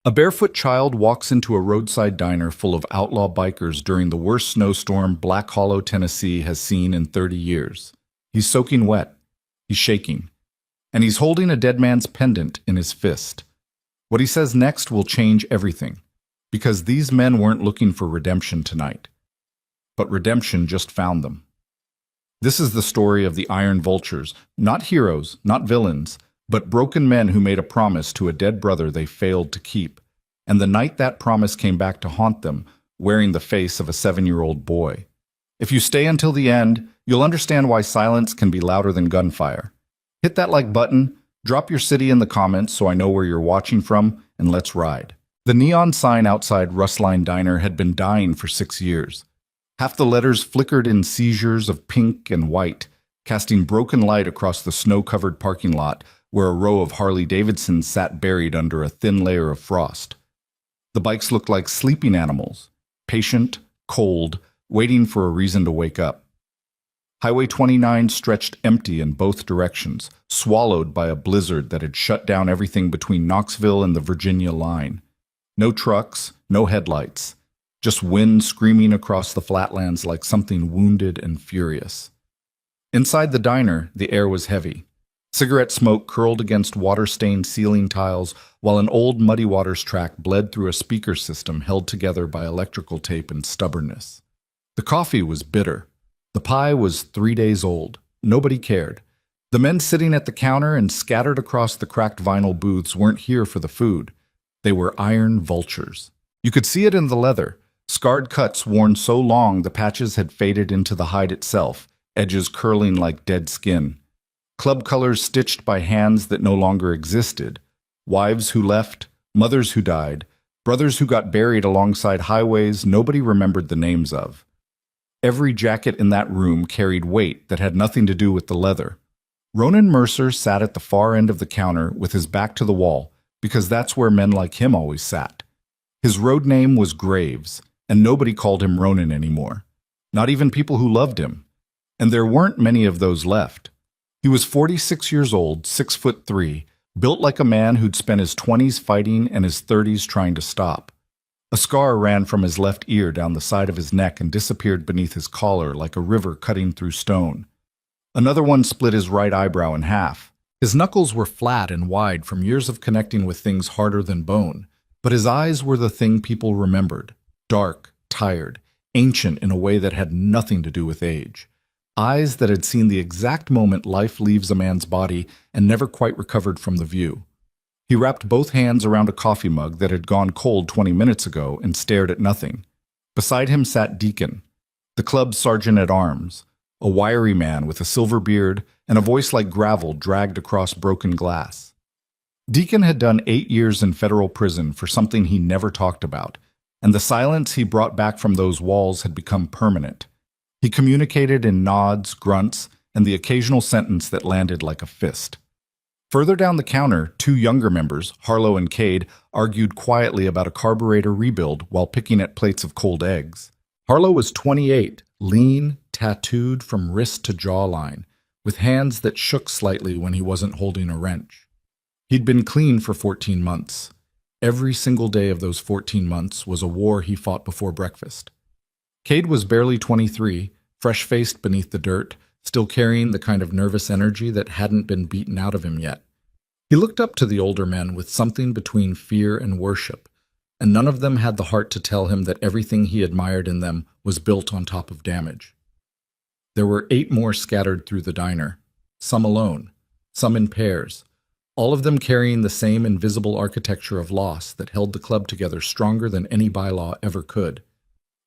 A barefoot child walks into a roadside diner full of outlaw bikers during the worst snowstorm Black Hollow, Tennessee has seen in 30 years. He's soaking wet. He's shaking. And he's holding a dead man's pendant in his fist. What he says next will change everything, because these men weren't looking for redemption tonight. But redemption just found them. This is the story of the Iron Vultures, not heroes, not villains, but broken men who made a promise to a dead brother they failed to keep. And the night that promise came back to haunt them, wearing the face of a 7-year-old boy. If you stay until the end, you'll understand why silence can be louder than gunfire. Hit that like button, drop your city in the comments so I know where you're watching from, and let's ride. The neon sign outside Rustline Diner had been dying for 6 years. Half the letters flickered in seizures of pink and white, casting broken light across the snow-covered parking lot where a row of Harley-Davidsons sat buried under a thin layer of frost. The bikes looked like sleeping animals, patient, cold, waiting for a reason to wake up. Highway 29 stretched empty in both directions, swallowed by a blizzard that had shut down everything between Knoxville and the Virginia line. No trucks, no headlights, just wind screaming across the flatlands like something wounded and furious. Inside the diner, the air was heavy. Cigarette smoke curled against water-stained ceiling tiles, while an old Muddy Waters track bled through a speaker system held together by electrical tape and stubbornness. The coffee was bitter. The pie was 3 days old. Nobody cared. The men sitting at the counter and scattered across the cracked vinyl booths weren't here for the food. They were iron vultures. You could see it in the leather. Scarred cuts worn so long the patches had faded into the hide itself, edges curling like dead skin. Club colors stitched by hands that no longer existed. Wives who left, mothers who died, brothers who got buried alongside highways nobody remembered the names of. Every jacket in that room carried weight that had nothing to do with the leather. Ronan Mercer sat at the far end of the counter with his back to the wall, because that's where men like him always sat. His road name was Graves, and nobody called him Ronan anymore. Not even people who loved him. And there weren't many of those left. He was 46 years old, 6'3", built like a man who'd spent his 20s fighting and his 30s trying to stop. A scar ran from his left ear down the side of his neck and disappeared beneath his collar like a river cutting through stone. Another one split his right eyebrow in half. His knuckles were flat and wide from years of connecting with things harder than bone, but his eyes were the thing people remembered. Dark, tired, ancient in a way that had nothing to do with age. Eyes that had seen the exact moment life leaves a man's body and never quite recovered from the view. He wrapped both hands around a coffee mug that had gone cold 20 minutes ago and stared at nothing. Beside him sat Deacon, the club's sergeant-at-arms, a wiry man with a silver beard and a voice like gravel dragged across broken glass. Deacon had done 8 years in federal prison for something he never talked about, and the silence he brought back from those walls had become permanent. He communicated in nods, grunts, and the occasional sentence that landed like a fist. Further down the counter, 2 younger members, Harlow and Cade, argued quietly about a carburetor rebuild while picking at plates of cold eggs. Harlow was 28, lean, tattooed from wrist to jawline, with hands that shook slightly when he wasn't holding a wrench. He'd been clean for 14 months. Every single day of those 14 months was a war he fought before breakfast. Cade was barely 23, fresh-faced beneath the dirt, still carrying the kind of nervous energy that hadn't been beaten out of him yet. He looked up to the older men with something between fear and worship, and none of them had the heart to tell him that everything he admired in them was built on top of damage. There were 8 more scattered through the diner, some alone, some in pairs, all of them carrying the same invisible architecture of loss that held the club together stronger than any bylaw ever could.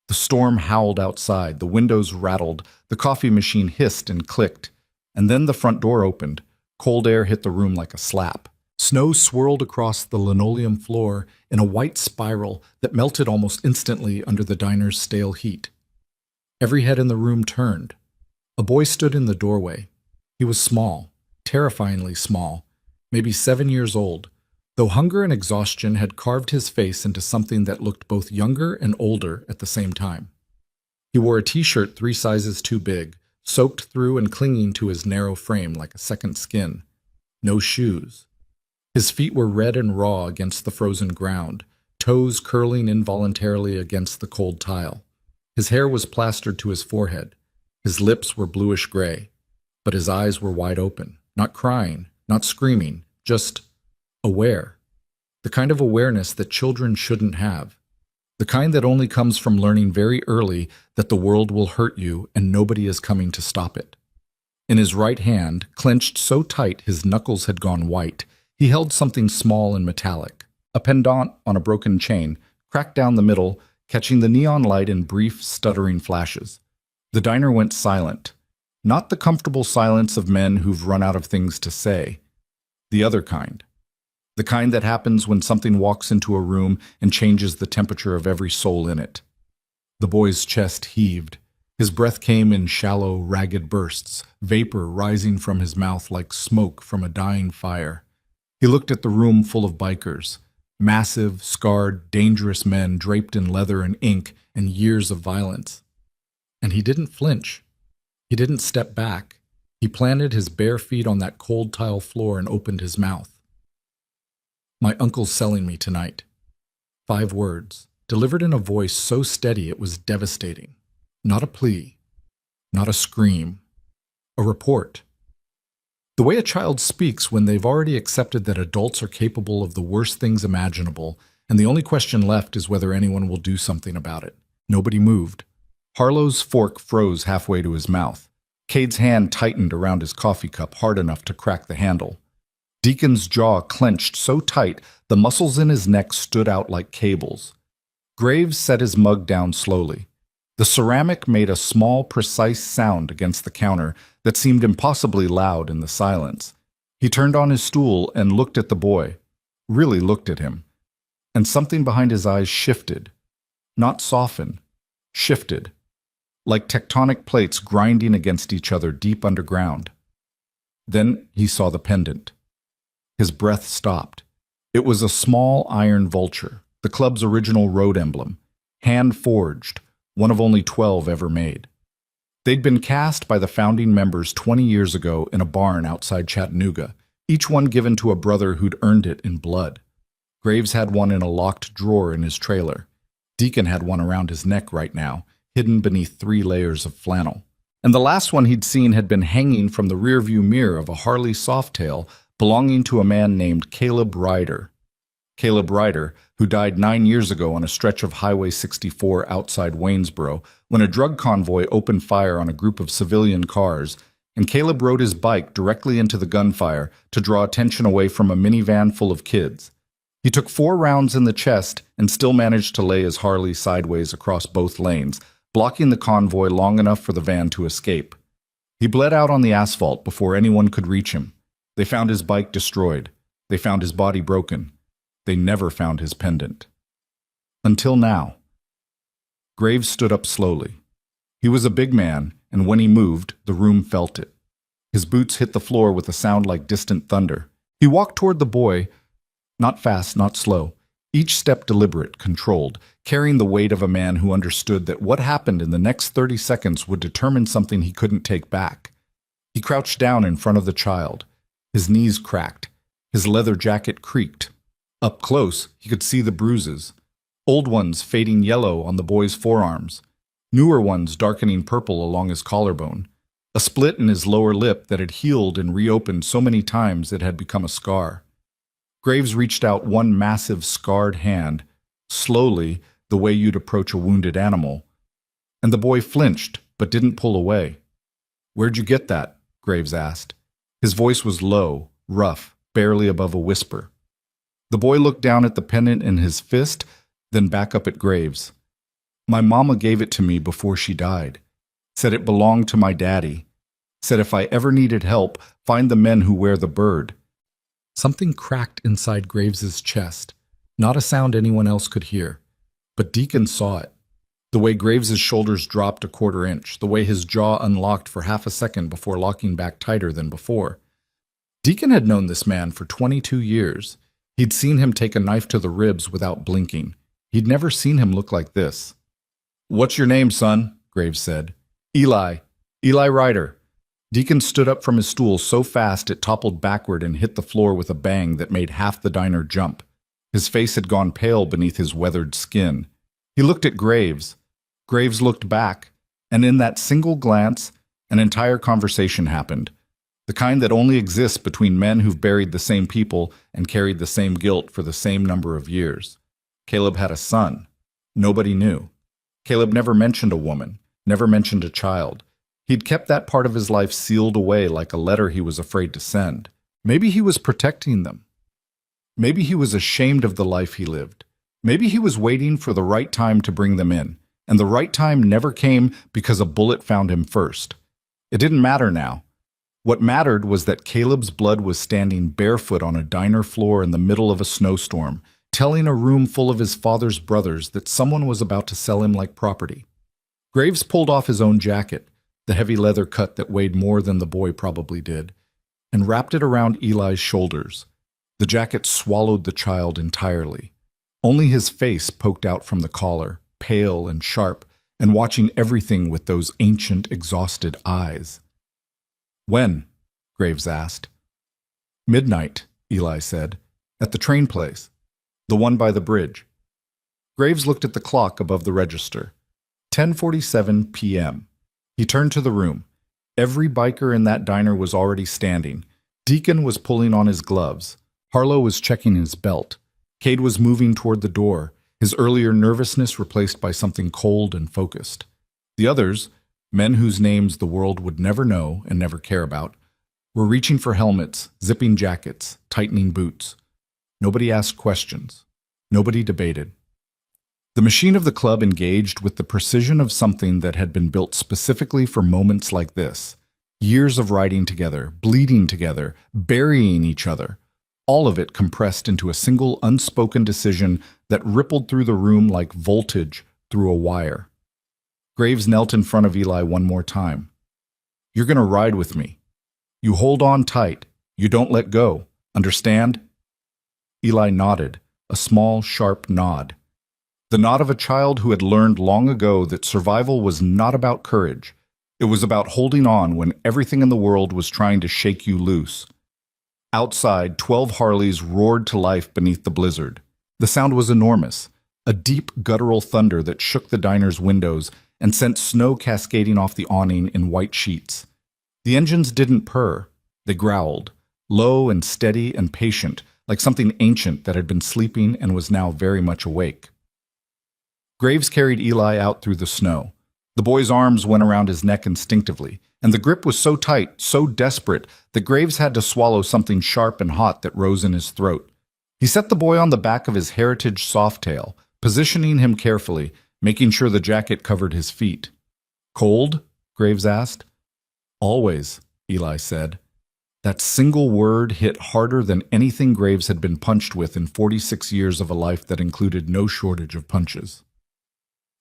The storm howled outside, the windows rattled, the coffee machine hissed and clicked, and then the front door opened. Cold air hit the room like a slap. Snow swirled across the linoleum floor in a white spiral that melted almost instantly under the diner's stale heat. Every head in the room turned. A boy stood in the doorway. He was small, terrifyingly small, maybe 7 years old, though hunger and exhaustion had carved his face into something that looked both younger and older at the same time. He wore a t-shirt 3 sizes too big, soaked through and clinging to his narrow frame like a second skin. No shoes. His feet were red and raw against the frozen ground, toes curling involuntarily against the cold tile. His hair was plastered to his forehead. His lips were bluish gray, but his eyes were wide open, not crying, not screaming, just aware. The kind of awareness that children shouldn't have. The kind that only comes from learning very early that the world will hurt you and nobody is coming to stop it. In his right hand, clenched so tight his knuckles had gone white, he held something small and metallic, a pendant on a broken chain, cracked down the middle, catching the neon light in brief, stuttering flashes. The diner went silent. Not the comfortable silence of men who've run out of things to say. The other kind. The kind that happens when something walks into a room and changes the temperature of every soul in it. The boy's chest heaved. His breath came in shallow, ragged bursts, vapor rising from his mouth like smoke from a dying fire. He looked at the room full of bikers, massive, scarred, dangerous men draped in leather and ink and years of violence. And he didn't flinch. He didn't step back. He planted his bare feet on that cold tile floor and opened his mouth. "My uncle's selling me tonight." 5 words, delivered in a voice so steady it was devastating. Not a plea, not a scream, a report. The way a child speaks when they've already accepted that adults are capable of the worst things imaginable, and the only question left is whether anyone will do something about it. Nobody moved. Harlow's fork froze halfway to his mouth. Cade's hand tightened around his coffee cup hard enough to crack the handle. Deacon's jaw clenched so tight the muscles in his neck stood out like cables. Graves set his mug down slowly. The ceramic made a small, precise sound against the counter that seemed impossibly loud in the silence. He turned on his stool and looked at the boy, really looked at him. And something behind his eyes shifted. Not softened, shifted. Like tectonic plates grinding against each other deep underground. Then he saw the pendant. His breath stopped. It was a small iron vulture, the club's original road emblem, hand-forged, one of only 12 ever made. They'd been cast by the founding members 20 years ago in a barn outside Chattanooga, each one given to a brother who'd earned it in blood. Graves had one in a locked drawer in his trailer. Deacon had one around his neck right now, hidden beneath 3 layers of flannel. And the last one he'd seen had been hanging from the rearview mirror of a Harley Softail belonging to a man named Caleb Ryder. Caleb Ryder, who died 9 years ago on a stretch of Highway 64 outside Waynesboro when a drug convoy opened fire on a group of civilian cars, and Caleb rode his bike directly into the gunfire to draw attention away from a minivan full of kids. He took 4 rounds in the chest and still managed to lay his Harley sideways across both lanes, blocking the convoy long enough for the van to escape. He bled out on the asphalt before anyone could reach him. They found his bike destroyed. They found his body broken. They never found his pendant. Until now. Graves stood up slowly. He was a big man, and when he moved, the room felt it. His boots hit the floor with a sound like distant thunder. He walked toward the boy, not fast, not slow, each step deliberate, controlled, carrying the weight of a man who understood that what happened in the next 30 seconds would determine something he couldn't take back. He crouched down in front of the child. His knees cracked. His leather jacket creaked. Up close, he could see the bruises. Old ones fading yellow on the boy's forearms. Newer ones darkening purple along his collarbone. A split in his lower lip that had healed and reopened so many times it had become a scar. Graves reached out one massive, scarred hand, slowly, the way you'd approach a wounded animal. And the boy flinched, but didn't pull away. "Where'd you get that?" Graves asked. His voice was low, rough, barely above a whisper. The boy looked down at the pendant in his fist, then back up at Graves. "My mama gave it to me before she died. Said it belonged to my daddy. Said if I ever needed help, find the men who wear the bird." Something cracked inside Graves's chest, not a sound anyone else could hear. But Deacon saw it. The way Graves's shoulders dropped a quarter inch, the way his jaw unlocked for half a second before locking back tighter than before. Deacon had known this man for 22 years. He'd seen him take a knife to the ribs without blinking. He'd never seen him look like this. "What's your name, son?" Graves said. Eli Ryder." Deacon stood up from his stool so fast it toppled backward and hit the floor with a bang that made half the diner jump. His face had gone pale beneath his weathered skin. He looked at Graves. Graves looked back, and in that single glance, an entire conversation happened. The kind that only exists between men who've buried the same people and carried the same guilt for the same number of years. Caleb had a son. Nobody knew. Caleb never mentioned a woman, never mentioned a child. He'd kept that part of his life sealed away like a letter he was afraid to send. Maybe he was protecting them. Maybe he was ashamed of the life he lived. Maybe he was waiting for the right time to bring them in, and the right time never came because a bullet found him first. It didn't matter now. What mattered was that Caleb's blood was standing barefoot on a diner floor in the middle of a snowstorm, telling a room full of his father's brothers that someone was about to sell him like property. Graves pulled off his own jacket, the heavy leather cut that weighed more than the boy probably did, and wrapped it around Eli's shoulders. The jacket swallowed the child entirely. Only his face poked out from the collar, pale and sharp, and watching everything with those ancient, exhausted eyes. "When?" Graves asked. "Midnight," Eli said, "at the train place, the one by the bridge." Graves looked at the clock above the register. 10:47 p.m. He turned to the room. Every biker in that diner was already standing. Deacon was pulling on his gloves. Harlow was checking his belt. Cade was moving toward the door, his earlier nervousness replaced by something cold and focused. The others, men whose names the world would never know and never care about, were reaching for helmets, zipping jackets, tightening boots. Nobody asked questions. Nobody debated. The machine of the club engaged with the precision of something that had been built specifically for moments like this. Years of riding together, bleeding together, burying each other. All of it compressed into a single unspoken decision that rippled through the room like voltage through a wire. Graves knelt in front of Eli one more time. "You're going to ride with me. You hold on tight. You don't let go. Understand?" Eli nodded, a small, sharp nod. The nod of a child who had learned long ago that survival was not about courage. It was about holding on when everything in the world was trying to shake you loose. Outside, 12 Harleys roared to life beneath the blizzard. The sound was enormous, a deep guttural thunder that shook the diner's windows and sent snow cascading off the awning in white sheets. The engines didn't purr. They growled, low and steady and patient, like something ancient that had been sleeping and was now very much awake. Graves carried Eli out through the snow. The boy's arms went around his neck instinctively, and the grip was so tight, so desperate, that Graves had to swallow something sharp and hot that rose in his throat. He set the boy on the back of his heritage softail, positioning him carefully, making sure the jacket covered his feet. "Cold?" Graves asked. "Always," Eli said. That single word hit harder than anything Graves had been punched with in 46 years of a life that included no shortage of punches.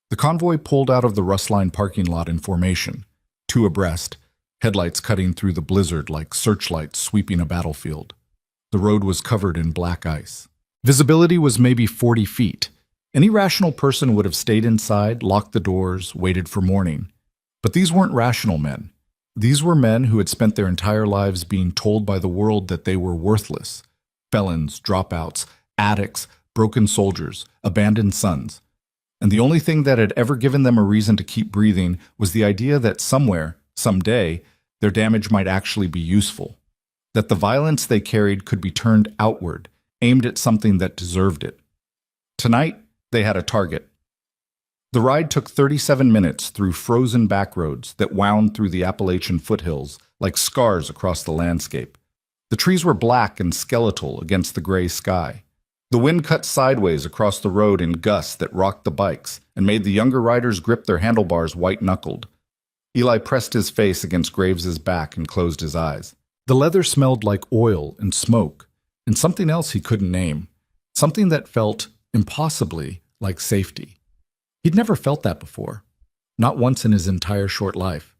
The convoy pulled out of the Rustline parking lot in formation, two abreast, headlights cutting through the blizzard like searchlights sweeping a battlefield. The road was covered in black ice. Visibility was maybe 40 feet. Any rational person would have stayed inside, locked the doors, waited for morning. But these weren't rational men. These were men who had spent their entire lives being told by the world that they were worthless. Felons, dropouts, addicts, broken soldiers, abandoned sons. And the only thing that had ever given them a reason to keep breathing was the idea that somewhere, someday, their damage might actually be useful. That the violence they carried could be turned outward, aimed at something that deserved it. Tonight, they had a target. The ride took 37 minutes through frozen backroads that wound through the Appalachian foothills like scars across the landscape. The trees were black and skeletal against the gray sky. The wind cut sideways across the road in gusts that rocked the bikes and made the younger riders grip their handlebars white-knuckled. Eli pressed his face against Graves's back and closed his eyes. The leather smelled like oil and smoke, and something else he couldn't name, something that felt impossibly like safety. He'd never felt that before, not once in his entire short life.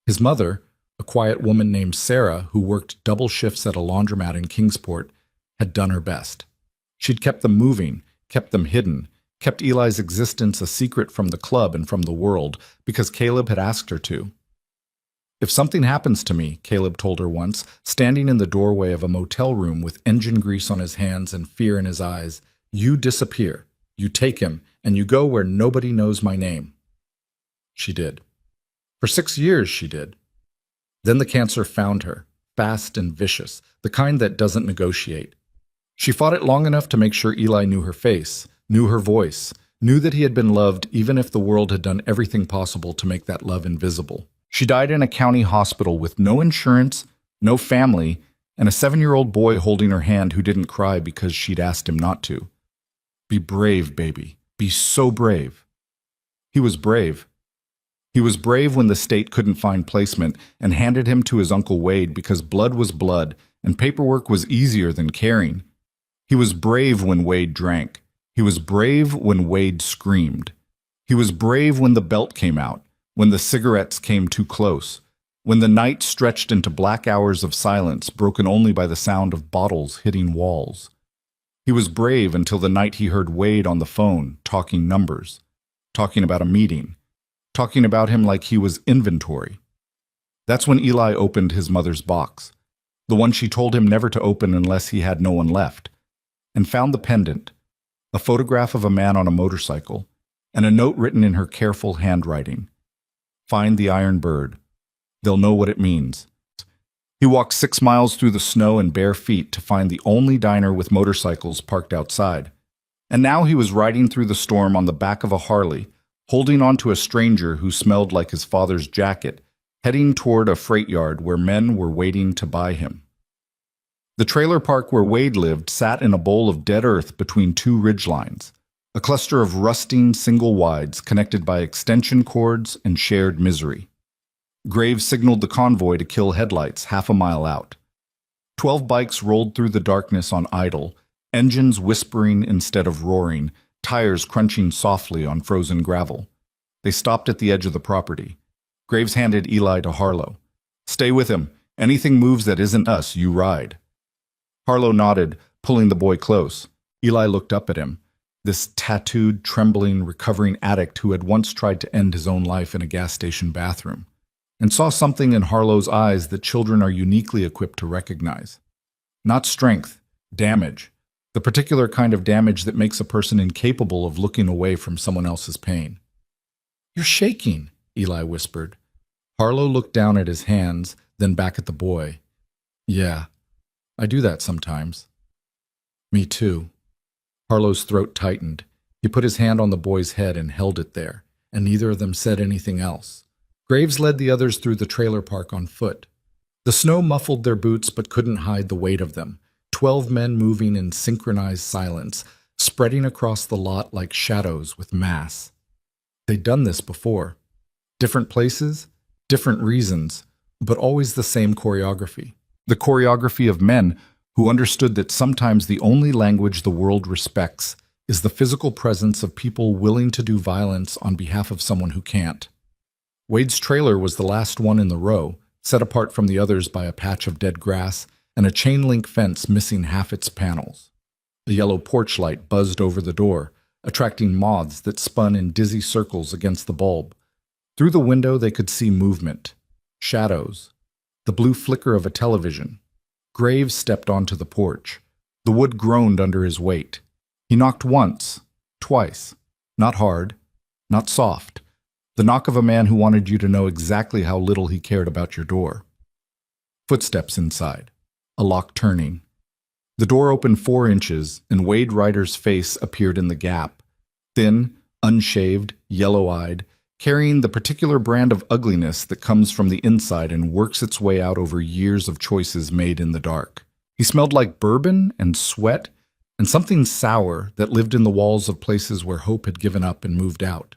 His mother, a quiet woman named Sarah who worked double shifts at a laundromat in Kingsport, had done her best. She'd kept them moving, kept them hidden, kept Eli's existence a secret from the club and from the world because Caleb had asked her to. If something happens to me, Caleb told her once, standing in the doorway of a motel room with engine grease on his hands and fear in his eyes, you disappear. You take him, and you go where nobody knows my name. She did. For 6 years, she did. Then the cancer found her, fast and vicious, the kind that doesn't negotiate. She fought it long enough to make sure Eli knew her face, knew her voice, knew that he had been loved even if the world had done everything possible to make that love invisible. She died in a county hospital with no insurance, no family, and a 7-year-old boy holding her hand who didn't cry because she'd asked him not to. Be brave, baby. Be so brave. He was brave. He was brave when the state couldn't find placement and handed him to his Uncle Wade because blood was blood and paperwork was easier than caring. He was brave when Wade drank. He was brave when Wade screamed. He was brave when the belt came out, when the cigarettes came too close, when the night stretched into black hours of silence broken only by the sound of bottles hitting walls. He was brave until the night he heard Wade on the phone talking numbers, talking about a meeting, talking about him like he was inventory. That's when Eli opened his mother's box, the one she told him never to open unless he had no one left, and found the pendant, a photograph of a man on a motorcycle, and a note written in her careful handwriting. Find the iron bird. They'll know what it means. He walked 6 miles through the snow in bare feet to find the only diner with motorcycles parked outside. And now he was riding through the storm on the back of a Harley, holding on to a stranger who smelled like his father's jacket, heading toward a freight yard where men were waiting to buy him. The trailer park where Wade lived sat in a bowl of dead earth between 2 ridgelines, a cluster of rusting single-wides connected by extension cords and shared misery. Graves signaled the convoy to kill headlights half a mile out. 12 bikes rolled through the darkness on idle, engines whispering instead of roaring, tires crunching softly on frozen gravel. They stopped at the edge of the property. Graves handed Eli to Harlow. Stay with him. Anything moves that isn't us, you ride. Harlow nodded, pulling the boy close. Eli looked up at him, this tattooed, trembling, recovering addict who had once tried to end his own life in a gas station bathroom, and saw something in Harlow's eyes that children are uniquely equipped to recognize. Not strength, damage, the particular kind of damage that makes a person incapable of looking away from someone else's pain. You're shaking, Eli whispered. Harlow looked down at his hands, then back at the boy. Yeah, I do that sometimes. Me too. Harlow's throat tightened. He put his hand on the boy's head and held it there, and neither of them said anything else. Graves led the others through the trailer park on foot. The snow muffled their boots but couldn't hide the weight of them. 12 men moving in synchronized silence, spreading across the lot like shadows with mass. They'd done this before. Different places, different reasons, but always the same choreography. The choreography of men who understood that sometimes the only language the world respects is the physical presence of people willing to do violence on behalf of someone who can't. Wade's trailer was the last one in the row, set apart from the others by a patch of dead grass and a chain-link fence missing half its panels. The yellow porch light buzzed over the door, attracting moths that spun in dizzy circles against the bulb. Through the window they could see movement, shadows, the blue flicker of a television. Graves stepped onto the porch. The wood groaned under his weight. He knocked once, twice, not hard, not soft. The knock of a man who wanted you to know exactly how little he cared about your door. Footsteps inside, a lock turning. The door opened 4 inches, and Wade Ryder's face appeared in the gap, thin, unshaved, yellow-eyed, carrying the particular brand of ugliness that comes from the inside and works its way out over years of choices made in the dark. He smelled like bourbon and sweat and something sour that lived in the walls of places where hope had given up and moved out.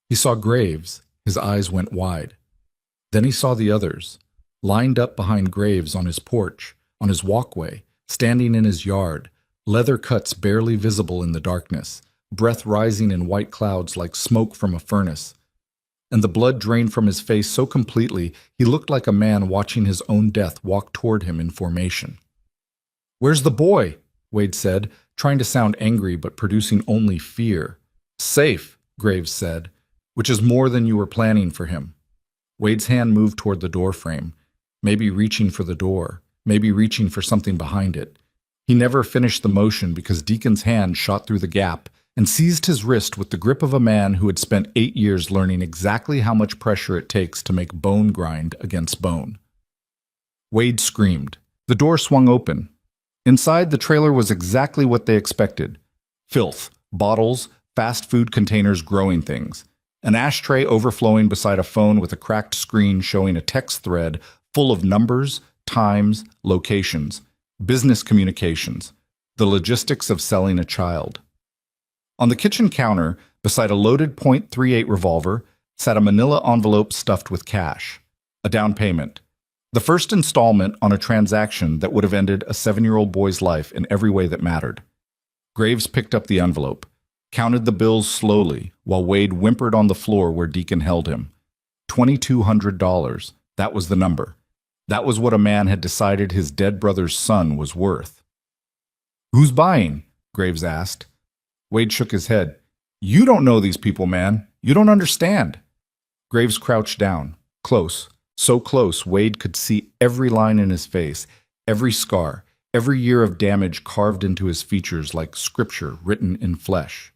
He saw Graves. His eyes went wide. Then he saw the others, lined up behind Graves on his porch, on his walkway, standing in his yard, leather cuts barely visible in the darkness, breath rising in white clouds like smoke from a furnace. And the blood drained from his face so completely he looked like a man watching his own death walk toward him in formation. "Where's the boy?" Wade said, trying to sound angry but producing only fear. "Safe," Graves said, "which is more than you were planning for him." Wade's hand moved toward the door frame, maybe reaching for the door, maybe reaching for something behind it. He never finished the motion because Deacon's hand shot through the gap and seized his wrist with the grip of a man who had spent 8 years learning exactly how much pressure it takes to make bone grind against bone. Wade screamed. The door swung open. Inside, the trailer was exactly what they expected. Filth, bottles, fast food containers growing things. An ashtray overflowing beside a phone with a cracked screen showing a text thread full of numbers, times, locations, business communications, the logistics of selling a child. On the kitchen counter, beside a loaded .38 revolver, sat a manila envelope stuffed with cash. A down payment. The first installment on a transaction that would have ended a 7-year-old boy's life in every way that mattered. Graves picked up the envelope, counted the bills slowly, while Wade whimpered on the floor where Deacon held him. $2,200. That was the number. That was what a man had decided his dead brother's son was worth. "Who's buying?" Graves asked. Wade shook his head. "You don't know these people, man. You don't understand." Graves crouched down, close, so close Wade could see every line in his face, every scar, every year of damage carved into his features like scripture written in flesh.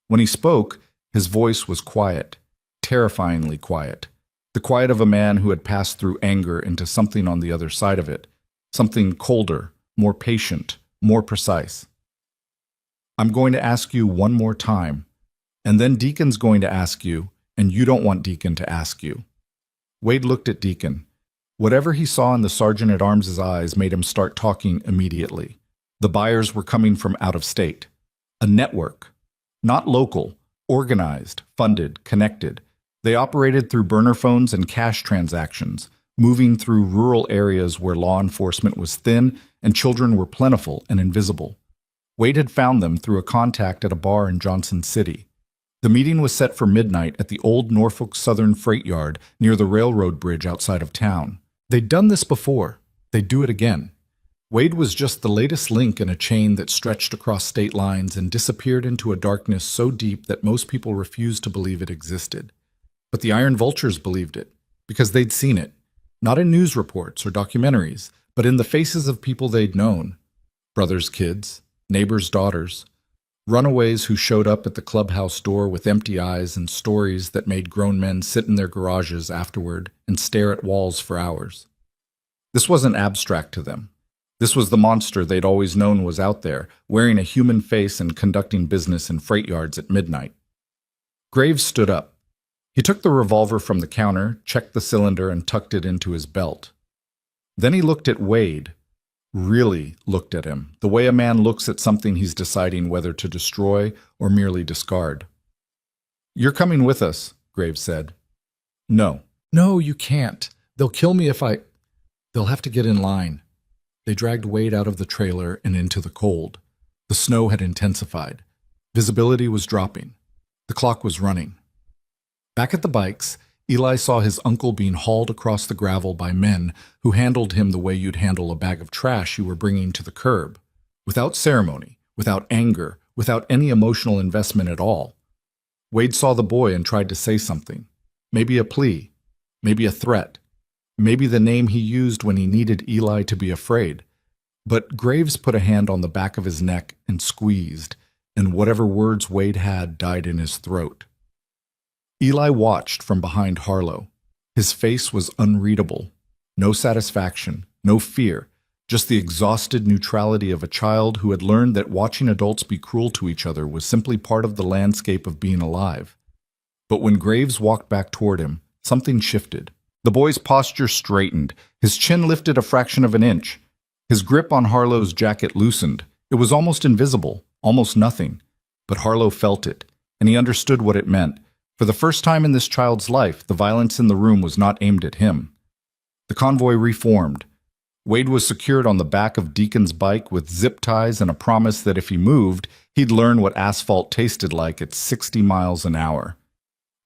When he spoke, his voice was quiet, terrifyingly quiet. The quiet of a man who had passed through anger into something on the other side of it, something colder, more patient, more precise. "I'm going to ask you one more time, and then Deacon's going to ask you, and you don't want Deacon to ask you." Wade looked at Deacon. Whatever he saw in the sergeant-at-arms' eyes made him start talking immediately. The buyers were coming from out of state. A network. Not local, organized, funded, connected. They operated through burner phones and cash transactions, moving through rural areas where law enforcement was thin and children were plentiful and invisible. Wade had found them through a contact at a bar in Johnson City. The meeting was set for midnight at the old Norfolk Southern Freight Yard near the railroad bridge outside of town. They'd done this before. They'd do it again. Wade was just the latest link in a chain that stretched across state lines and disappeared into a darkness so deep that most people refused to believe it existed. But the Iron Vultures believed it, because they'd seen it, not in news reports or documentaries, but in the faces of people they'd known. Brothers' kids, neighbors' daughters, runaways who showed up at the clubhouse door with empty eyes and stories that made grown men sit in their garages afterward and stare at walls for hours. This wasn't abstract to them. This was the monster they'd always known was out there, wearing a human face and conducting business in freight yards at midnight. Graves stood up. He took the revolver from the counter, checked the cylinder, and tucked it into his belt. Then he looked at Wade, really looked at him, the way a man looks at something he's deciding whether to destroy or merely discard. "You're coming with us," Graves said. "No. No, you can't. They'll kill me if I—" "They'll have to get in line." They dragged Wade out of the trailer and into the cold. The snow had intensified. Visibility was dropping. The clock was running. Back at the bikes, Eli saw his uncle being hauled across the gravel by men who handled him the way you'd handle a bag of trash you were bringing to the curb, without ceremony, without anger, without any emotional investment at all. Wade saw the boy and tried to say something, maybe a plea, maybe a threat, maybe the name he used when he needed Eli to be afraid. But Graves put a hand on the back of his neck and squeezed, and whatever words Wade had died in his throat. Eli watched from behind Harlow. His face was unreadable. No satisfaction, no fear, just the exhausted neutrality of a child who had learned that watching adults be cruel to each other was simply part of the landscape of being alive. But when Graves walked back toward him, something shifted. The boy's posture straightened, his chin lifted a fraction of an inch. His grip on Harlow's jacket loosened. It was almost invisible, almost nothing. But Harlow felt it, and he understood what it meant. For the first time in this child's life, the violence in the room was not aimed at him. The convoy reformed. Wade was secured on the back of Deacon's bike with zip ties and a promise that if he moved, he'd learn what asphalt tasted like at 60 miles an hour.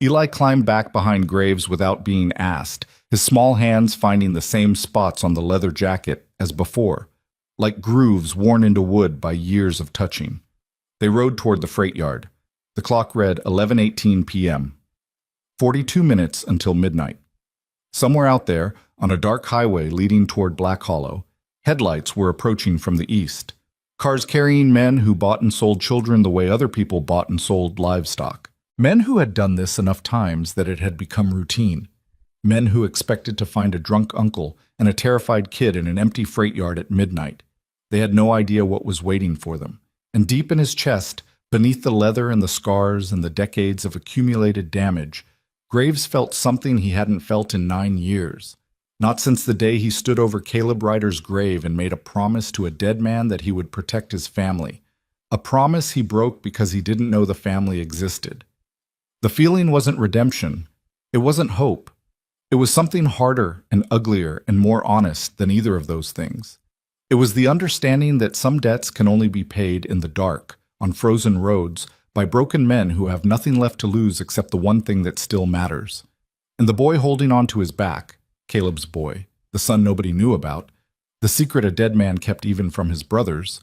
Eli climbed back behind Graves without being asked, his small hands finding the same spots on the leather jacket as before, like grooves worn into wood by years of touching. They rode toward the freight yard. The clock read 11:18 p.m. 42 minutes until midnight. Somewhere out there, on a dark highway leading toward Black Hollow, headlights were approaching from the east. Cars carrying men who bought and sold children the way other people bought and sold livestock. Men who had done this enough times that it had become routine. Men who expected to find a drunk uncle and a terrified kid in an empty freight yard at midnight. They had no idea what was waiting for them. And deep in his chest, beneath the leather and the scars and the decades of accumulated damage, Graves felt something he hadn't felt in 9 years. Not since the day he stood over Caleb Ryder's grave and made a promise to a dead man that he would protect his family. A promise he broke because he didn't know the family existed. The feeling wasn't redemption. It wasn't hope. It was something harder and uglier and more honest than either of those things. It was the understanding that some debts can only be paid in the dark, on frozen roads, by broken men who have nothing left to lose except the one thing that still matters. And the boy holding on to his back, Caleb's boy, the son nobody knew about, the secret a dead man kept even from his brothers,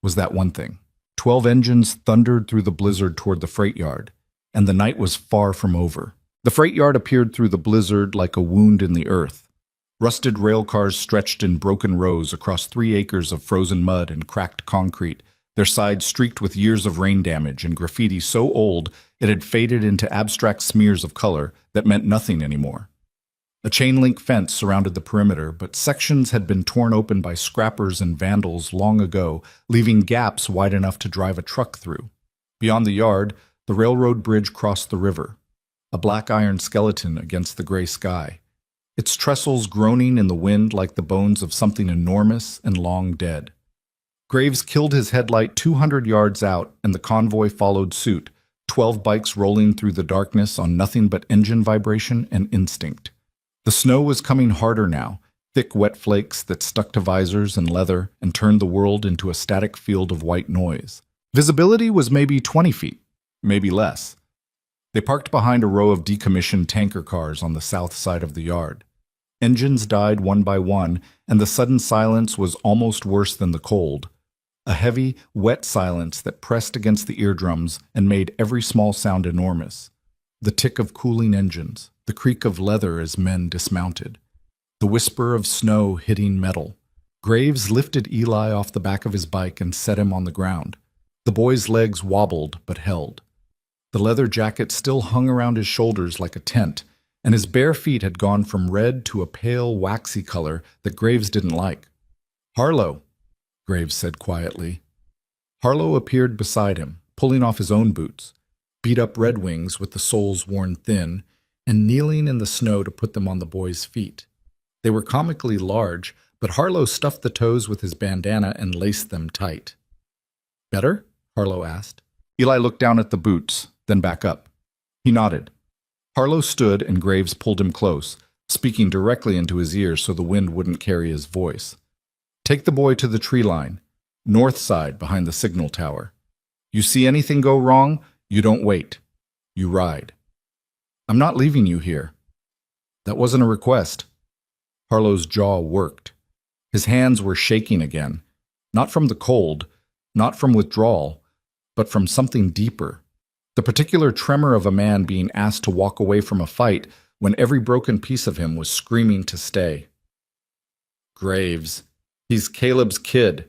was that one thing. 12 engines thundered through the blizzard toward the freight yard, and the night was far from over. The freight yard appeared through the blizzard like a wound in the earth. Rusted rail cars stretched in broken rows across 3 acres of frozen mud and cracked concrete, their sides streaked with years of rain damage and graffiti so old it had faded into abstract smears of color that meant nothing anymore. A chain-link fence surrounded the perimeter, but sections had been torn open by scrappers and vandals long ago, leaving gaps wide enough to drive a truck through. Beyond the yard, the railroad bridge crossed the river, a black iron skeleton against the gray sky, its trestles groaning in the wind like the bones of something enormous and long dead. Graves killed his headlight 200 yards out, and the convoy followed suit, 12 bikes rolling through the darkness on nothing but engine vibration and instinct. The snow was coming harder now, thick wet flakes that stuck to visors and leather and turned the world into a static field of white noise. Visibility was maybe 20 feet, maybe less. They parked behind a row of decommissioned tanker cars on the south side of the yard. Engines died one by one, and the sudden silence was almost worse than the cold. A heavy, wet silence that pressed against the eardrums and made every small sound enormous. The tick of cooling engines, the creak of leather as men dismounted, the whisper of snow hitting metal. Graves lifted Eli off the back of his bike and set him on the ground. The boy's legs wobbled but held. The leather jacket still hung around his shoulders like a tent, and his bare feet had gone from red to a pale, waxy color that Graves didn't like. "Harlow," Graves said quietly. Harlow appeared beside him, pulling off his own boots, beat-up Red Wings with the soles worn thin, and kneeling in the snow to put them on the boy's feet. They were comically large, but Harlow stuffed the toes with his bandana and laced them tight. "Better?" Harlow asked. Eli looked down at the boots, then back up. He nodded. Harlow stood and Graves pulled him close, speaking directly into his ear so the wind wouldn't carry his voice. "Take the boy to the tree line, north side behind the signal tower. You see anything go wrong, you don't wait. You ride. I'm not leaving you here." That wasn't a request. Harlow's jaw worked. His hands were shaking again, not from the cold, not from withdrawal, but from something deeper. The particular tremor of a man being asked to walk away from a fight when every broken piece of him was screaming to stay. "Graves. He's Caleb's kid."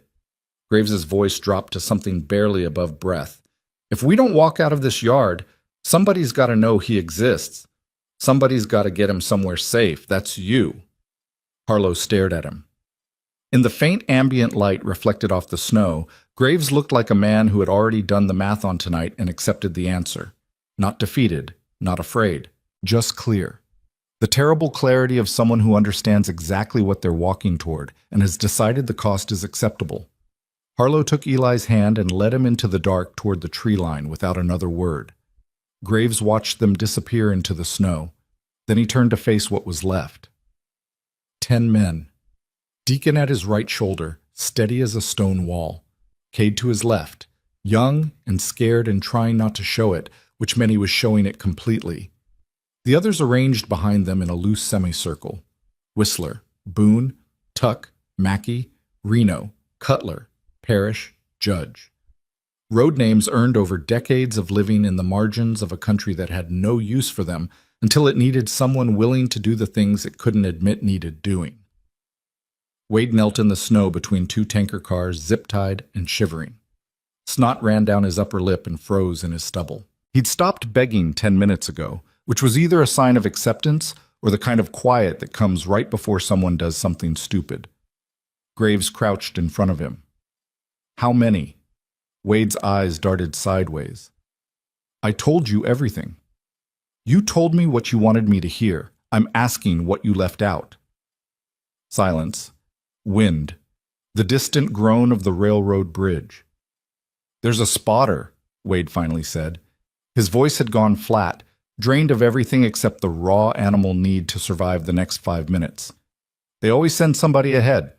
Graves's voice dropped to something barely above breath. "If we don't walk out of this yard, somebody's got to know he exists. Somebody's got to get him somewhere safe. That's you." Harlow stared at him. In the faint ambient light reflected off the snow, Graves looked like a man who had already done the math on tonight and accepted the answer. Not defeated, not afraid, just clear. The terrible clarity of someone who understands exactly what they're walking toward and has decided the cost is acceptable. Harlow took Eli's hand and led him into the dark toward the tree line without another word. Graves watched them disappear into the snow. Then he turned to face what was left. 10 men. Deacon at his right shoulder, steady as a stone wall. Cade to his left, young and scared and trying not to show it, which meant he was showing it completely. The others arranged behind them in a loose semicircle. Whistler, Boone, Tuck, Mackey, Reno, Cutler, Parrish, Judge. Road names earned over decades of living in the margins of a country that had no use for them until it needed someone willing to do the things it couldn't admit needed doing. Wade knelt in the snow between two tanker cars, zip-tied and shivering. Snot ran down his upper lip and froze in his stubble. He'd stopped begging 10 minutes ago, which was either a sign of acceptance or the kind of quiet that comes right before someone does something stupid. Graves crouched in front of him. How many? Wade's eyes darted sideways. I told you everything. You told me what you wanted me to hear. I'm asking what you left out. Silence. Wind. The distant groan of the railroad bridge. There's a spotter, Wade finally said. His voice had gone flat, drained of everything except the raw animal need to survive the next 5 minutes. They always send somebody ahead.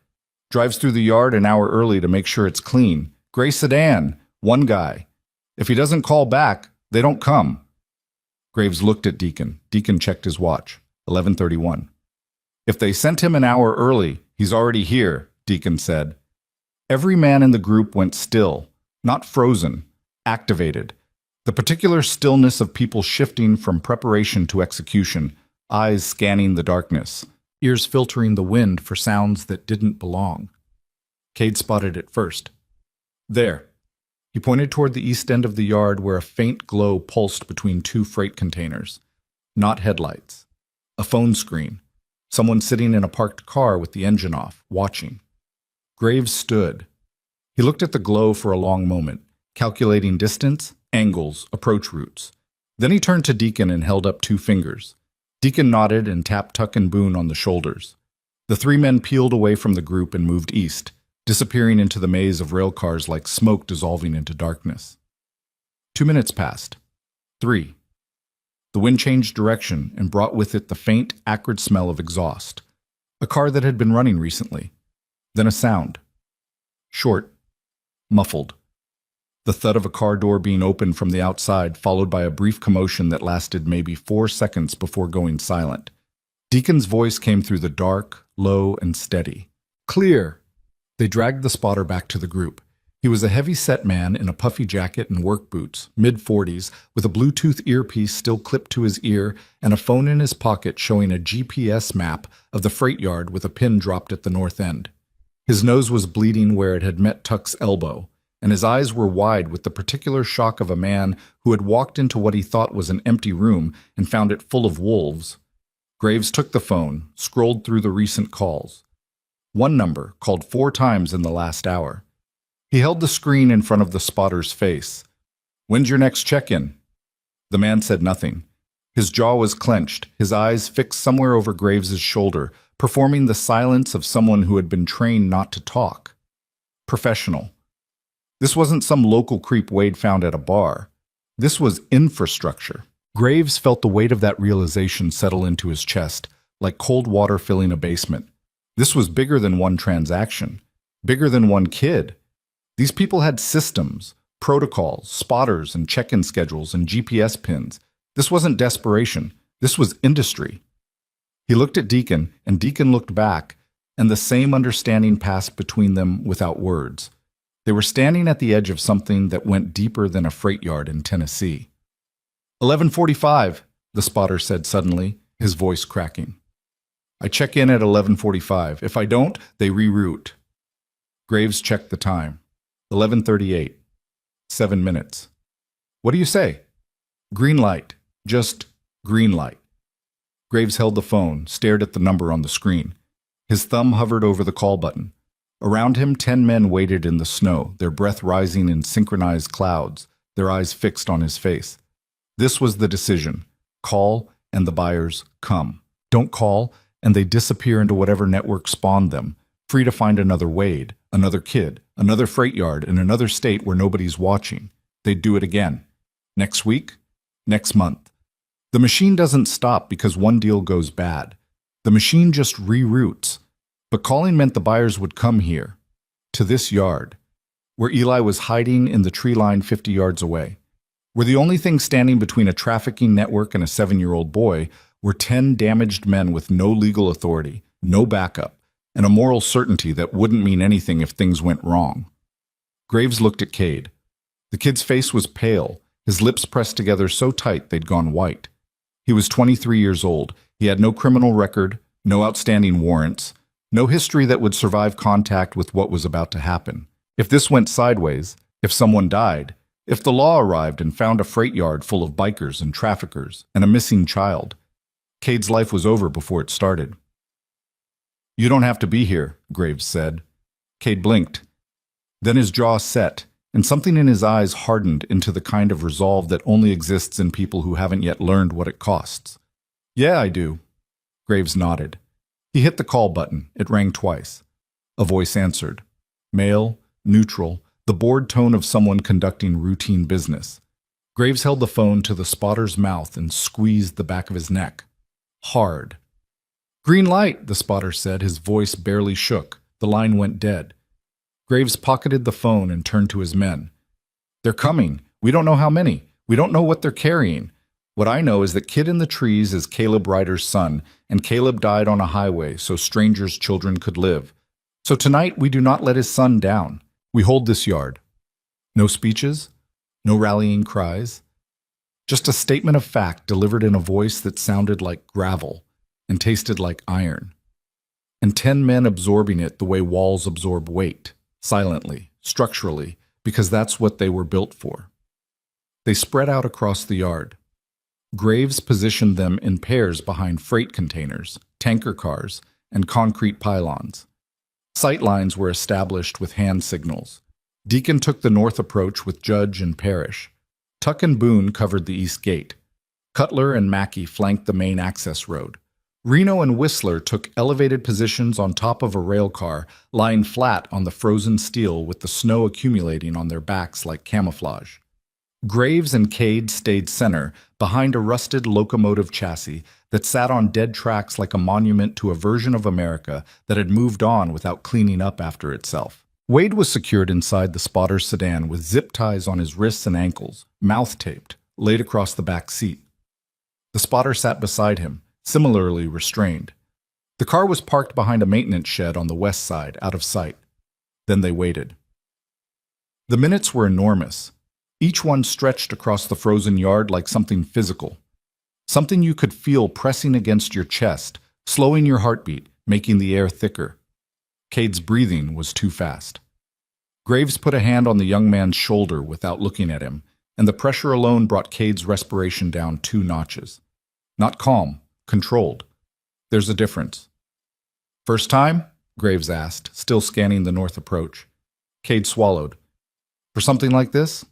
Drives through the yard an hour early to make sure it's clean. Gray sedan, one guy. If he doesn't call back, they don't come. Graves looked at Deacon. Deacon checked his watch. 11:31. If they sent him an hour early, he's already here, Deacon said. Every man in the group went still, not frozen, activated. The particular stillness of people shifting from preparation to execution, eyes scanning the darkness, ears filtering the wind for sounds that didn't belong. Cade spotted it first. There. He pointed toward the east end of the yard where a faint glow pulsed between two freight containers. Not headlights. A phone screen. Someone sitting in a parked car with the engine off, watching. Graves stood. He looked at the glow for a long moment, calculating distance, angles, approach routes. Then he turned to Deacon and held up 2 fingers. Deacon nodded and tapped Tuck and Boone on the shoulders. The 3 men peeled away from the group and moved east, disappearing into the maze of rail cars like smoke dissolving into darkness. 2 minutes passed. 3. The wind changed direction and brought with it the faint, acrid smell of exhaust. A car that had been running recently. Then a sound. Short. Muffled. The thud of a car door being opened from the outside, followed by a brief commotion that lasted maybe 4 seconds before going silent. Deacon's voice came through the dark, low, and steady. Clear! They dragged the spotter back to the group. He was a heavy-set man in a puffy jacket and work boots, mid-40s, with a Bluetooth earpiece still clipped to his ear and a phone in his pocket showing a GPS map of the freight yard with a pin dropped at the north end. His nose was bleeding where it had met Tuck's elbow, and his eyes were wide with the particular shock of a man who had walked into what he thought was an empty room and found it full of wolves. Graves took the phone, scrolled through the recent calls. One number, called 4 times in the last hour. He held the screen in front of the spotter's face. When's your next check-in? The man said nothing. His jaw was clenched, his eyes fixed somewhere over Graves's shoulder, performing the silence of someone who had been trained not to talk. Professional. This wasn't some local creep Wade found at a bar. This was infrastructure. Graves felt the weight of that realization settle into his chest, like cold water filling a basement. This was bigger than one transaction, bigger than one kid. These people had systems, protocols, spotters and check-in schedules and GPS pins. This wasn't desperation. This was industry. He looked at Deacon, and Deacon looked back, and the same understanding passed between them without words. They were standing at the edge of something that went deeper than a freight yard in Tennessee. 11:45, the spotter said suddenly, his voice cracking. I check in at 11:45. If I don't, they reroute. Graves checked the time. 11:38. 7 minutes. What do you say? Green light. Just green light. Graves held the phone, stared at the number on the screen. His thumb hovered over the call button. Around him, 10 men waited in the snow, their breath rising in synchronized clouds, their eyes fixed on his face. This was the decision. Call, and the buyers come. Don't call, and they disappear into whatever network spawned them, free to find another Wade, another kid, another freight yard in another state where nobody's watching. They'd do it again. Next week? Next month. The machine doesn't stop because one deal goes bad. The machine just reroutes. But calling meant the buyers would come here, to this yard, where Eli was hiding in the tree line 50 yards away, where the only thing standing between a trafficking network and a 7-year-old boy were 10 damaged men with no legal authority, no backup, and a moral certainty that wouldn't mean anything if things went wrong. Graves looked at Cade. The kid's face was pale, his lips pressed together so tight they'd gone white. He was 23 years old. He had no criminal record, no outstanding warrants, no history that would survive contact with what was about to happen. If this went sideways, if someone died, if the law arrived and found a freight yard full of bikers and traffickers and a missing child, Cade's life was over before it started. "You don't have to be here," Graves said. Cade blinked. Then his jaw set, and something in his eyes hardened into the kind of resolve that only exists in people who haven't yet learned what it costs. "Yeah, I do." Graves nodded. He hit the call button. It rang twice. A voice answered. Male, neutral, the bored tone of someone conducting routine business. Graves held the phone to the spotter's mouth and squeezed the back of his neck. Hard. "Green light," the spotter said. His voice barely shook. The line went dead. Graves pocketed the phone and turned to his men. "They're coming. We don't know how many. We don't know what they're carrying. What I know is that Kid in the Trees is Caleb Ryder's son, and Caleb died on a highway so strangers' children could live. So tonight we do not let his son down. We hold this yard." No speeches, no rallying cries. Just a statement of fact delivered in a voice that sounded like gravel and tasted like iron. And 10 men absorbing it the way walls absorb weight, silently, structurally, because that's what they were built for. They spread out across the yard. Graves positioned them in pairs behind freight containers, tanker cars, and concrete pylons. Sight lines were established with hand signals. Deacon took the north approach with Judge and Parrish. Tuck and Boone covered the east gate. Cutler and Mackey flanked the main access road. Reno and Whistler took elevated positions on top of a rail car, lying flat on the frozen steel with the snow accumulating on their backs like camouflage. Graves and Cade stayed center, behind a rusted locomotive chassis that sat on dead tracks like a monument to a version of America that had moved on without cleaning up after itself. Wade was secured inside the spotter's sedan with zip ties on his wrists and ankles, mouth taped, laid across the back seat. The spotter sat beside him, similarly restrained. The car was parked behind a maintenance shed on the west side, out of sight. Then they waited. The minutes were enormous. Each one stretched across the frozen yard like something physical. Something you could feel pressing against your chest, slowing your heartbeat, making the air thicker. Cade's breathing was too fast. Graves put a hand on the young man's shoulder without looking at him, and the pressure alone brought Cade's respiration down 2 notches. Not calm, controlled. There's a difference. "First time?" Graves asked, still scanning the north approach. Cade swallowed. "For something like this?"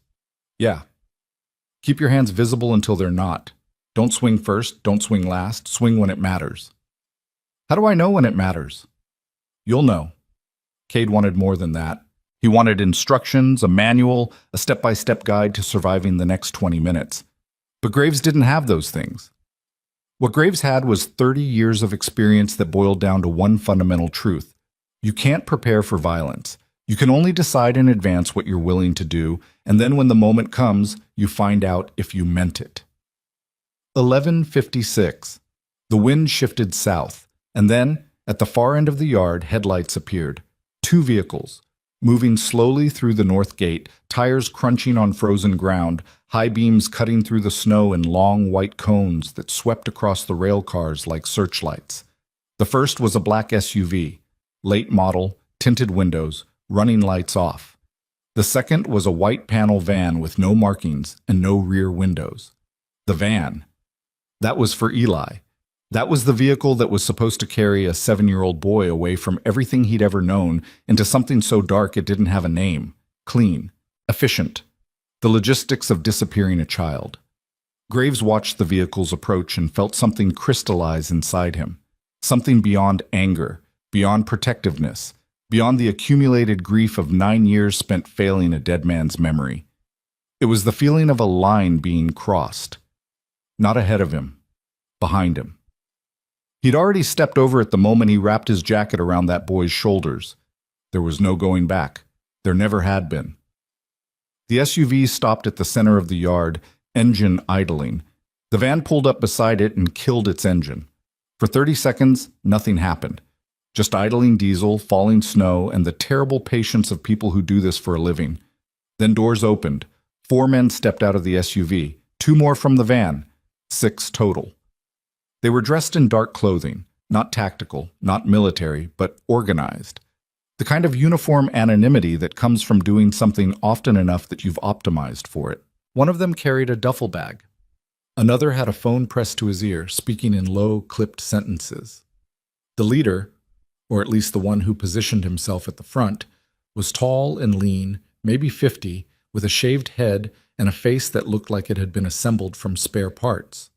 "Yeah. Keep your hands visible until they're not. Don't swing first, don't swing last, swing when it matters." "How do I know when it matters?" "You'll know." Cade wanted more than that. He wanted instructions, a manual, a step-by-step guide to surviving the next 20 minutes. But Graves didn't have those things. What Graves had was 30 years of experience that boiled down to one fundamental truth. You can't prepare for violence. You can only decide in advance what you're willing to do, and then when the moment comes, you find out if you meant it. 11:56. The wind shifted south, and then, at the far end of the yard, headlights appeared. 2 vehicles, moving slowly through the north gate, tires crunching on frozen ground, high beams cutting through the snow in long white cones that swept across the rail cars like searchlights. The first was a black SUV, late model, tinted windows, running lights off. The second was a white panel van with no markings and no rear windows. The van. That was for Eli. That was the vehicle that was supposed to carry a 7-year-old boy away from everything he'd ever known into something so dark it didn't have a name. Clean. Efficient. The logistics of disappearing a child. Graves watched the vehicles approach and felt something crystallize inside him. Something beyond anger, beyond protectiveness, beyond the accumulated grief of 9 years spent failing a dead man's memory. It was the feeling of a line being crossed. Not ahead of him. Behind him. He'd already stepped over it the moment he wrapped his jacket around that boy's shoulders. There was no going back. There never had been. The SUV stopped at the center of the yard, engine idling. The van pulled up beside it and killed its engine. For 30 seconds, nothing happened. Just idling diesel, falling snow, and the terrible patience of people who do this for a living. Then doors opened. 4 men stepped out of the SUV. 2 more from the van. 6 total. They were dressed in dark clothing, not tactical, not military, but organized. The kind of uniform anonymity that comes from doing something often enough that you've optimized for it. One of them carried a duffel bag. Another had a phone pressed to his ear, speaking in low, clipped sentences. The leader, or at least the one who positioned himself at the front, was tall and lean, maybe 50, with a shaved head and a face that looked like it had been assembled from spare parts.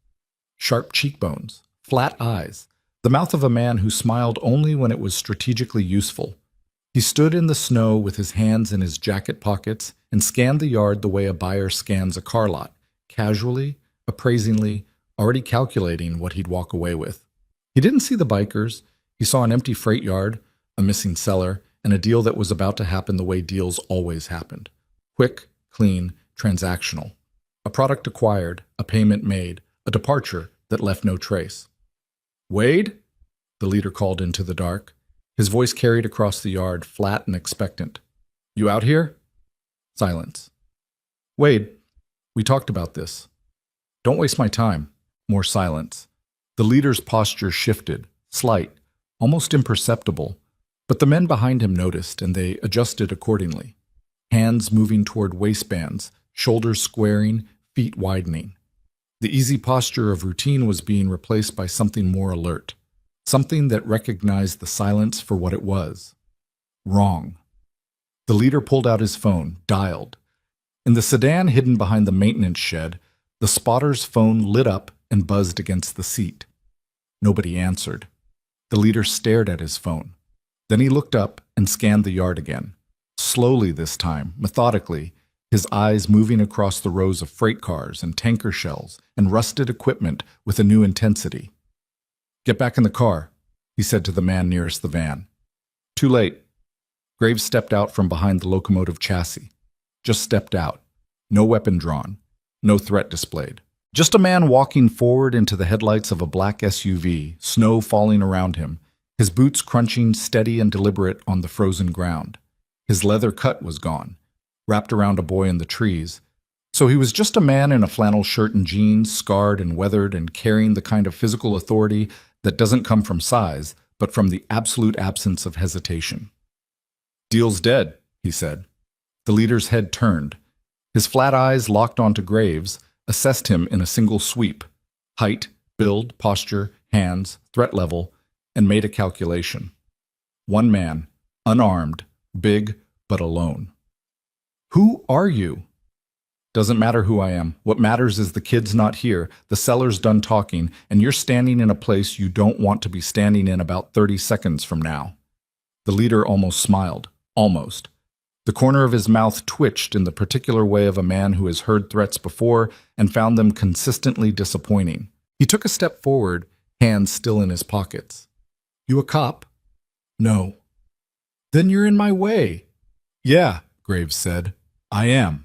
Sharp cheekbones, flat eyes, the mouth of a man who smiled only when it was strategically useful. He stood in the snow with his hands in his jacket pockets and scanned the yard the way a buyer scans a car lot, casually, appraisingly, already calculating what he'd walk away with. He didn't see the bikers. He saw an empty freight yard, a missing seller, and a deal that was about to happen the way deals always happened. Quick, clean, transactional. A product acquired, a payment made, a departure that left no trace. "Wade?" the leader called into the dark. His voice carried across the yard, flat and expectant. "You out here?" Silence. "Wade, we talked about this. Don't waste my time." More silence. The leader's posture shifted, slight, almost imperceptible, but the men behind him noticed and they adjusted accordingly. Hands moving toward waistbands, shoulders squaring, feet widening. The easy posture of routine was being replaced by something more alert, something that recognized the silence for what it was. Wrong. The leader pulled out his phone, dialed. In the sedan hidden behind the maintenance shed, the spotter's phone lit up and buzzed against the seat. Nobody answered. The leader stared at his phone. Then he looked up and scanned the yard again. Slowly this time, methodically, his eyes moving across the rows of freight cars and tanker shells and rusted equipment with a new intensity. "Get back in the car," he said to the man nearest the van. "Too late." Graves stepped out from behind the locomotive chassis. Just stepped out. No weapon drawn. No threat displayed. Just a man walking forward into the headlights of a black SUV, snow falling around him, his boots crunching steady and deliberate on the frozen ground. His leather cut was gone, wrapped around a boy in the trees. So he was just a man in a flannel shirt and jeans, scarred and weathered and carrying the kind of physical authority that doesn't come from size, but from the absolute absence of hesitation. "Deal's dead," he said. The leader's head turned. His flat eyes locked onto Graves, assessed him in a single sweep. Height, build, posture, hands, threat level, and made a calculation. One man, unarmed, big, but alone. "Who are you?" "Doesn't matter who I am. What matters is the kid's not here, the seller's done talking, and you're standing in a place you don't want to be standing in about 30 seconds from now." The leader almost smiled. Almost. The corner of his mouth twitched in the particular way of a man who has heard threats before and found them consistently disappointing. He took a step forward, hands still in his pockets. "You a cop?" "No." "Then you're in my way." "Yeah," Graves said. "I am."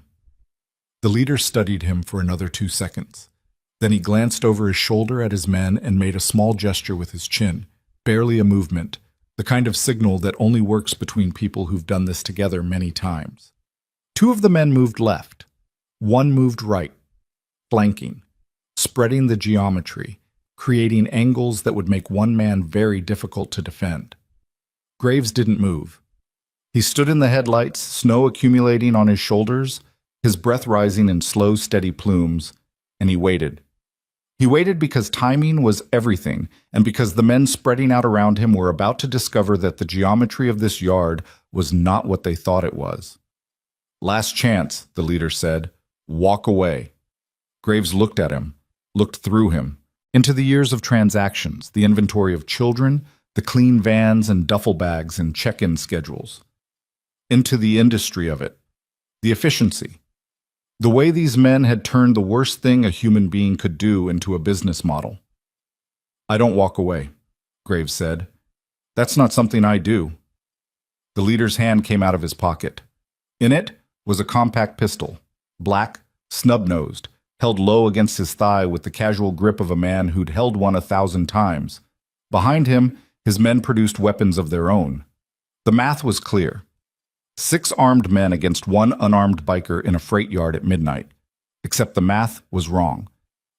The leader studied him for another 2 seconds. Then he glanced over his shoulder at his men and made a small gesture with his chin, barely a movement, the kind of signal that only works between people who've done this together many times. 2 of the men moved left. 1 moved right, flanking, spreading the geometry, creating angles that would make one man very difficult to defend. Graves didn't move. He stood in the headlights, snow accumulating on his shoulders, his breath rising in slow, steady plumes, and he waited. He waited because timing was everything, and because the men spreading out around him were about to discover that the geometry of this yard was not what they thought it was. "Last chance," the leader said. "Walk away." Graves looked at him, looked through him, into the years of transactions, the inventory of children, the clean vans and duffel bags and check-in schedules. Into the industry of it, the efficiency. The way these men had turned the worst thing a human being could do into a business model. "I don't walk away," Graves said. "That's not something I do." The leader's hand came out of his pocket. In it was a compact pistol, black, snub-nosed, held low against his thigh with the casual grip of a man who'd held one 1,000 times. Behind him, his men produced weapons of their own. The math was clear. 6 armed men against 1 unarmed biker in a freight yard at midnight. Except the math was wrong.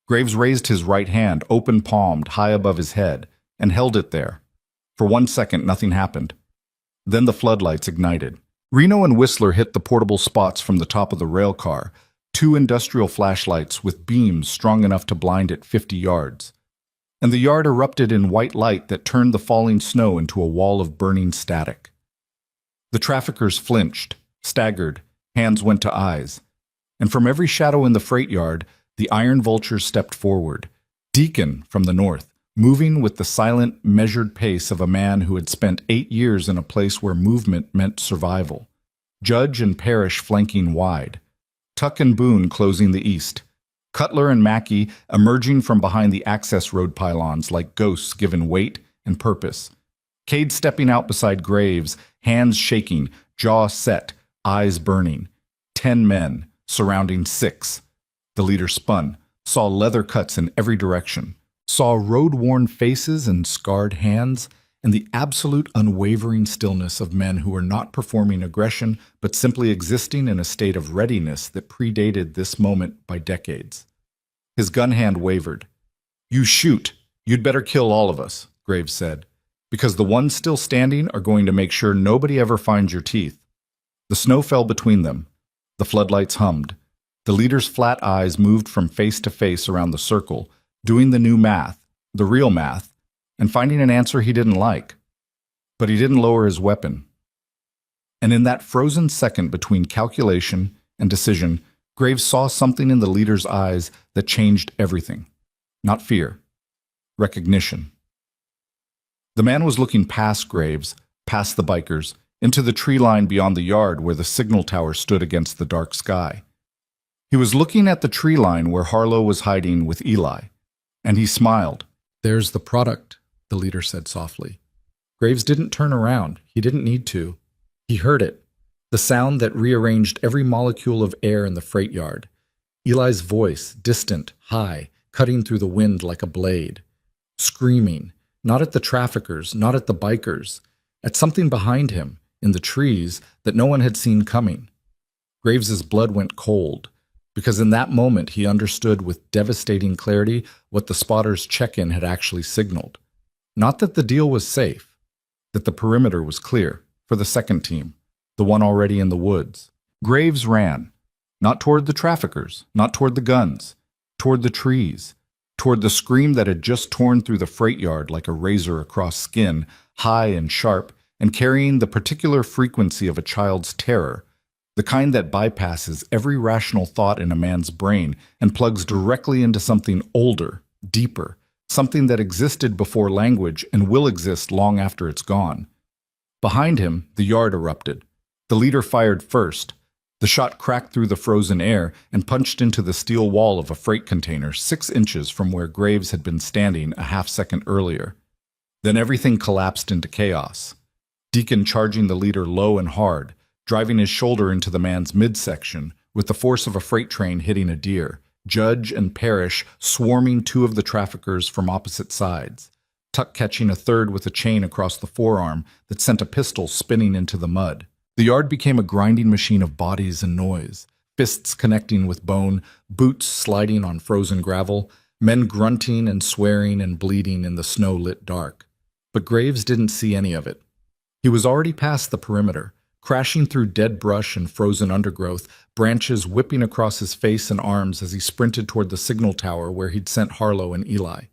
Graves raised his right hand, open-palmed, high above his head, and held it there. For 1 second, nothing happened. Then the floodlights ignited. Reno and Whistler hit the portable spots from the top of the rail car, 2 industrial flashlights with beams strong enough to blind it 50 yards. And the yard erupted in white light that turned the falling snow into a wall of burning static. The traffickers flinched, staggered, hands went to eyes. And from every shadow in the freight yard, the iron vulture stepped forward. Deacon from the north, moving with the silent, measured pace of a man who had spent 8 years in a place where movement meant survival. Judge and Parrish flanking wide. Tuck and Boone closing the east. Cutler and Mackey emerging from behind the access road pylons like ghosts given weight and purpose. Cade stepping out beside Graves, hands shaking, jaw set, eyes burning. 10 men surrounding 6. The leader spun, saw leather cuts in every direction, saw road-worn faces and scarred hands, and the absolute unwavering stillness of men who were not performing aggression but simply existing in a state of readiness that predated this moment by decades. His gun hand wavered. "You shoot. You'd better kill all of us," Graves said, "because the ones still standing are going to make sure nobody ever finds your teeth." The snow fell between them. The floodlights hummed. The leader's flat eyes moved from face to face around the circle, doing the new math, the real math, and finding an answer he didn't like. But he didn't lower his weapon. And in that frozen second between calculation and decision, Graves saw something in the leader's eyes that changed everything. Not fear. Recognition. The man was looking past Graves, past the bikers, into the tree line beyond the yard where the signal tower stood against the dark sky. He was looking at the tree line where Harlow was hiding with Eli, and he smiled. "There's the product," the leader said softly. Graves didn't turn around. He didn't need to. He heard it, the sound that rearranged every molecule of air in the freight yard. Eli's voice, distant, high, cutting through the wind like a blade. Screaming, not at the traffickers, not at the bikers, at something behind him, in the trees, that no one had seen coming. Graves's blood went cold, because in that moment he understood with devastating clarity what the spotters' check-in had actually signaled. Not that the deal was safe, that the perimeter was clear for the second team, the one already in the woods. Graves ran, not toward the traffickers, not toward the guns, toward the trees, toward the scream that had just torn through the freight yard like a razor across skin, high and sharp, and carrying the particular frequency of a child's terror, the kind that bypasses every rational thought in a man's brain and plugs directly into something older, deeper, something that existed before language and will exist long after it's gone. Behind him, the yard erupted. The leader fired first. The shot cracked through the frozen air and punched into the steel wall of a freight container 6 inches from where Graves had been standing a half-second earlier. Then everything collapsed into chaos. Deacon charging the leader low and hard, driving his shoulder into the man's midsection with the force of a freight train hitting a deer. Judge and Parrish swarming 2 of the traffickers from opposite sides. Tuck catching a third with a chain across the forearm that sent a pistol spinning into the mud. The yard became a grinding machine of bodies and noise, fists connecting with bone, boots sliding on frozen gravel, men grunting and swearing and bleeding in the snow-lit dark. But Graves didn't see any of it. He was already past the perimeter, crashing through dead brush and frozen undergrowth, branches whipping across his face and arms as he sprinted toward the signal tower where he'd sent Harlow and Eli.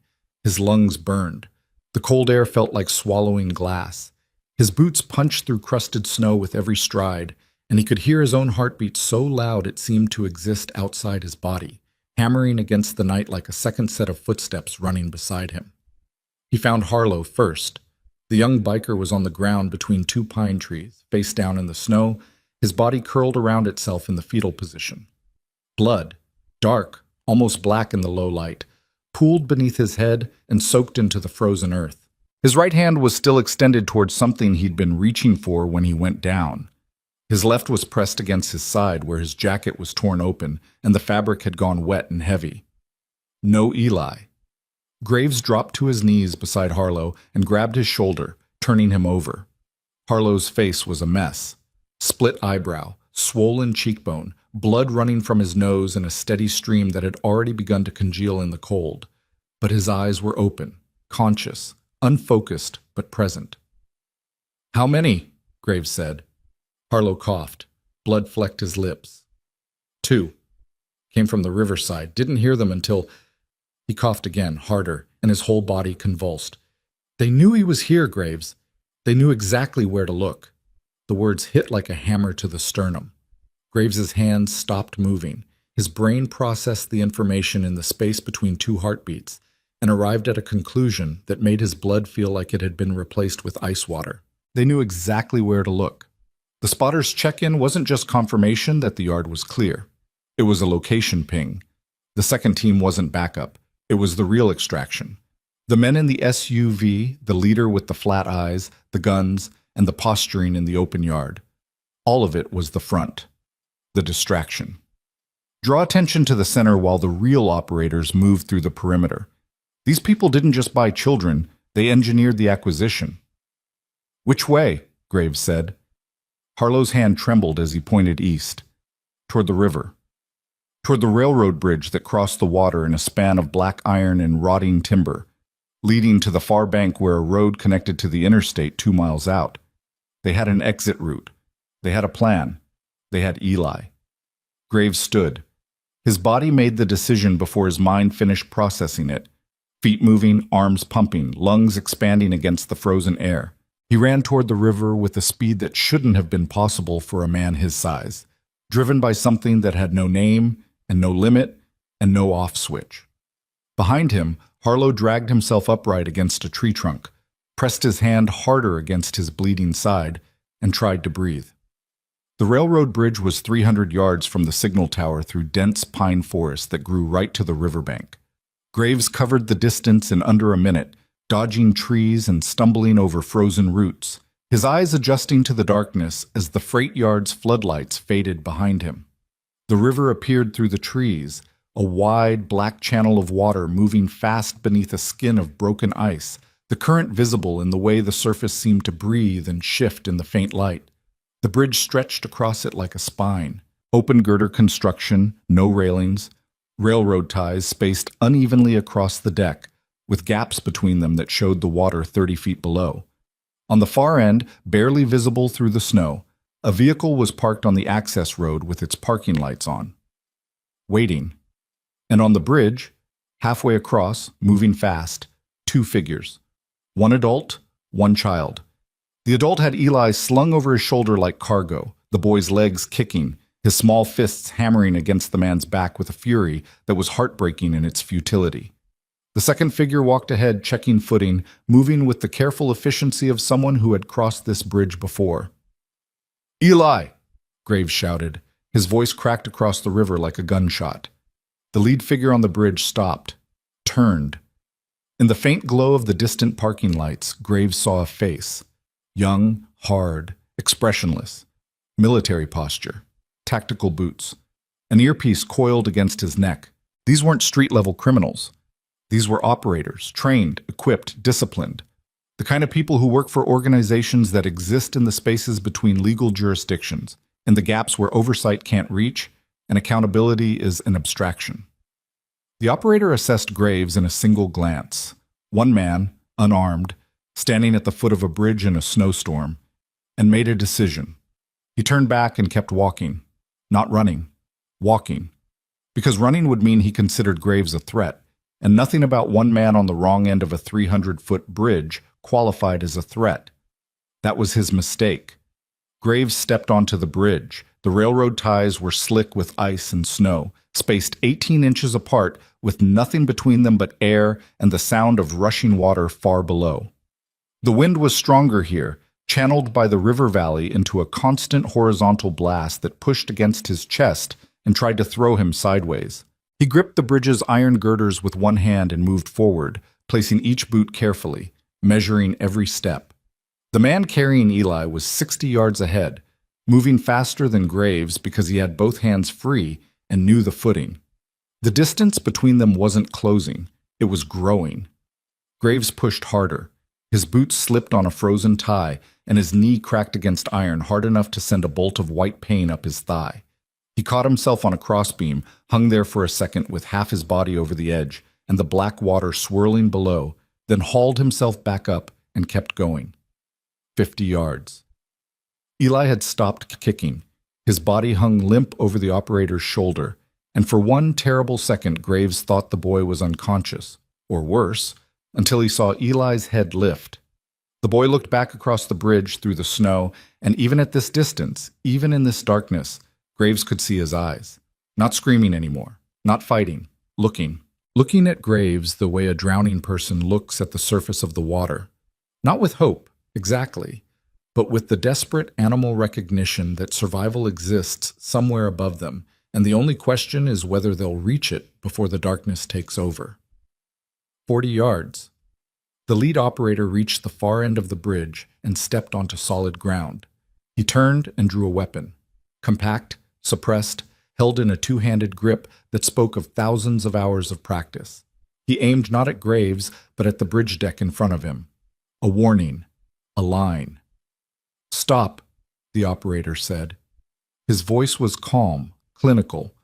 His lungs burned. The cold air felt like swallowing glass. His boots punched through crusted snow with every stride, and he could hear his own heartbeat so loud it seemed to exist outside his body, hammering against the night like a second set of footsteps running beside him. He found Harlow first. The young biker was on the ground between 2 pine trees, face down in the snow, his body curled around itself in the fetal position. Blood, dark, almost black in the low light, pooled beneath his head and soaked into the frozen earth. His right hand was still extended towards something he'd been reaching for when he went down. His left was pressed against his side where his jacket was torn open and the fabric had gone wet and heavy. No Eli. Graves dropped to his knees beside Harlow and grabbed his shoulder, turning him over. Harlow's face was a mess. Split eyebrow, swollen cheekbone, blood running from his nose in a steady stream that had already begun to congeal in the cold. But his eyes were open, conscious, unfocused, but present. "How many?" Graves said. Harlow coughed. Blood flecked his lips. "Two. Came from the riverside. Didn't hear them until—" He coughed again, harder, and his whole body convulsed. "They knew he was here, Graves. They knew exactly where to look." The words hit like a hammer to the sternum. Graves's hands stopped moving. His brain processed the information in the space between two heartbeats and arrived at a conclusion that made his blood feel like it had been replaced with ice water. They knew exactly where to look. The spotter's check-in wasn't just confirmation that the yard was clear. It was a location ping. The second team wasn't backup. It was the real extraction. The men in the SUV, the leader with the flat eyes, the guns, and the posturing in the open yard. All of it was the front. The distraction. Draw attention to the center while the real operators moved through the perimeter. These people didn't just buy children, they engineered the acquisition. "Which way?" Graves said. Harlow's hand trembled as he pointed east, toward the river, toward the railroad bridge that crossed the water in a span of black iron and rotting timber, leading to the far bank where a road connected to the interstate 2 miles out. They had an exit route. They had a plan. They had Eli. Graves stood. His body made the decision before his mind finished processing it. Feet moving, arms pumping, lungs expanding against the frozen air. He ran toward the river with a speed that shouldn't have been possible for a man his size, driven by something that had no name and no limit and no off switch. Behind him, Harlow dragged himself upright against a tree trunk, pressed his hand harder against his bleeding side, and tried to breathe. The railroad bridge was 300 yards from the signal tower through dense pine forest that grew right to the riverbank. Graves covered the distance in under a minute, dodging trees and stumbling over frozen roots, his eyes adjusting to the darkness as the freight yard's floodlights faded behind him. The river appeared through the trees, a wide, black channel of water moving fast beneath a skin of broken ice, the current visible in the way the surface seemed to breathe and shift in the faint light. The bridge stretched across it like a spine. Open girder construction, no railings, railroad ties spaced unevenly across the deck, with gaps between them that showed the water 30 feet below. On the far end, barely visible through the snow, a vehicle was parked on the access road with its parking lights on, waiting. And on the bridge, halfway across, moving fast, 2 figures. One adult, one child. The adult had Eli slung over his shoulder like cargo, the boy's legs kicking, his small fists hammering against the man's back with a fury that was heartbreaking in its futility. The second figure walked ahead, checking footing, moving with the careful efficiency of someone who had crossed this bridge before. "Eli!" Graves shouted. His voice cracked across the river like a gunshot. The lead figure on the bridge stopped, turned. In the faint glow of the distant parking lights, Graves saw a face. Young, hard, expressionless. Military posture. Tactical boots. An earpiece coiled against his neck. These weren't street-level criminals. These were operators, trained, equipped, disciplined. The kind of people who work for organizations that exist in the spaces between legal jurisdictions, in the gaps where oversight can't reach, and accountability is an abstraction. The operator assessed Graves in a single glance. One man, unarmed, standing at the foot of a bridge in a snowstorm, and made a decision. He turned back and kept walking. Not running. Walking. Because running would mean he considered Graves a threat, and nothing about one man on the wrong end of a 300-foot bridge qualified as a threat. That was his mistake. Graves stepped onto the bridge. The railroad ties were slick with ice and snow, spaced 18 inches apart with nothing between them but air and the sound of rushing water far below. The wind was stronger here, channeled by the river valley into a constant horizontal blast that pushed against his chest and tried to throw him sideways. He gripped the bridge's iron girders with one hand and moved forward, placing each boot carefully, measuring every step. The man carrying Eli was 60 yards ahead, moving faster than Graves because he had both hands free and knew the footing. The distance between them wasn't closing, it was growing. Graves pushed harder. His boots slipped on a frozen tie, and his knee cracked against iron hard enough to send a bolt of white pain up his thigh. He caught himself on a crossbeam, hung there for a second with half his body over the edge and the black water swirling below, then hauled himself back up and kept going. 50 yards. Eli had stopped kicking. His body hung limp over the operator's shoulder, and for one terrible second Graves thought the boy was unconscious, or worse, until he saw Eli's head lift. The boy looked back across the bridge through the snow, and even at this distance, even in this darkness, Graves could see his eyes. Not screaming anymore, not fighting, looking at Graves the way a drowning person looks at the surface of the water. Not with hope, exactly, but with the desperate animal recognition that survival exists somewhere above them, and the only question is whether they'll reach it before the darkness takes over. 40 yards. The lead operator reached the far end of the bridge and stepped onto solid ground. He turned and drew a weapon. Compact, suppressed, held in a two-handed grip that spoke of thousands of hours of practice. He aimed not at Graves, but at the bridge deck in front of him. A warning. A line. "Stop," the operator said. His voice was calm, clinical,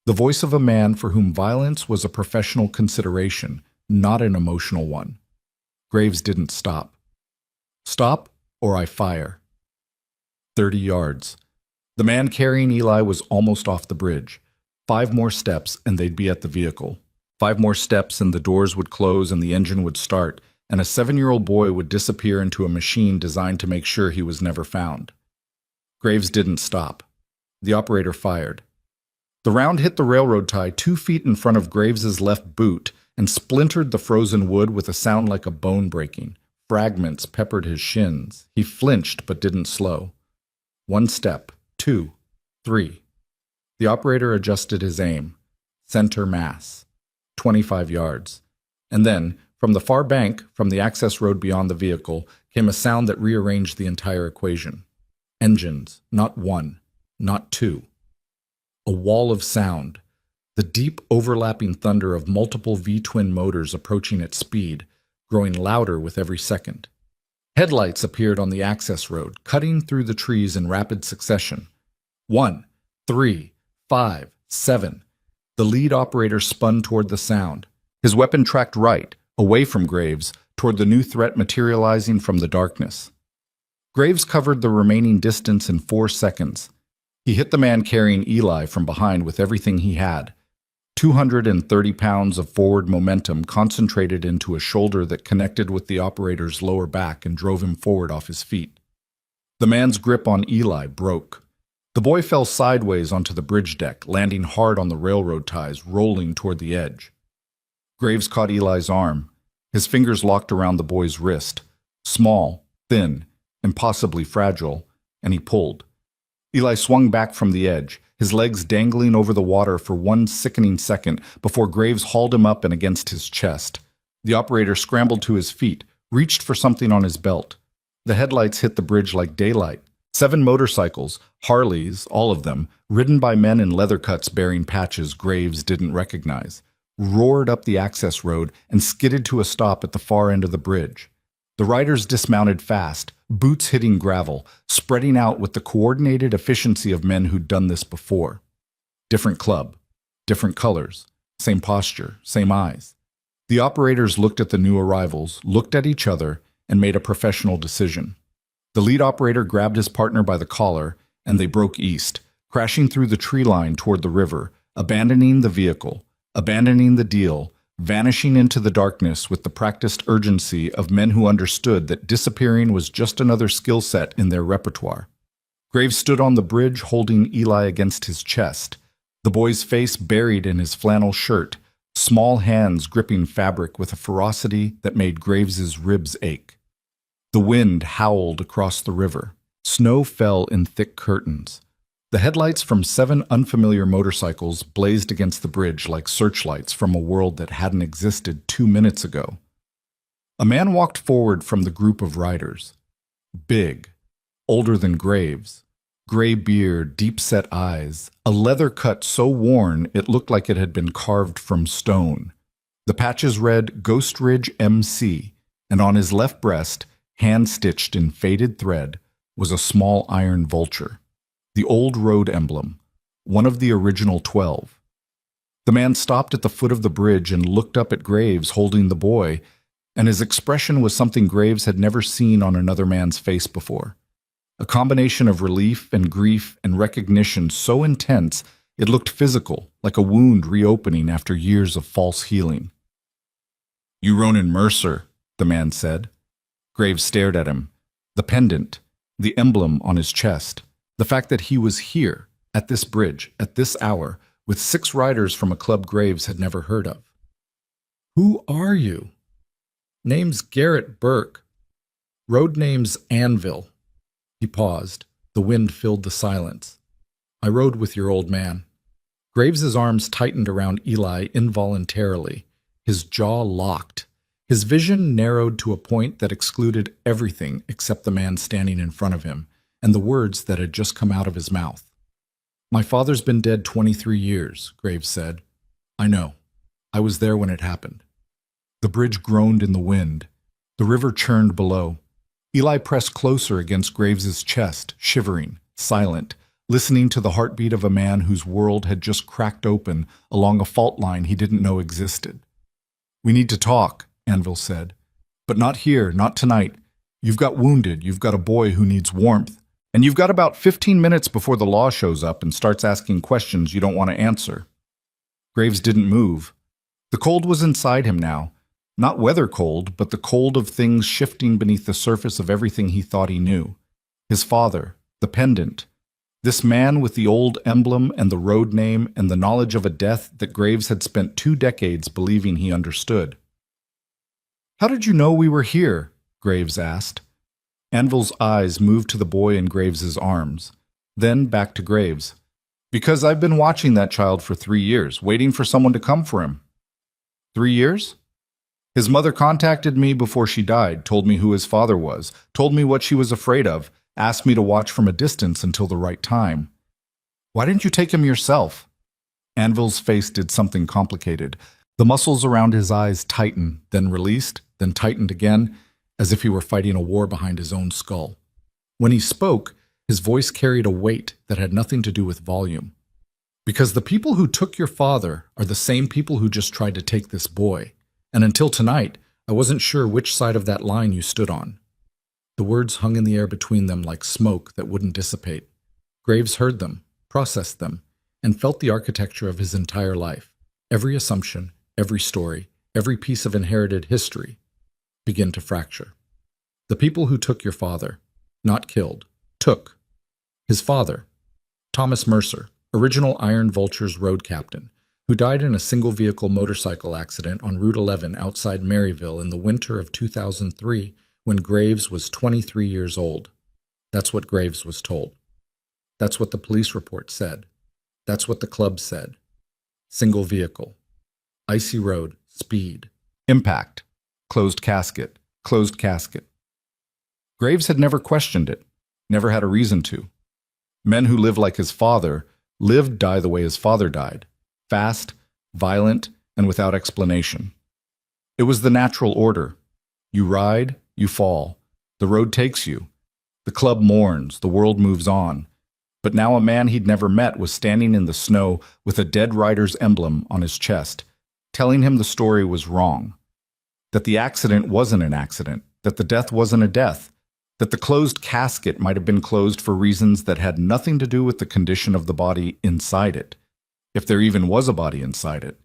the voice of a man for whom violence was a professional consideration, not an emotional one. Graves didn't stop. "Stop, or I fire." 30 yards. The man carrying Eli was almost off the bridge. 5 more steps and they'd be at the vehicle. 5 more steps and the doors would close and the engine would start, and a 7-year-old boy would disappear into a machine designed to make sure he was never found. Graves didn't stop. The operator fired. The round hit the railroad tie 2 feet in front of Graves's left boot and splintered the frozen wood with a sound like a bone breaking. Fragments peppered his shins. He flinched but didn't slow. 1 step, 2, 3. The operator adjusted his aim. Center mass. 25 yards. And then, from the far bank, from the access road beyond the vehicle, came a sound that rearranged the entire equation. Engines, not 1, not 2. A wall of sound. The deep overlapping thunder of multiple V-twin motors approaching at speed, growing louder with every second. Headlights appeared on the access road, cutting through the trees in rapid succession. 1, 3, 5, 7. The lead operator spun toward the sound. His weapon tracked right, away from Graves, toward the new threat materializing from the darkness. Graves covered the remaining distance in 4 seconds. He hit the man carrying Eli from behind with everything he had. 230 pounds of forward momentum concentrated into a shoulder that connected with the operator's lower back and drove him forward off his feet. The man's grip on Eli broke. The boy fell sideways onto the bridge deck, landing hard on the railroad ties, rolling toward the edge. Graves caught Eli's arm. His fingers locked around the boy's wrist, small, thin, impossibly fragile, and he pulled. Eli swung back from the edge, his legs dangling over the water for 1 sickening second before Graves hauled him up and against his chest. The operator scrambled to his feet, reached for something on his belt. The headlights hit the bridge like daylight. 7 motorcycles, Harleys, all of them, ridden by men in leather cuts bearing patches Graves didn't recognize, roared up the access road and skidded to a stop at the far end of the bridge. The riders dismounted fast, boots hitting gravel, spreading out with the coordinated efficiency of men who'd done this before. Different club, different colors, same posture, same eyes. The operators looked at the new arrivals, looked at each other, and made a professional decision. The lead operator grabbed his partner by the collar, and they broke east, crashing through the tree line toward the river, abandoning the vehicle, abandoning the deal, vanishing into the darkness with the practiced urgency of men who understood that disappearing was just another skill set in their repertoire. Graves stood on the bridge holding Eli against his chest, the boy's face buried in his flannel shirt, small hands gripping fabric with a ferocity that made Graves's ribs ache. The wind howled across the river. Snow fell in thick curtains. The headlights from 7 unfamiliar motorcycles blazed against the bridge like searchlights from a world that hadn't existed 2 minutes ago. A man walked forward from the group of riders. Big, older than Graves, gray beard, deep-set eyes, a leather cut so worn it looked like it had been carved from stone. The patches read Ghost Ridge MC, and on his left breast, hand-stitched in faded thread, was a small iron vulture. The old road emblem, one of the original 12. The man stopped at the foot of the bridge and looked up at Graves holding the boy, and his expression was something Graves had never seen on another man's face before. A combination of relief and grief and recognition so intense it looked physical, like a wound reopening after years of false healing. "You Ronan Mercer," the man said. Graves stared at him. The pendant, the emblem on his chest, the fact that he was here, at this bridge, at this hour, with 6 riders from a club Graves had never heard of. "Who are you?" "Name's Garrett Burke. Road name's Anvil." He paused. The wind filled the silence. "I rode with your old man." Graves's arms tightened around Eli involuntarily. His jaw locked. His vision narrowed to a point that excluded everything except the man standing in front of him and the words that had just come out of his mouth. "My father's been dead 23 years, Graves said. "I know. I was there when it happened." The bridge groaned in the wind. The river churned below. Eli pressed closer against Graves's chest, shivering, silent, listening to the heartbeat of a man whose world had just cracked open along a fault line he didn't know existed. "We need to talk," Anvil said. "But not here, not tonight. You've got wounded, you've got a boy who needs warmth, and you've got about 15 minutes before the law shows up and starts asking questions you don't want to answer." Graves didn't move. The cold was inside him now. Not weather cold, but the cold of things shifting beneath the surface of everything he thought he knew. His father, the pendant, this man with the old emblem and the road name and the knowledge of a death that Graves had spent 2 decades believing he understood. "How did you know we were here?" Graves asked. Anvil's eyes moved to the boy in Graves's arms, then back to Graves. "Because I've been watching that child for 3 years, waiting for someone to come for him." 3 years? "His mother contacted me before she died, told me who his father was, told me what she was afraid of, asked me to watch from a distance until the right time." "Why didn't you take him yourself?" Anvil's face did something complicated. The muscles around his eyes tightened, then released, then tightened again, as if he were fighting a war behind his own skull. When he spoke, his voice carried a weight that had nothing to do with volume. "Because the people who took your father are the same people who just tried to take this boy. And until tonight, I wasn't sure which side of that line you stood on." The words hung in the air between them like smoke that wouldn't dissipate. Graves heard them, processed them, and felt the architecture of his entire life, every assumption, every story, every piece of inherited history, begin to fracture. The people who took your father, not killed, took. His father, Thomas Mercer, original Iron Vulture's road captain, who died in a single-vehicle motorcycle accident on Route 11 outside Maryville in the winter of 2003 when Graves was 23 years old. That's what Graves was told. That's what the police report said. That's what the club said. Single vehicle. Icy road. Speed. Impact. Closed casket. Closed casket. Graves had never questioned it, never had a reason to. Men who live like his father lived die the way his father died. Fast, violent, and without explanation. It was the natural order. You ride, you fall. The road takes you. The club mourns, the world moves on. But now a man he'd never met was standing in the snow with a dead rider's emblem on his chest, telling him the story was wrong. That the accident wasn't an accident, that the death wasn't a death, that the closed casket might have been closed for reasons that had nothing to do with the condition of the body inside it. If there even was a body inside it.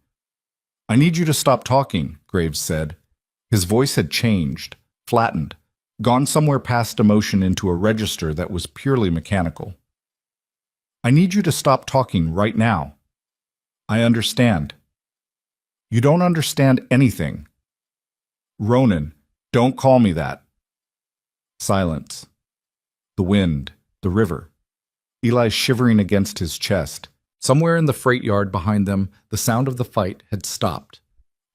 "I need you to stop talking," Graves said. His voice had changed, flattened, gone somewhere past emotion into a register that was purely mechanical. "I need you to stop talking right now." "I understand." "You don't understand anything." "Ronan, don't call me that." Silence. The wind, the river. Eli shivering against his chest. Somewhere in the freight yard behind them, the sound of the fight had stopped.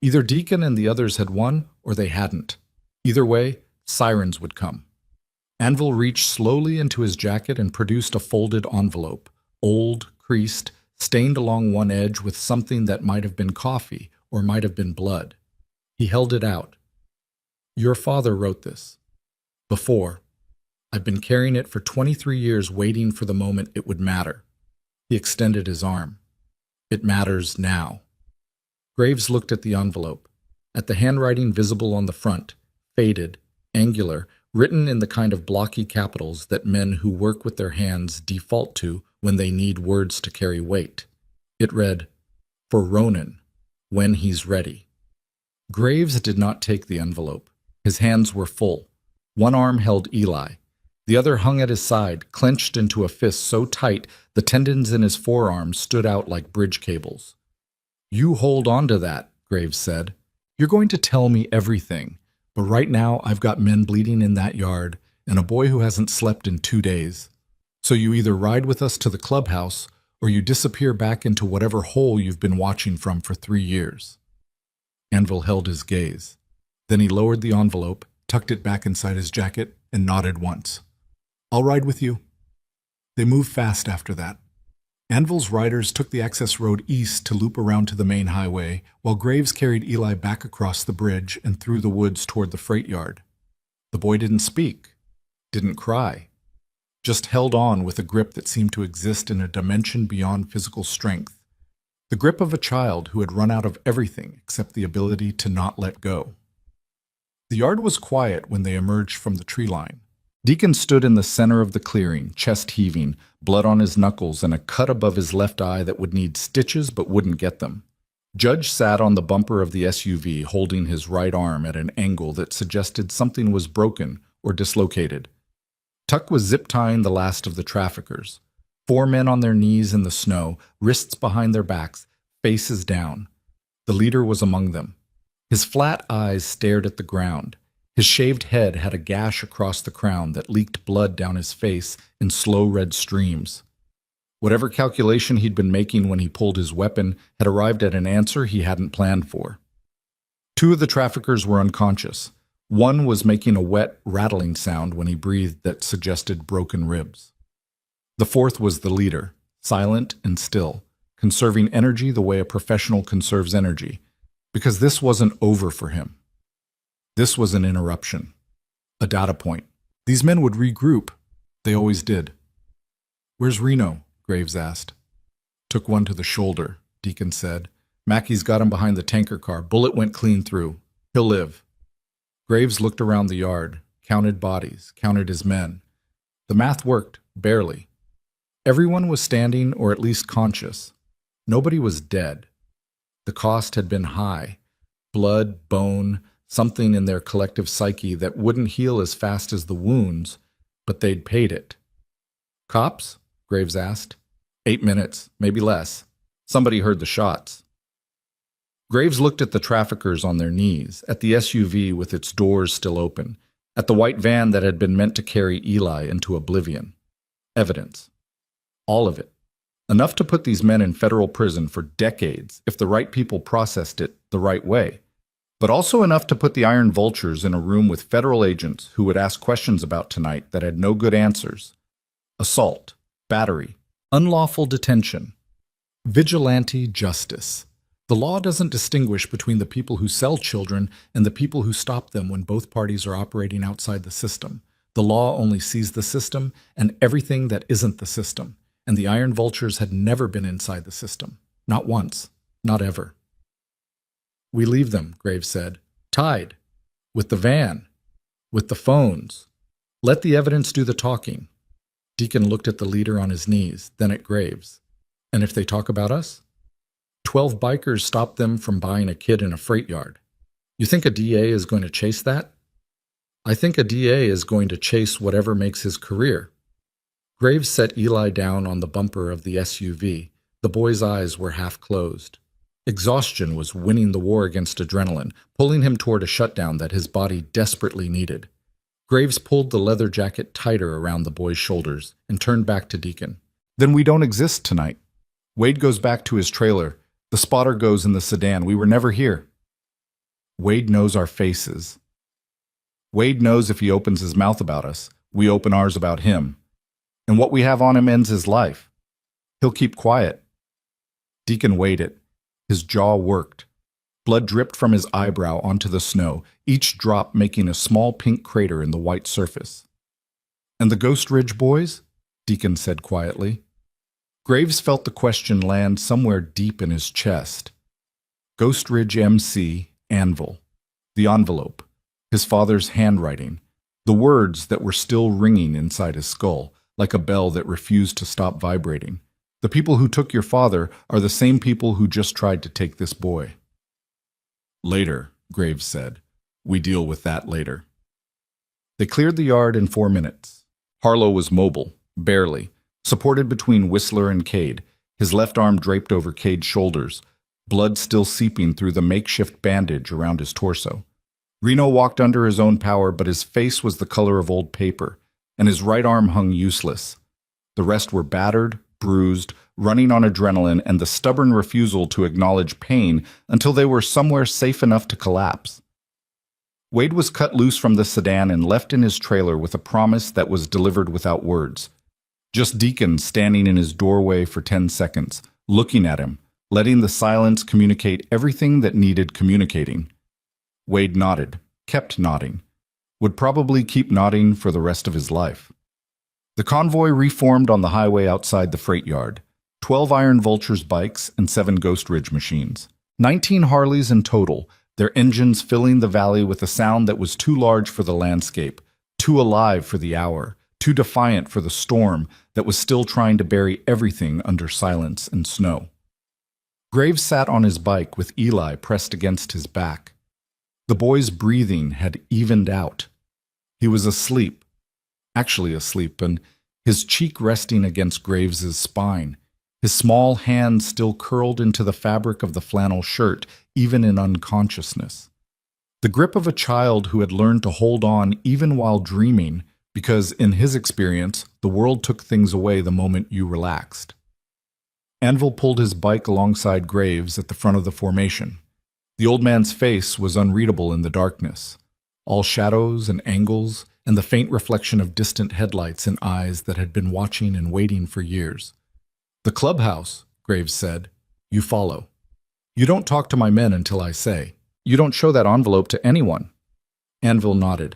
Either Deacon and the others had won, or they hadn't. Either way, sirens would come. Anvil reached slowly into his jacket and produced a folded envelope, old, creased, stained along one edge with something that might have been coffee or might have been blood. He held it out. "Your father wrote this. Before. I've been carrying it for 23 years waiting for the moment it would matter. He extended his arm. It matters now. Graves looked at the envelope, at the handwriting visible on the front, faded, angular, written in the kind of blocky capitals that men who work with their hands default to when they need words to carry weight. It read, "For Ronan, when he's ready." Graves did not take the envelope. His hands were full. One arm held Eli. The other hung at his side, clenched into a fist so tight the tendons in his forearms stood out like bridge cables. "You hold on to that," Graves said. "You're going to tell me everything, but right now I've got men bleeding in that yard and a boy who hasn't slept in 2 days. So you either ride with us to the clubhouse or you disappear back into whatever hole you've been watching from for 3 years." Anvil held his gaze. Then he lowered the envelope, tucked it back inside his jacket, and nodded once. "I'll ride with you." They moved fast after that. Anvil's riders took the access road east to loop around to the main highway, while Graves carried Eli back across the bridge and through the woods toward the freight yard. The boy didn't speak, didn't cry, just held on with a grip that seemed to exist in a dimension beyond physical strength, the grip of a child who had run out of everything except the ability to not let go. The yard was quiet when they emerged from the tree line. Deacon stood in the center of the clearing, chest heaving, blood on his knuckles, and a cut above his left eye that would need stitches but wouldn't get them. Judge sat on the bumper of the SUV, holding his right arm at an angle that suggested something was broken or dislocated. Tuck was zip-tying the last of the traffickers. 4 men on their knees in the snow, wrists behind their backs, faces down. The leader was among them. His flat eyes stared at the ground. His shaved head had a gash across the crown that leaked blood down his face in slow red streams. Whatever calculation he'd been making when he pulled his weapon had arrived at an answer he hadn't planned for. 2 of the traffickers were unconscious. One was making a wet, rattling sound when he breathed that suggested broken ribs. The 4th was the leader, silent and still, conserving energy the way a professional conserves energy, because this wasn't over for him. This was an interruption, a data point. These men would regroup. They always did. "Where's Reno?" Graves asked. "Took one to the shoulder," Deacon said. "Mackey's got him behind the tanker car. Bullet went clean through. He'll live." Graves looked around the yard, counted bodies, counted his men. The math worked, barely. Everyone was standing or at least conscious. Nobody was dead. The cost had been high. Blood, bone, something in their collective psyche that wouldn't heal as fast as the wounds, but they'd paid it. "Cops?" Graves asked. 8 minutes, maybe less. Somebody heard the shots. Graves looked at the traffickers on their knees, at the SUV with its doors still open, at the white van that had been meant to carry Eli into oblivion. Evidence. All of it. Enough to put these men in federal prison for decades if the right people processed it the right way. But also enough to put the Iron Vultures in a room with federal agents who would ask questions about tonight that had no good answers. Assault, battery, unlawful detention, vigilante justice. The law doesn't distinguish between the people who sell children and the people who stop them when both parties are operating outside the system. The law only sees the system and everything that isn't the system, and the Iron Vultures had never been inside the system. Not once, not ever. "We leave them," Graves said, "tied, with the van, with the phones. Let the evidence do the talking." Deacon looked at the leader on his knees, then at Graves. "And if they talk about us?" 12 bikers stopped them from buying a kid in a freight yard. You think a DA is going to chase that? I think a DA is going to chase whatever makes his career. Graves set Eli down on the bumper of the SUV. The boy's eyes were half closed. Exhaustion was winning the war against adrenaline, pulling him toward a shutdown that his body desperately needed. Graves pulled the leather jacket tighter around the boy's shoulders and turned back to Deacon. "Then we don't exist tonight. Wade goes back to his trailer. The spotter goes in the sedan. We were never here. Wade knows our faces. Wade knows if he opens his mouth about us, we open ours about him. And what we have on him ends his life. He'll keep quiet." Deacon waited. His jaw worked. Blood dripped from his eyebrow onto the snow, each drop making a small pink crater in the white surface. "And the Ghost Ridge boys?" Deacon said quietly. Graves felt the question land somewhere deep in his chest. Ghost Ridge MC, Anvil. The envelope. His father's handwriting. The words that were still ringing inside his skull, like a bell that refused to stop vibrating. The people who took your father are the same people who just tried to take this boy. Later, Graves said. We deal with that later. They cleared the yard in 4 minutes. Harlow was mobile, barely, supported between Whistler and Cade, his left arm draped over Cade's shoulders, blood still seeping through the makeshift bandage around his torso. Reno walked under his own power, but his face was the color of old paper, and his right arm hung useless. The rest were battered, bruised, running on adrenaline and the stubborn refusal to acknowledge pain until they were somewhere safe enough to collapse. Wade was cut loose from the sedan and left in his trailer with a promise that was delivered without words. Just Deacon standing in his doorway for 10 seconds, looking at him, letting the silence communicate everything that needed communicating. Wade nodded, kept nodding, would probably keep nodding for the rest of his life. The convoy reformed on the highway outside the freight yard. 12 Iron Vultures bikes and 7 Ghost Ridge machines. 19 Harleys in total, their engines filling the valley with a sound that was too large for the landscape, too alive for the hour, too defiant for the storm that was still trying to bury everything under silence and snow. Graves sat on his bike with Eli pressed against his back. The boy's breathing had evened out. He was asleep, actually asleep, and his cheek resting against Graves's spine, his small hand still curled into the fabric of the flannel shirt, even in unconsciousness. The grip of a child who had learned to hold on even while dreaming, because in his experience, the world took things away the moment you relaxed. Anvil pulled his bike alongside Graves at the front of the formation. The old man's face was unreadable in the darkness, all shadows and angles, and the faint reflection of distant headlights in eyes that had been watching and waiting for years. "The clubhouse," Graves said. "You follow. You don't talk to my men until I say. You don't show that envelope to anyone." Anvil nodded.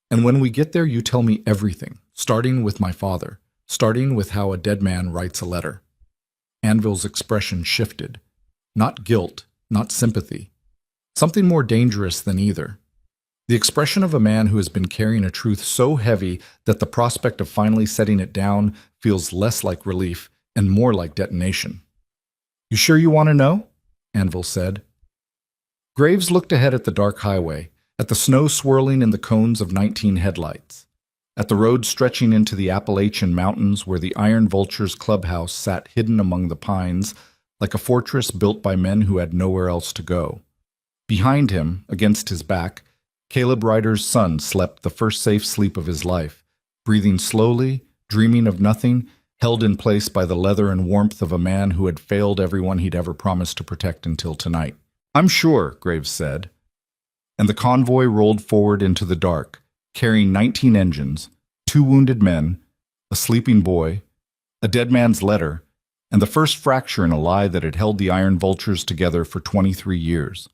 "And when we get there, you tell me everything, starting with my father, starting with how a dead man writes a letter." Anvil's expression shifted. Not guilt, not sympathy. Something more dangerous than either. The expression of a man who has been carrying a truth so heavy that the prospect of finally setting it down feels less like relief and more like detonation. "You sure you want to know?" Anvil said. Graves looked ahead at the dark highway, at the snow swirling in the cones of 19 headlights, at the road stretching into the Appalachian Mountains where the Iron Vultures clubhouse sat hidden among the pines, like a fortress built by men who had nowhere else to go. Behind him, against his back, Caleb Ryder's son slept the first safe sleep of his life, breathing slowly, dreaming of nothing, held in place by the leather and warmth of a man who had failed everyone he'd ever promised to protect until tonight. "I'm sure," Graves said. And the convoy rolled forward into the dark, carrying 19 engines, 2 wounded men, a sleeping boy, a dead man's letter, and the first fracture in a lie that had held the Iron Vultures together for 23 years.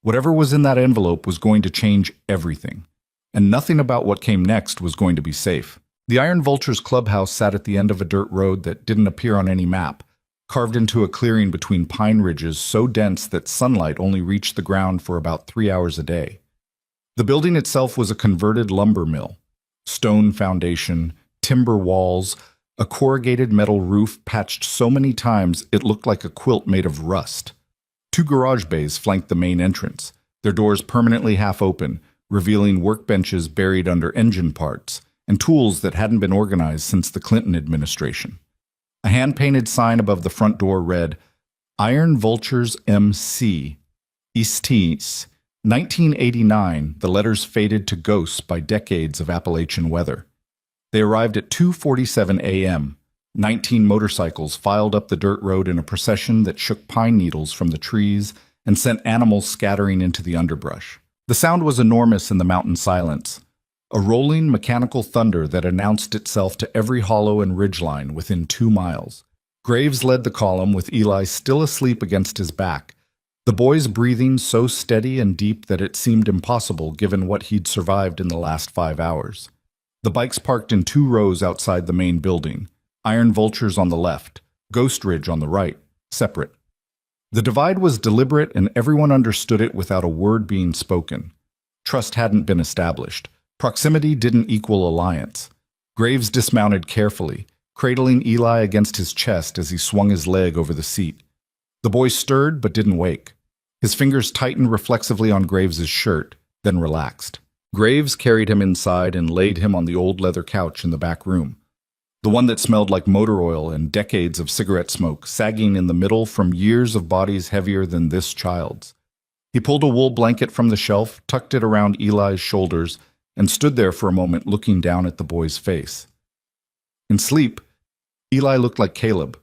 Whatever was in that envelope was going to change everything, and nothing about what came next was going to be safe. The Iron Vultures clubhouse sat at the end of a dirt road that didn't appear on any map, carved into a clearing between pine ridges so dense that sunlight only reached the ground for about 3 hours a day. The building itself was a converted lumber mill. Stone foundation, timber walls, a corrugated metal roof patched so many times it looked like a quilt made of rust. 2 garage bays flanked the main entrance, their doors permanently half open, revealing workbenches buried under engine parts, and tools that hadn't been organized since the Clinton administration. A hand-painted sign above the front door read, "Iron Vultures MC, Easties, 1989, the letters faded to ghosts by decades of Appalachian weather." They arrived at 2:47 a.m. 19 motorcycles filed up the dirt road in a procession that shook pine needles from the trees and sent animals scattering into the underbrush. The sound was enormous in the mountain silence, a rolling mechanical thunder that announced itself to every hollow and ridgeline within 2 miles. Graves led the column with Eli still asleep against his back, the boy's breathing so steady and deep that it seemed impossible given what he'd survived in the last 5 hours. The bikes parked in 2 rows outside the main building, Iron Vultures on the left, Ghost Ridge on the right, separate. The divide was deliberate and everyone understood it without a word being spoken. Trust hadn't been established. Proximity didn't equal alliance. Graves dismounted carefully, cradling Eli against his chest as he swung his leg over the seat. The boy stirred but didn't wake. His fingers tightened reflexively on Graves's shirt, then relaxed. Graves carried him inside and laid him on the old leather couch in the back room, the one that smelled like motor oil and decades of cigarette smoke, sagging in the middle from years of bodies heavier than this child's. He pulled a wool blanket from the shelf, tucked it around Eli's shoulders, and stood there for a moment looking down at the boy's face. In sleep, Eli looked like Caleb.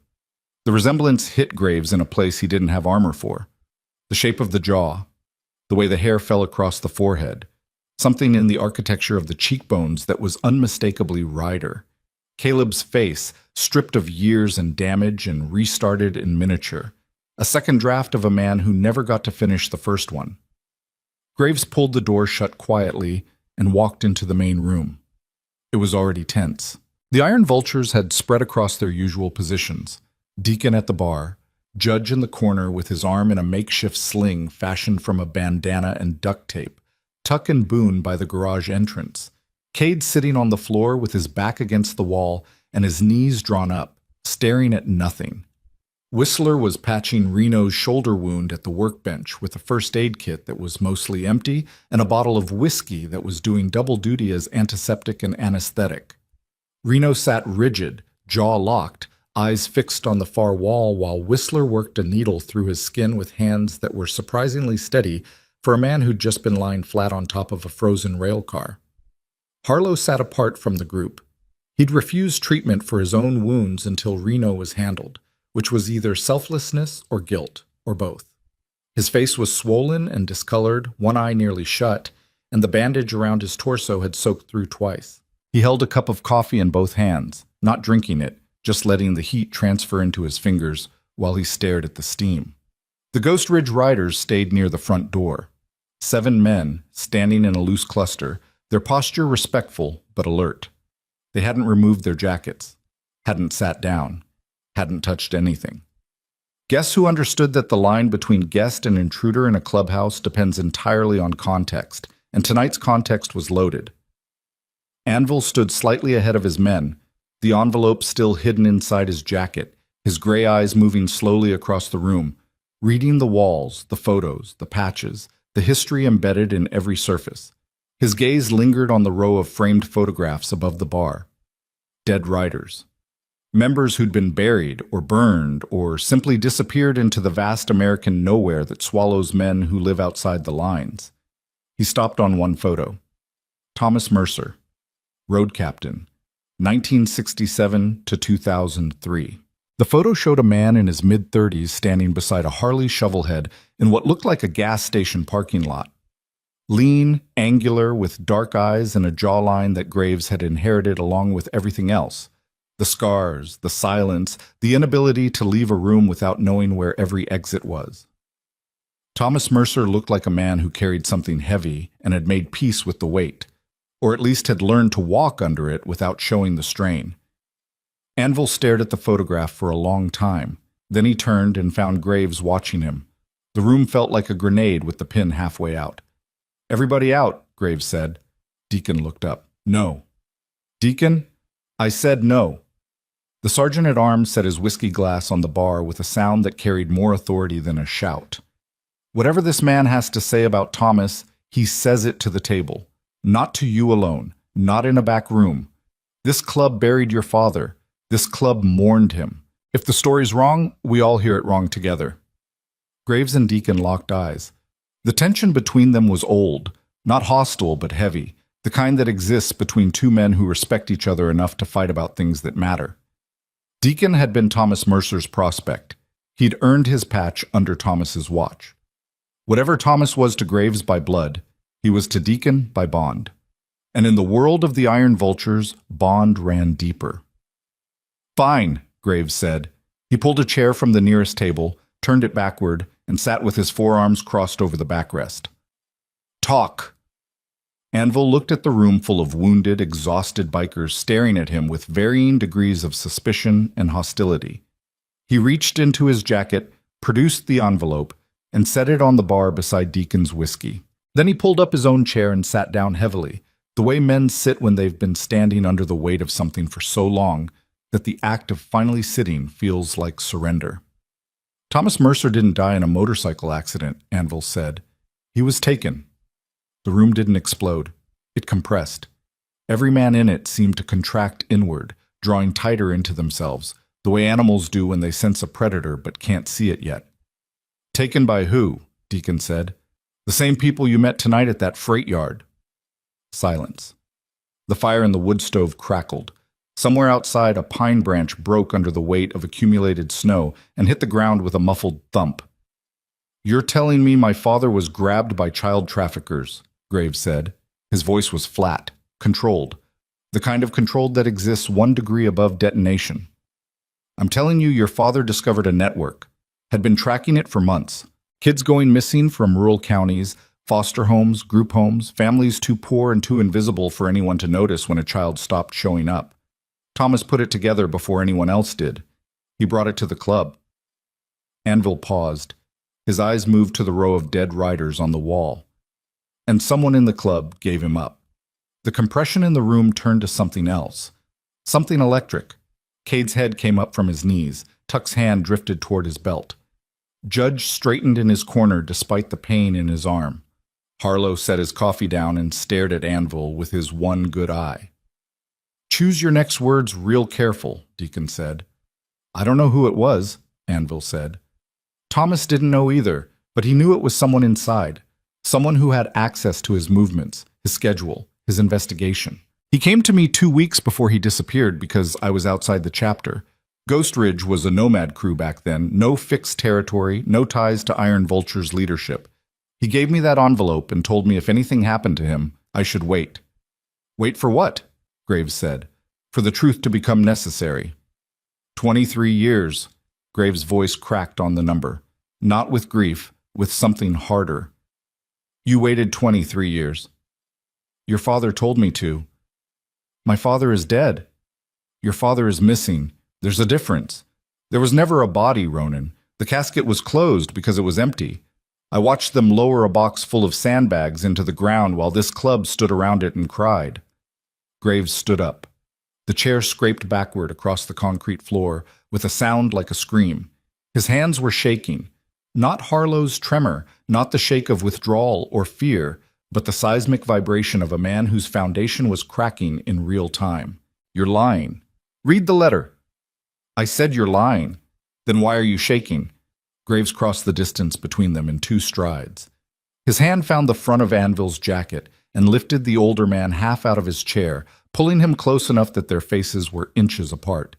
The resemblance hit Graves in a place he didn't have armor for. The shape of the jaw, the way the hair fell across the forehead, something in the architecture of the cheekbones that was unmistakably Ryder. Caleb's face, stripped of years and damage and restarted in miniature. A second draft of a man who never got to finish the first one. Graves pulled the door shut quietly and walked into the main room. It was already tense. The Iron Vultures had spread across their usual positions. Deacon at the bar, Judge in the corner with his arm in a makeshift sling fashioned from a bandana and duct tape, Tuck and Boone by the garage entrance, Cade sitting on the floor with his back against the wall and his knees drawn up, staring at nothing. Whistler was patching Reno's shoulder wound at the workbench with a first aid kit that was mostly empty and a bottle of whiskey that was doing double duty as antiseptic and anesthetic. Reno sat rigid, jaw locked, eyes fixed on the far wall while Whistler worked a needle through his skin with hands that were surprisingly steady for a man who'd just been lying flat on top of a frozen rail car. Harlow sat apart from the group. He'd refused treatment for his own wounds until Reno was handled, which was either selflessness or guilt, or both. His face was swollen and discolored, one eye nearly shut, and the bandage around his torso had soaked through twice. He held a cup of coffee in both hands, not drinking it, just letting the heat transfer into his fingers while he stared at the steam. The Ghost Ridge riders stayed near the front door. 7 men, standing in a loose cluster, their posture respectful but alert. They hadn't removed their jackets, hadn't sat down, hadn't touched anything. Guess who understood that the line between guest and intruder in a clubhouse depends entirely on context, and tonight's context was loaded. Anvil stood slightly ahead of his men, the envelope still hidden inside his jacket, his gray eyes moving slowly across the room, reading the walls, the photos, the patches, the history embedded in every surface. His gaze lingered on the row of framed photographs above the bar. Dead riders. Members who'd been buried or burned or simply disappeared into the vast American nowhere that swallows men who live outside the lines. He stopped on one photo. Thomas Mercer, road captain, 1967 to 2003. The photo showed a man in his mid-30s standing beside a Harley shovelhead in what looked like a gas station parking lot. Lean, angular, with dark eyes and a jawline that Graves had inherited along with everything else. The scars, the silence, the inability to leave a room without knowing where every exit was. Thomas Mercer looked like a man who carried something heavy and had made peace with the weight, or at least had learned to walk under it without showing the strain. Anvil stared at the photograph for a long time. Then he turned and found Graves watching him. The room felt like a grenade with the pin halfway out. "Everybody out," Graves said. Deacon looked up. "No." "Deacon? I said no." The sergeant-at-arms set his whiskey glass on the bar with a sound that carried more authority than a shout. "Whatever this man has to say about Thomas, he says it to the table. Not to you alone, not in a back room. This club buried your father. This club mourned him. If the story's wrong, we all hear it wrong together." Graves and Deacon locked eyes. The tension between them was old, not hostile but heavy, the kind that exists between two men who respect each other enough to fight about things that matter. Deacon had been Thomas Mercer's prospect. He'd earned his patch under Thomas's watch. Whatever Thomas was to Graves by blood, he was to Deacon by bond. And in the world of the Iron Vultures, bond ran deeper. "Fine," Graves said. He pulled a chair from the nearest table, turned it backward, and sat with his forearms crossed over the backrest. "Talk." Anvil looked at the room full of wounded, exhausted bikers staring at him with varying degrees of suspicion and hostility. He reached into his jacket, produced the envelope, and set it on the bar beside Deacon's whiskey. Then he pulled up his own chair and sat down heavily, the way men sit when they've been standing under the weight of something for so long that the act of finally sitting feels like surrender. Thomas Mercer didn't die in a motorcycle accident, Anvil said. He was taken. The room didn't explode. It compressed. Every man in it seemed to contract inward, drawing tighter into themselves, the way animals do when they sense a predator but can't see it yet. Taken by who? Deacon said. The same people you met tonight at that freight yard. Silence. The fire in the wood stove crackled. Somewhere outside, a pine branch broke under the weight of accumulated snow and hit the ground with a muffled thump. You're telling me my father was grabbed by child traffickers, Graves said. His voice was flat, controlled, the kind of controlled that exists 1 degree above detonation. I'm telling you, your father discovered a network, had been tracking it for months. Kids going missing from rural counties, foster homes, group homes, families too poor and too invisible for anyone to notice when a child stopped showing up. Thomas put it together before anyone else did. He brought it to the club. Anvil paused. His eyes moved to the row of dead riders on the wall. And someone in the club gave him up. The compression in the room turned to something else. Something electric. Cade's head came up from his knees. Tuck's hand drifted toward his belt. Judge straightened in his corner despite the pain in his arm. Harlow set his coffee down and stared at Anvil with his one good eye. Choose your next words real careful, Deacon said. I don't know who it was, Anvil said. Thomas didn't know either, but he knew it was someone inside, someone who had access to his movements, his schedule, his investigation. He came to me 2 weeks before he disappeared because I was outside the chapter. Ghost Ridge was a nomad crew back then, no fixed territory, no ties to Iron Vulture's leadership. He gave me that envelope and told me if anything happened to him, I should wait. Wait for what? Graves said. For the truth to become necessary. 23 years. Graves' voice cracked on the number. Not with grief, with something harder. You waited 23 years. Your father told me to. My father is dead. Your father is missing. There's a difference. There was never a body, Ronan. The casket was closed because it was empty. I watched them lower a box full of sandbags into the ground while this club stood around it and cried. Graves stood up. The chair scraped backward across the concrete floor with a sound like a scream. His hands were shaking. Not Harlow's tremor, not the shake of withdrawal or fear, but the seismic vibration of a man whose foundation was cracking in real time. You're lying. Read the letter. I said you're lying. Then why are you shaking? Graves crossed the distance between them in 2 strides. His hand found the front of Anvil's jacket and lifted the older man half out of his chair, pulling him close enough that their faces were inches apart.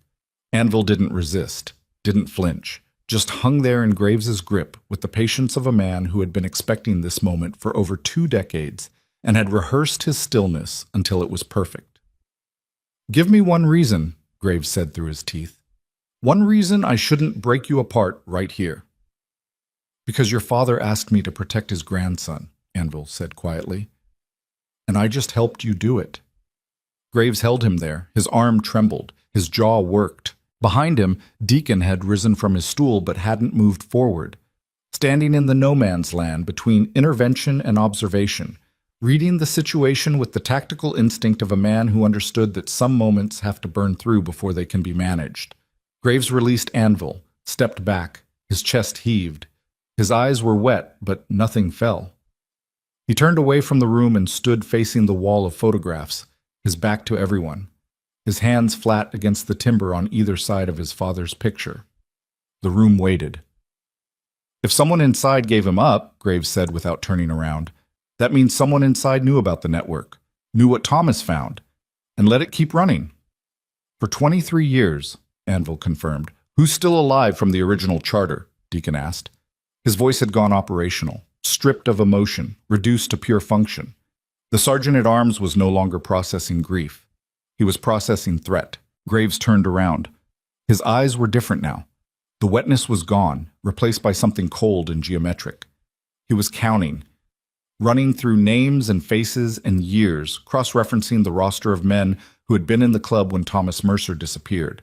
Anvil didn't resist, didn't flinch, just hung there in Graves's grip with the patience of a man who had been expecting this moment for over 2 decades and had rehearsed his stillness until it was perfect. Give me one reason, Graves said through his teeth. One reason I shouldn't break you apart right here. Because your father asked me to protect his grandson, Anvil said quietly. And I just helped you do it. Graves held him there. His arm trembled. His jaw worked. Behind him, Deacon had risen from his stool but hadn't moved forward, standing in the no man's land between intervention and observation, reading the situation with the tactical instinct of a man who understood that some moments have to burn through before they can be managed. Graves released Anvil, stepped back. His chest heaved. His eyes were wet, but nothing fell. He turned away from the room and stood facing the wall of photographs, his back to everyone, his hands flat against the timber on either side of his father's picture. The room waited. If someone inside gave him up, Graves said without turning around, that means someone inside knew about the network, knew what Thomas found, and let it keep running. For 23 years, Anvil confirmed. Who's still alive from the original charter? Deacon asked. His voice had gone operational, stripped of emotion, reduced to pure function. The sergeant-at-arms was no longer processing grief. He was processing threat. Graves turned around. His eyes were different now. The wetness was gone, replaced by something cold and geometric. He was counting, running through names and faces and years, cross-referencing the roster of men who had been in the club when Thomas Mercer disappeared.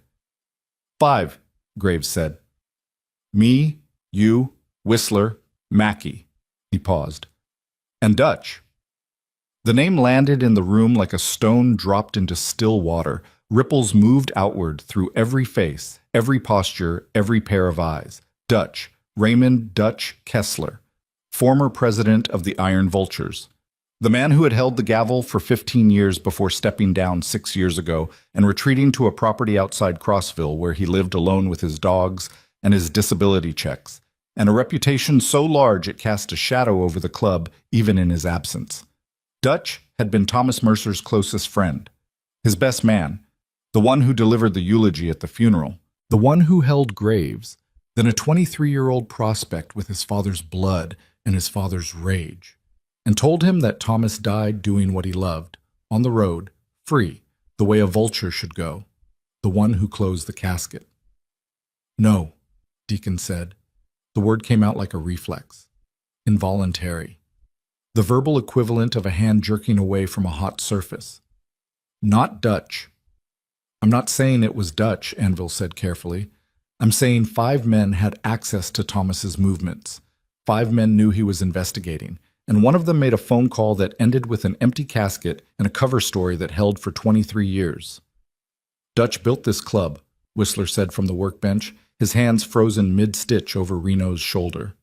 5, Graves said. Me, you, Whistler, Mackie. He paused. And Dutch. The name landed in the room like a stone dropped into still water. Ripples moved outward through every face, every posture, every pair of eyes. Dutch, Raymond Dutch Kessler, former president of the Iron Vultures. The man who had held the gavel for 15 years before stepping down 6 years ago and retreating to a property outside Crossville where he lived alone with his dogs and his disability checks, and a reputation so large it cast a shadow over the club even in his absence. Dutch had been Thomas Mercer's closest friend, his best man, the one who delivered the eulogy at the funeral, the one who held graves, then a 23-year-old prospect with his father's blood and his father's rage, and told him that Thomas died doing what he loved, on the road, free, the way a vulture should go, the one who closed the casket. No, Deacon said. The word came out like a reflex. Involuntary. The verbal equivalent of a hand jerking away from a hot surface. Not Dutch. I'm not saying it was Dutch, Anvil said carefully. I'm saying 5 men had access to Thomas's movements. 5 men knew he was investigating, and one of them made a phone call that ended with an empty casket and a cover story that held for 23 years. Dutch built this club, Whistler said from the workbench, his hands frozen mid-stitch over Reno's shoulder.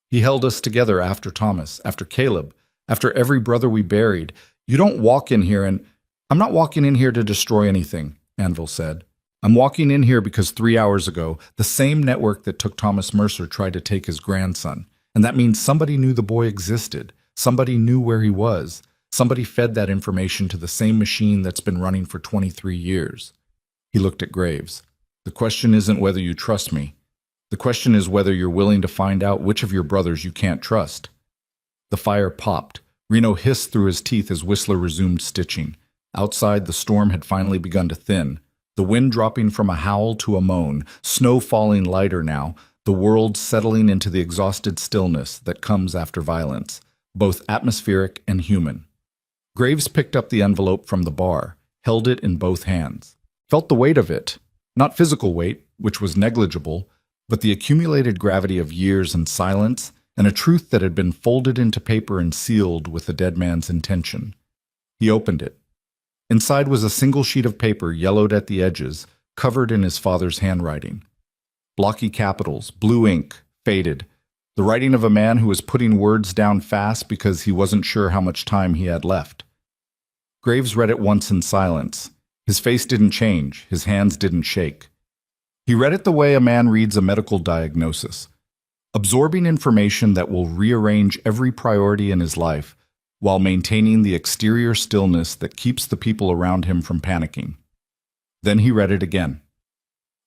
He held us together after Thomas, after Caleb, after every brother we buried. You don't walk in here and... I'm not walking in here to destroy anything, Anvil said. I'm walking in here because 3 hours ago, the same network that took Thomas Mercer tried to take his grandson. And that means somebody knew the boy existed. Somebody knew where he was. Somebody fed that information to the same machine that's been running for 23 years. He looked at Graves. The question isn't whether you trust me. The question is whether you're willing to find out which of your brothers you can't trust. The fire popped. Reno hissed through his teeth as Whistler resumed stitching. Outside, the storm had finally begun to thin. The wind dropping from a howl to a moan, snow falling lighter now, the world settling into the exhausted stillness that comes after violence, both atmospheric and human. Graves picked up the envelope from the bar, held it in both hands. Felt the weight of it. Not physical weight, which was negligible, but the accumulated gravity of years and silence, and a truth that had been folded into paper and sealed with the dead man's intention. He opened it. Inside was a single sheet of paper, yellowed at the edges, covered in his father's handwriting. Blocky capitals, blue ink, faded. The writing of a man who was putting words down fast because he wasn't sure how much time he had left. Graves read it once in silence. His face didn't change, his hands didn't shake. He read it the way a man reads a medical diagnosis, absorbing information that will rearrange every priority in his life while maintaining the exterior stillness that keeps the people around him from panicking. Then he read it again.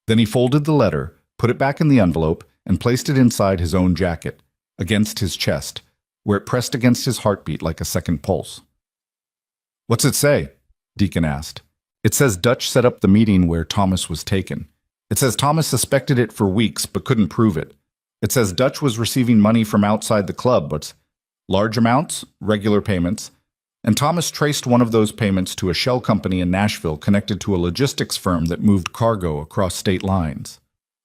Then he folded the letter, put it back in the envelope, and placed it inside his own jacket, against his chest, where it pressed against his heartbeat like a second pulse. "What's it say?" Deacon asked. "It says Dutch set up the meeting where Thomas was taken. It says Thomas suspected it for weeks but couldn't prove it. It says Dutch was receiving money from outside the club, but large amounts, regular payments, and Thomas traced one of those payments to a shell company in Nashville connected to a logistics firm that moved cargo across state lines."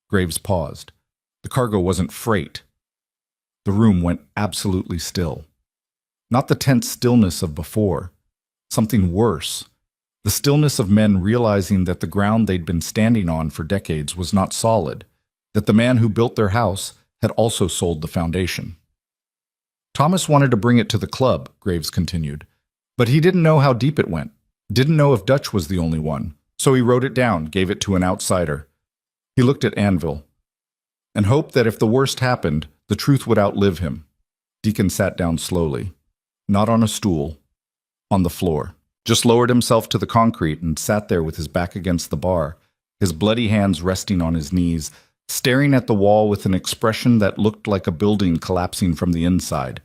Graves paused. The cargo wasn't freight. The room went absolutely still. Not the tense stillness of before. Something worse. The stillness of men realizing that the ground they'd been standing on for decades was not solid, that the man who built their house had also sold the foundation. Thomas wanted to bring it to the club, Graves continued, but he didn't know how deep it went, didn't know if Dutch was the only one, so he wrote it down, gave it to an outsider. He looked at Anvil, and hoped that if the worst happened, the truth would outlive him. Deacon sat down slowly, not on a stool, on the floor. Just lowered himself to the concrete and sat there with his back against the bar, his bloody hands resting on his knees, staring at the wall with an expression that looked like a building collapsing from the inside.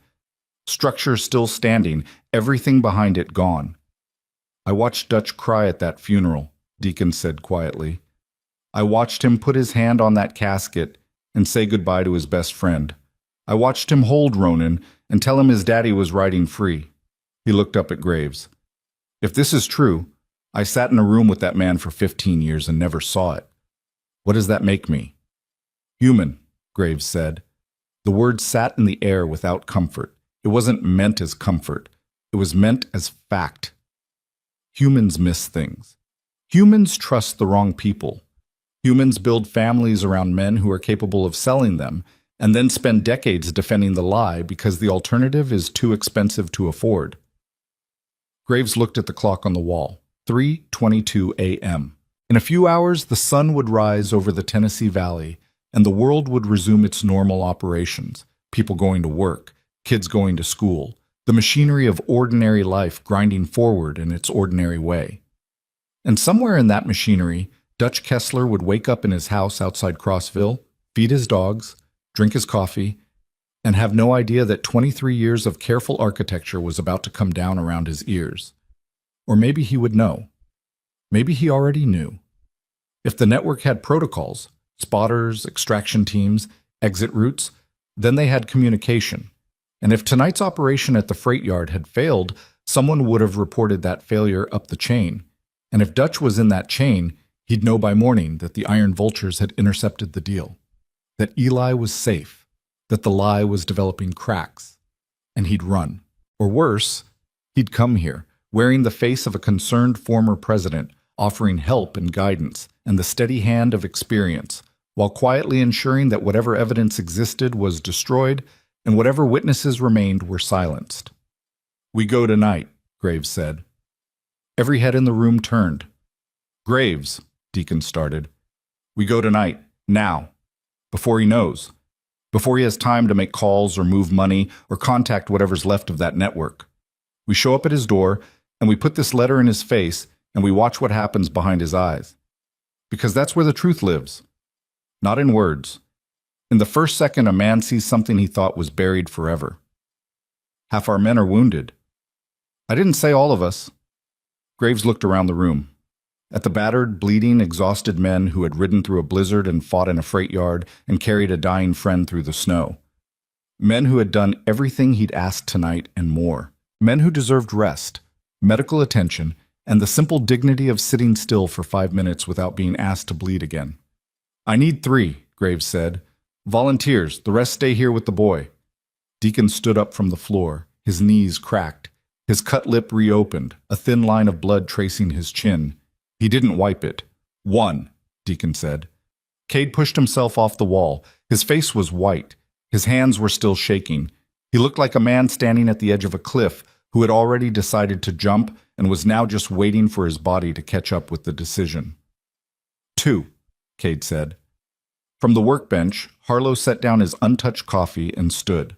Structure still standing, everything behind it gone. "I watched Dutch cry at that funeral," Deacon said quietly. "I watched him put his hand on that casket and say goodbye to his best friend. I watched him hold Ronan and tell him his daddy was riding free." He looked up at Graves. "If this is true, I sat in a room with that man for 15 years and never saw it. What does that make me?" "Human," Graves said. The word sat in the air without comfort. It wasn't meant as comfort. It was meant as fact. Humans miss things. Humans trust the wrong people. Humans build families around men who are capable of selling them, and then spend decades defending the lie because the alternative is too expensive to afford. Graves looked at the clock on the wall. 3:22 a.m. In a few hours, the sun would rise over the Tennessee Valley, and the world would resume its normal operations. People going to work, kids going to school, the machinery of ordinary life grinding forward in its ordinary way. And somewhere in that machinery, Dutch Kessler would wake up in his house outside Crossville, feed his dogs, drink his coffee, and have no idea that 23 years of careful architecture was about to come down around his ears. Or maybe he would know. Maybe he already knew. If the network had protocols, spotters, extraction teams, exit routes, then they had communication. And if tonight's operation at the freight yard had failed, someone would have reported that failure up the chain. And if Dutch was in that chain, he'd know by morning that the iron vultures had intercepted the deal, that Eli was safe, that the lie was developing cracks, and he'd run. Or worse, he'd come here, wearing the face of a concerned former president, offering help and guidance and the steady hand of experience, while quietly ensuring that whatever evidence existed was destroyed and whatever witnesses remained were silenced. "We go tonight," Graves said. Every head in the room turned. "Graves," Deacon started. "We go tonight, now, before he knows, before he has time to make calls or move money or contact whatever's left of that network. We show up at his door, and we put this letter in his face, and we watch what happens behind his eyes. Because that's where the truth lives. Not in words. In the first second, a man sees something he thought was buried forever. Half our men are wounded. I didn't say all of us." Graves looked around the room. At the battered, bleeding, exhausted men who had ridden through a blizzard and fought in a freight yard and carried a dying friend through the snow. Men who had done everything he'd asked tonight and more. Men who deserved rest, medical attention, and the simple dignity of sitting still for 5 minutes without being asked to bleed again. "I need 3, Graves said. "Volunteers, the rest stay here with the boy." Deacon stood up from the floor, his knees cracked, his cut lip reopened, a thin line of blood tracing his chin. He didn't wipe it. "1, Deacon said. Cade pushed himself off the wall. His face was white. His hands were still shaking. He looked like a man standing at the edge of a cliff who had already decided to jump and was now just waiting for his body to catch up with the decision. 2, Cade said. From the workbench, Harlow set down his untouched coffee and stood.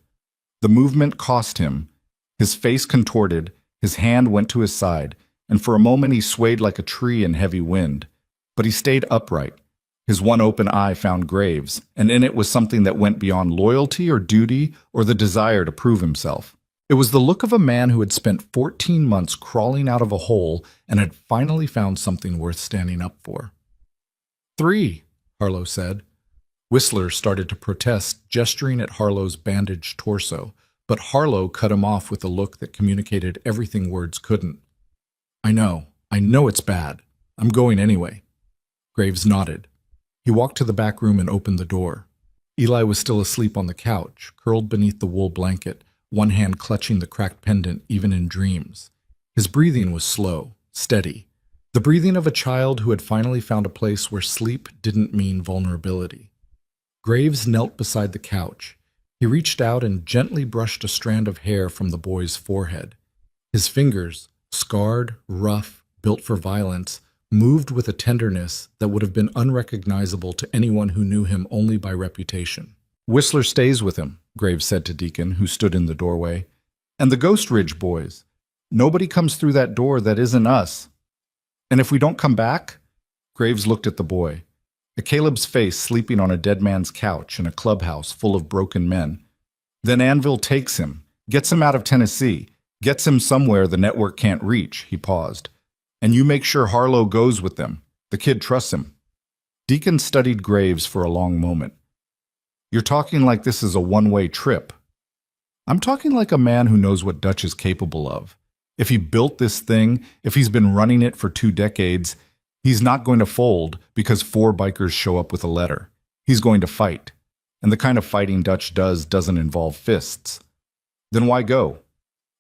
The movement cost him. His face contorted, his hand went to his side, and for a moment he swayed like a tree in heavy wind. But he stayed upright. His one open eye found Graves, and in it was something that went beyond loyalty or duty or the desire to prove himself. It was the look of a man who had spent 14 months crawling out of a hole and had finally found something worth standing up for. 3, Harlow said. Whistler started to protest, gesturing at Harlow's bandaged torso, but Harlow cut him off with a look that communicated everything words couldn't. I know it's bad. I'm going anyway. Graves nodded. He walked to the back room and opened the door. Eli was still asleep on the couch, curled beneath the wool blanket, one hand clutching the cracked pendant even in dreams. His breathing was slow, steady, the breathing of a child who had finally found a place where sleep didn't mean vulnerability. Graves knelt beside the couch. He reached out and gently brushed a strand of hair from the boy's forehead. His fingers, scarred, rough, built for violence, moved with a tenderness that would have been unrecognizable to anyone who knew him only by reputation. Whistler stays with him, Graves said to Deacon, who stood in the doorway. And the Ghost Ridge boys. Nobody comes through that door that isn't us. And if we don't come back? Graves looked at the boy. At Caleb's face sleeping on a dead man's couch in a clubhouse full of broken men. Then Anvil takes him, gets him out of Tennessee, gets him somewhere the network can't reach, he paused. And you make sure Harlow goes with them. The kid trusts him. Deacon studied Graves for a long moment. You're talking like this is a one-way trip. I'm talking like a man who knows what Dutch is capable of. If he built this thing, if he's been running it for 2 decades, he's not going to fold because 4 bikers show up with a letter. He's going to fight. and the kind of fighting Dutch doesn't involve fists. Then why go?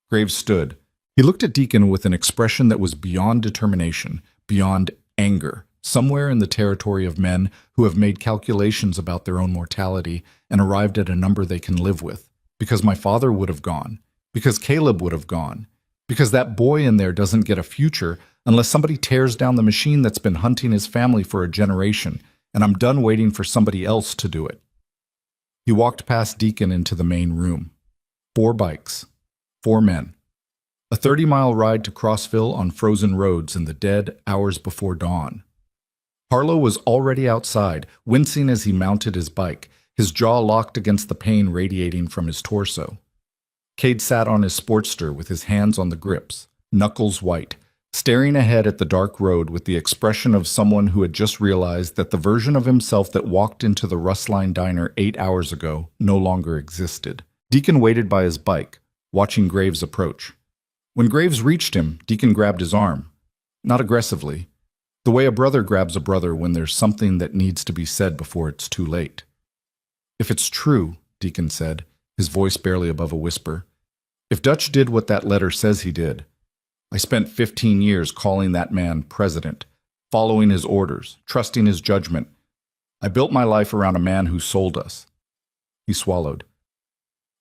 Graves stood. He looked at Deacon with an expression that was beyond determination, beyond anger, somewhere in the territory of men who have made calculations about their own mortality and arrived at a number they can live with. Because my father would have gone. Because Caleb would have gone. Because that boy in there doesn't get a future unless somebody tears down the machine that's been hunting his family for a generation, and I'm done waiting for somebody else to do it. He walked past Deacon into the main room. 4 bikes. 4 men. A 30-mile ride to Crossville on frozen roads in the dead hours before dawn. Harlow was already outside, wincing as he mounted his bike, his jaw locked against the pain radiating from his torso. Cade sat on his Sportster with his hands on the grips, knuckles white, staring ahead at the dark road with the expression of someone who had just realized that the version of himself that walked into the Rustline Diner 8 hours ago no longer existed. Deacon waited by his bike, watching Graves approach. When Graves reached him, Deacon grabbed his arm. Not aggressively. The way a brother grabs a brother when there's something that needs to be said before it's too late. If it's true, Deacon said, his voice barely above a whisper. If Dutch did what that letter says he did, I spent 15 years calling that man president, following his orders, trusting his judgment. I built my life around a man who sold us. He swallowed.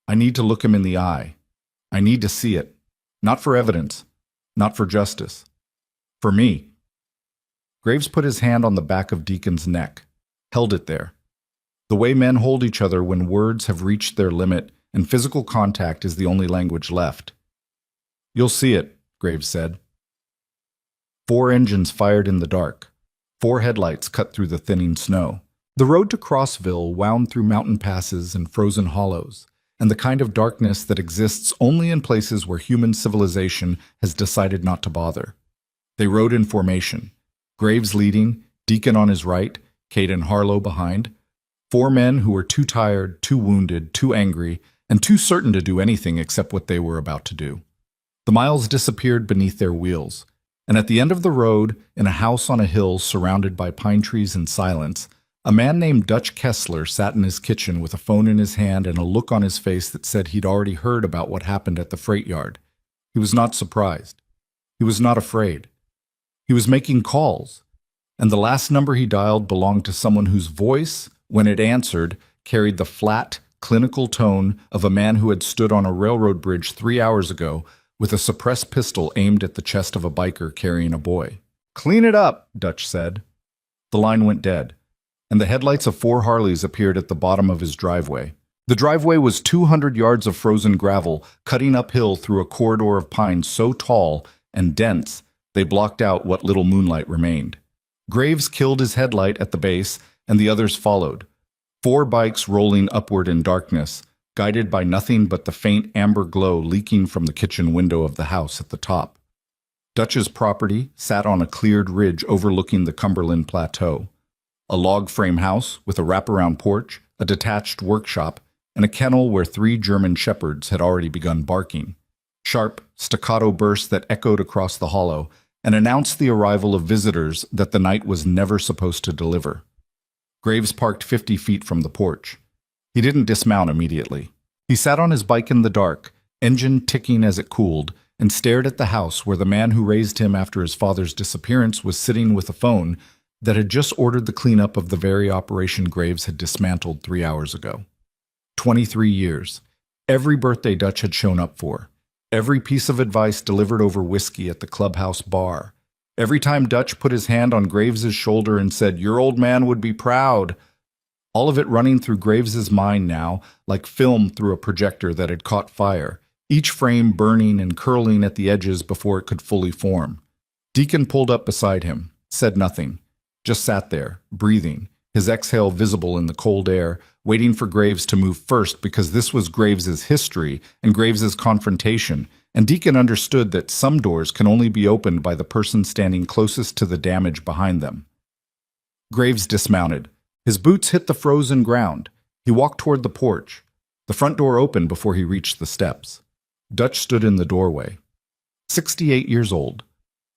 I need to look him in the eye. I need to see it. Not for evidence, not for justice. For me. Graves put his hand on the back of Deacon's neck, held it there. The way men hold each other when words have reached their limit and physical contact is the only language left. You'll see it, Graves said. 4 engines fired in the dark. 4 headlights cut through the thinning snow. The road to Crossville wound through mountain passes and frozen hollows, and the kind of darkness that exists only in places where human civilization has decided not to bother. They rode in formation, Graves leading, Deacon on his right, Cade and Harlow behind. 4 men who were too tired, too wounded, too angry, and too certain to do anything except what they were about to do. The miles disappeared beneath their wheels, and at the end of the road, in a house on a hill surrounded by pine trees and silence, a man named Dutch Kessler sat in his kitchen with a phone in his hand and a look on his face that said he'd already heard about what happened at the freight yard. He was not surprised. He was not afraid. He was making calls, and the last number he dialed belonged to someone whose voice, when it answered, carried the flat, clinical tone of a man who had stood on a railroad bridge 3 hours ago with a suppressed pistol aimed at the chest of a biker carrying a boy. "Clean it up," Dutch said. The line went dead, and the headlights of 4 Harleys appeared at the bottom of his driveway. The driveway was 200 yards of frozen gravel, cutting uphill through a corridor of pines so tall and dense they blocked out what little moonlight remained. Graves killed his headlight at the base, and the others followed. 4 bikes rolling upward in darkness, guided by nothing but the faint amber glow leaking from the kitchen window of the house at the top. Dutch's property sat on a cleared ridge overlooking the Cumberland Plateau. A log frame house with a wraparound porch, a detached workshop, and a kennel where 3 German shepherds had already begun barking. Sharp, staccato bursts that echoed across the hollow and announced the arrival of visitors that the night was never supposed to deliver. Graves parked 50 feet from the porch. He didn't dismount immediately. He sat on his bike in the dark, engine ticking as it cooled, and stared at the house where the man who raised him after his father's disappearance was sitting with a phone that had just ordered the cleanup of the very operation Graves had dismantled 3 hours ago. 23 years. Every birthday Dutch had shown up for. Every piece of advice delivered over whiskey at the clubhouse bar. Every time Dutch put his hand on Graves's shoulder and said, "Your old man would be proud." All of it running through Graves's mind now, like film through a projector that had caught fire, each frame burning and curling at the edges before it could fully form. Deacon pulled up beside him, said nothing, just sat there, breathing, his exhale visible in the cold air, waiting for Graves to move first because this was Graves's history and Graves's confrontation, and Deacon understood that some doors can only be opened by the person standing closest to the damage behind them. Graves dismounted. His boots hit the frozen ground. He walked toward the porch. The front door opened before he reached the steps. Dutch stood in the doorway. 68 years old.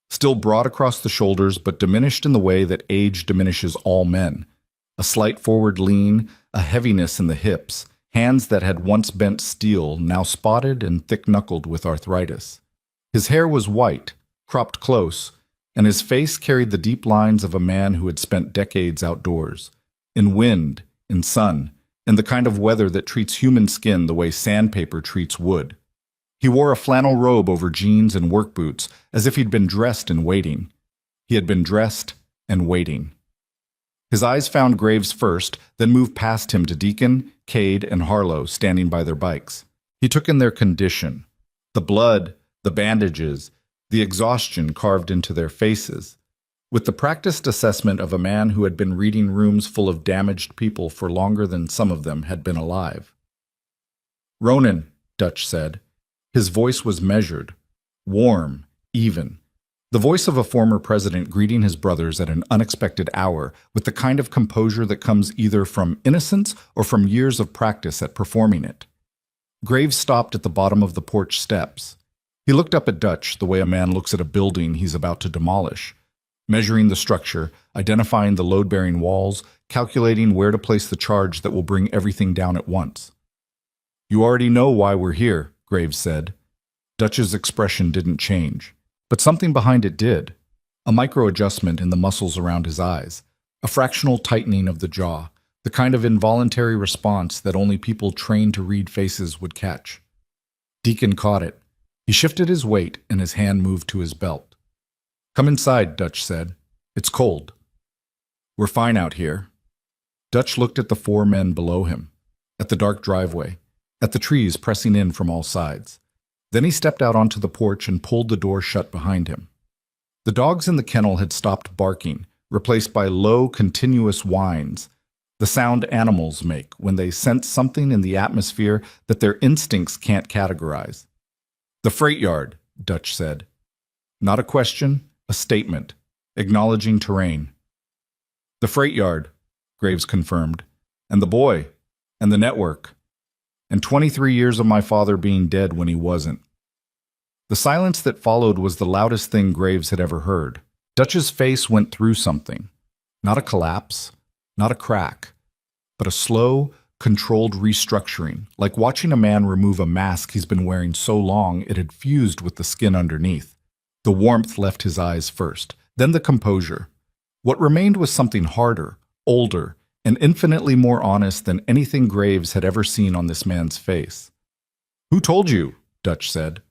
Still broad across the shoulders, but diminished in the way that age diminishes all men. A slight forward lean, a heaviness in the hips, hands that had once bent steel, now spotted and thick-knuckled with arthritis. His hair was white, cropped close, and his face carried the deep lines of a man who had spent decades outdoors, in wind, in sun, and the kind of weather that treats human skin the way sandpaper treats wood. He wore a flannel robe over jeans and work boots, as if he'd been dressed and waiting. He had been dressed and waiting. His eyes found Graves first, then moved past him to Deacon, Cade, and Harlow standing by their bikes. He took in their condition. The blood, the bandages, the exhaustion carved into their faces. With the practiced assessment of a man who had been reading rooms full of damaged people for longer than some of them had been alive. "Ronan," Dutch said. His voice was measured, warm, even. The voice of a former president greeting his brothers at an unexpected hour, with the kind of composure that comes either from innocence or from years of practice at performing it. Graves stopped at the bottom of the porch steps. He looked up at Dutch the way a man looks at a building he's about to demolish, measuring the structure, identifying the load-bearing walls, calculating where to place the charge that will bring everything down at once. "You already know why we're here," Graves said. Dutch's expression didn't change, but something behind it did. A micro-adjustment in the muscles around his eyes, a fractional tightening of the jaw, the kind of involuntary response that only people trained to read faces would catch. Deacon caught it. He shifted his weight and his hand moved to his belt. "Come inside," Dutch said. "It's cold." "We're fine out here." Dutch looked at the four men below him, at the dark driveway, at the trees pressing in from all sides. Then he stepped out onto the porch and pulled the door shut behind him. The dogs in the kennel had stopped barking, replaced by low, continuous whines, the sound animals make when they sense something in the atmosphere that their instincts can't categorize. "The freight yard," Dutch said. Not a question, a statement, acknowledging terrain. "The freight yard," Graves confirmed, "and the boy, and the network, and 23 years of my father being dead when he wasn't." The silence that followed was the loudest thing Graves had ever heard. Dutch's face went through something. Not a collapse, not a crack, but a slow, controlled restructuring, like watching a man remove a mask he's been wearing so long it had fused with the skin underneath. The warmth left his eyes first, then the composure. What remained was something harder, older, and infinitely more honest than anything Graves had ever seen on this man's face. "Who told you?" Dutch said.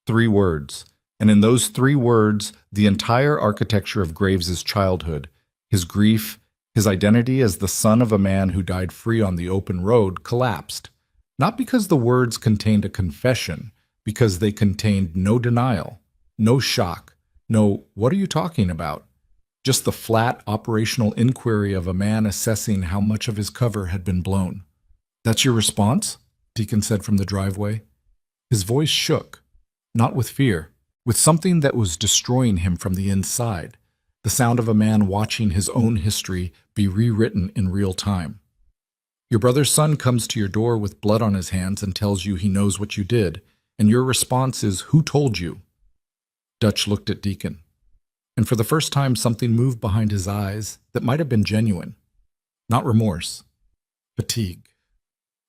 3 words, and in those 3 words, the entire architecture of Graves's childhood, his grief, his identity as the son of a man who died free on the open road, collapsed. Not because the words contained a confession, because they contained no denial, no shock, no "what are you talking about?" Just the flat, operational inquiry of a man assessing how much of his cover had been blown. "That's your response?" Deacon said from the driveway. His voice shook, not with fear, with something that was destroying him from the inside, the sound of a man watching his own history be rewritten in real time. "Your brother's son comes to your door with blood on his hands and tells you he knows what you did, and your response is, 'Who told you?'" Dutch looked at Deacon, and for the first time something moved behind his eyes that might have been genuine. Not remorse. Fatigue.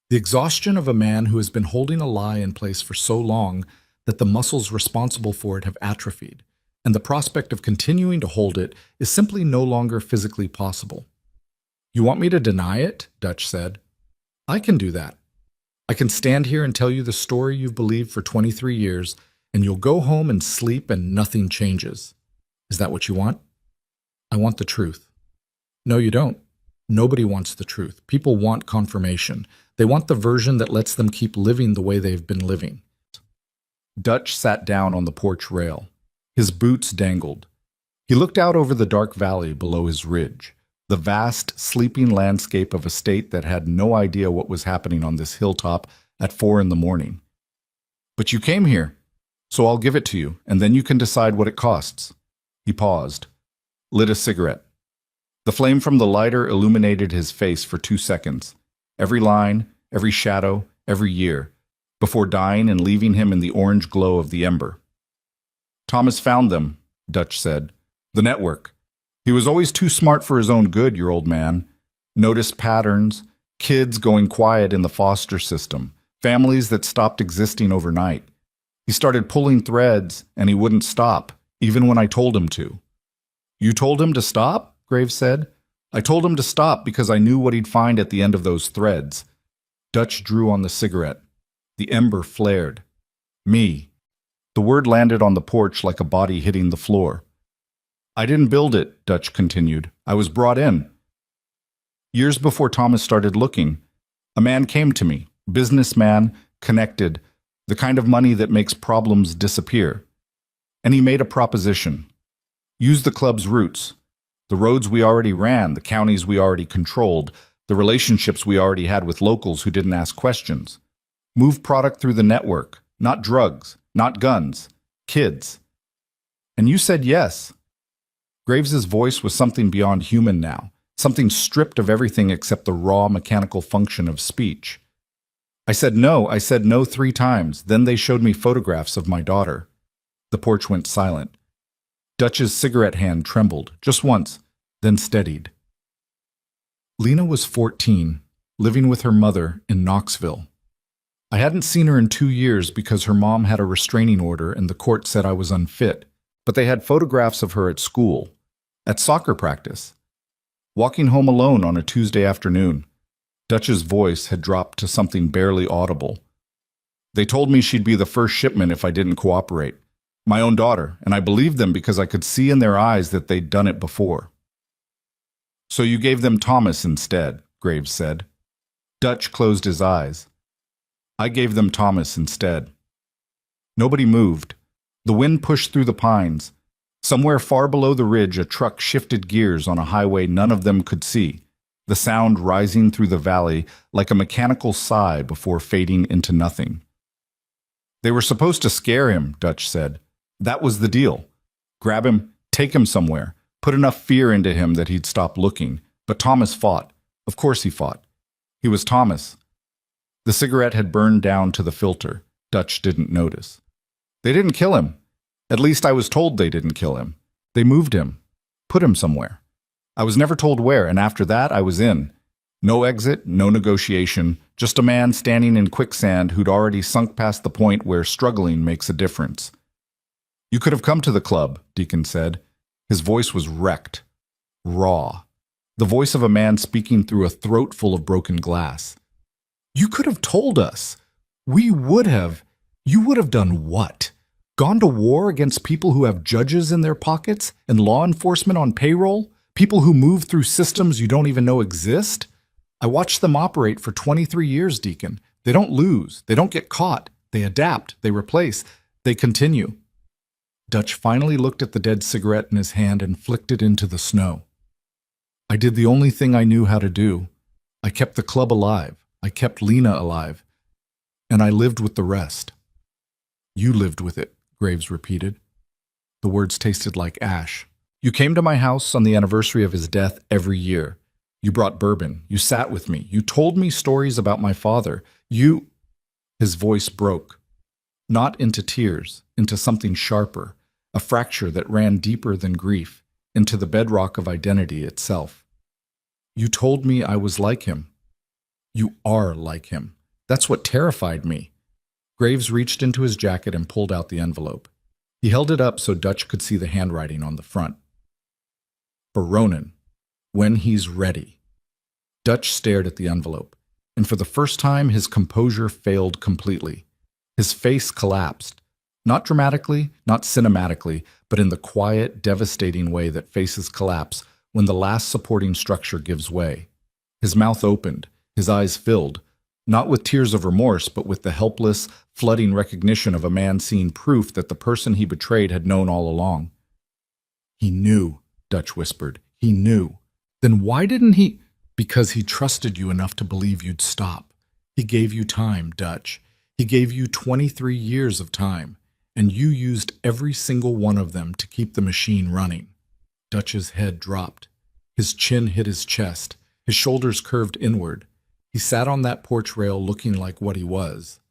The exhaustion of a man who has been holding a lie in place for so long that the muscles responsible for it have atrophied, and the prospect of continuing to hold it is simply no longer physically possible. "You want me to deny it?" Dutch said. "I can do that. I can stand here and tell you the story you've believed for 23 years, and you'll go home and sleep and nothing changes. Is that what you want?" "I want the truth." "No, you don't. Nobody wants the truth. People want confirmation. They want the version that lets them keep living the way they've been living." Dutch sat down on the porch rail. His boots dangled. He looked out over the dark valley below his ridge, the vast, sleeping landscape of a state that had no idea what was happening on this hilltop at 4 in the morning. "But you came here, so I'll give it to you, and then you can decide what it costs." He paused, lit a cigarette. The flame from the lighter illuminated his face for 2 seconds, every line, every shadow, every year, before dying and leaving him in the orange glow of the ember. "Thomas found them," Dutch said. "The network. He was always too smart for his own good, your old man. Noticed patterns, kids going quiet in the foster system, families that stopped existing overnight. He started pulling threads, and he wouldn't stop, even when I told him to. You told him to stop? Graves said. I told him to stop because I knew what he'd find at the end of those threads. Dutch drew on the cigarette. The ember flared. Me. The word landed on the porch like a body hitting the floor. I didn't build it, Dutch continued. I was brought in. Years before Thomas started looking, a man came to me, businessman, connected, the kind of money that makes problems disappear. And he made a proposition. Use the club's roots, the roads we already ran, the counties we already controlled, the relationships we already had with locals who didn't ask questions. Move product through the network, not drugs, not guns, kids. And you said yes. Graves's voice was something beyond human now, something stripped of everything except the raw mechanical function of speech. I said no 3 times. Then they showed me photographs of my daughter. The porch went silent. Dutch's cigarette hand trembled, just once, then steadied. Lena was 14, living with her mother in Knoxville. I hadn't seen her in 2 years because her mom had a restraining order and the court said I was unfit, but they had photographs of her at school, at soccer practice. Walking home alone on a Tuesday afternoon, Dutch's voice had dropped to something barely audible. They told me she'd be the first shipment if I didn't cooperate. My own daughter, and I believed them because I could see in their eyes that they'd done it before. So you gave them Thomas instead, Graves said. Dutch closed his eyes. I gave them Thomas instead. Nobody moved. The wind pushed through the pines. Somewhere far below the ridge, a truck shifted gears on a highway none of them could see, the sound rising through the valley like a mechanical sigh before fading into nothing. They were supposed to scare him, Dutch said. That was the deal. Grab him, take him somewhere, put enough fear into him that he'd stop looking. But Thomas fought. Of course he fought. He was Thomas. The cigarette had burned down to the filter. Dutch didn't notice. They didn't kill him. At least I was told they didn't kill him. They moved him, put him somewhere. I was never told where, and after that I was in. No exit, no negotiation, just a man standing in quicksand who'd already sunk past the point where struggling makes a difference. You could have come to the club, Deacon said. His voice was wrecked, raw, the voice of a man speaking through a throat full of broken glass. You could have told us. We would have. You would have done what? Gone to war against people who have judges in their pockets and law enforcement on payroll? People who move through systems you don't even know exist? I watched them operate for 23 years, Deacon. They don't lose. They don't get caught. They adapt. They replace. They continue. Dutch finally looked at the dead cigarette in his hand and flicked it into the snow. I did the only thing I knew how to do. I kept the club alive. I kept Lena alive. And I lived with the rest. You lived with it, Graves repeated. The words tasted like ash. You came to my house on the anniversary of his death every year. You brought bourbon. You sat with me. You told me stories about my father. His voice broke. Not into tears, into something sharper, a fracture that ran deeper than grief, into the bedrock of identity itself. You told me I was like him. You are like him. That's what terrified me. Graves reached into his jacket and pulled out the envelope. He held it up so Dutch could see the handwriting on the front. For Ronan, when he's ready. Dutch stared at the envelope, and for the first time his composure failed completely. His face collapsed, not dramatically, not cinematically, but in the quiet, devastating way that faces collapse when the last supporting structure gives way. His mouth opened, his eyes filled, not with tears of remorse, but with the helpless, flooding recognition of a man seeing proof that the person he betrayed had known all along. He knew, Dutch whispered. He knew. Then why didn't he? Because he trusted you enough to believe you'd stop. He gave you time, Dutch. He gave you 23 years of time, and you used every single one of them to keep the machine running. Dutch's head dropped. His chin hit his chest. His shoulders curved inward. He sat on that porch rail looking like what he was.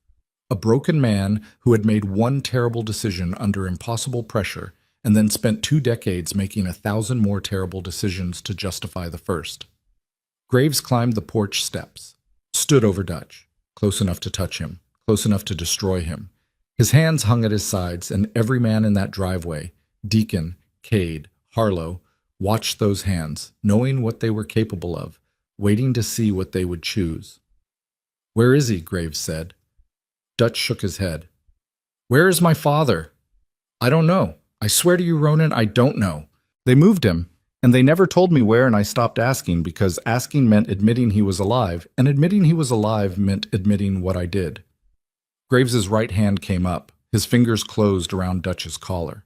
A broken man who had made one terrible decision under impossible pressure and then spent 2 decades making 1,000 more terrible decisions to justify the first. Graves climbed the porch steps, stood over Dutch, close enough to touch him, close enough to destroy him. His hands hung at his sides, and every man in that driveway, Deacon, Cade, Harlow, watched those hands, knowing what they were capable of, waiting to see what they would choose. "Where is he?" Graves said. Dutch shook his head. "Where is my father?" "I don't know. I swear to you, Ronan, I don't know. They moved him, and they never told me where, and I stopped asking because asking meant admitting he was alive, and admitting he was alive meant admitting what I did." Graves's right hand came up, his fingers closed around Dutch's collar.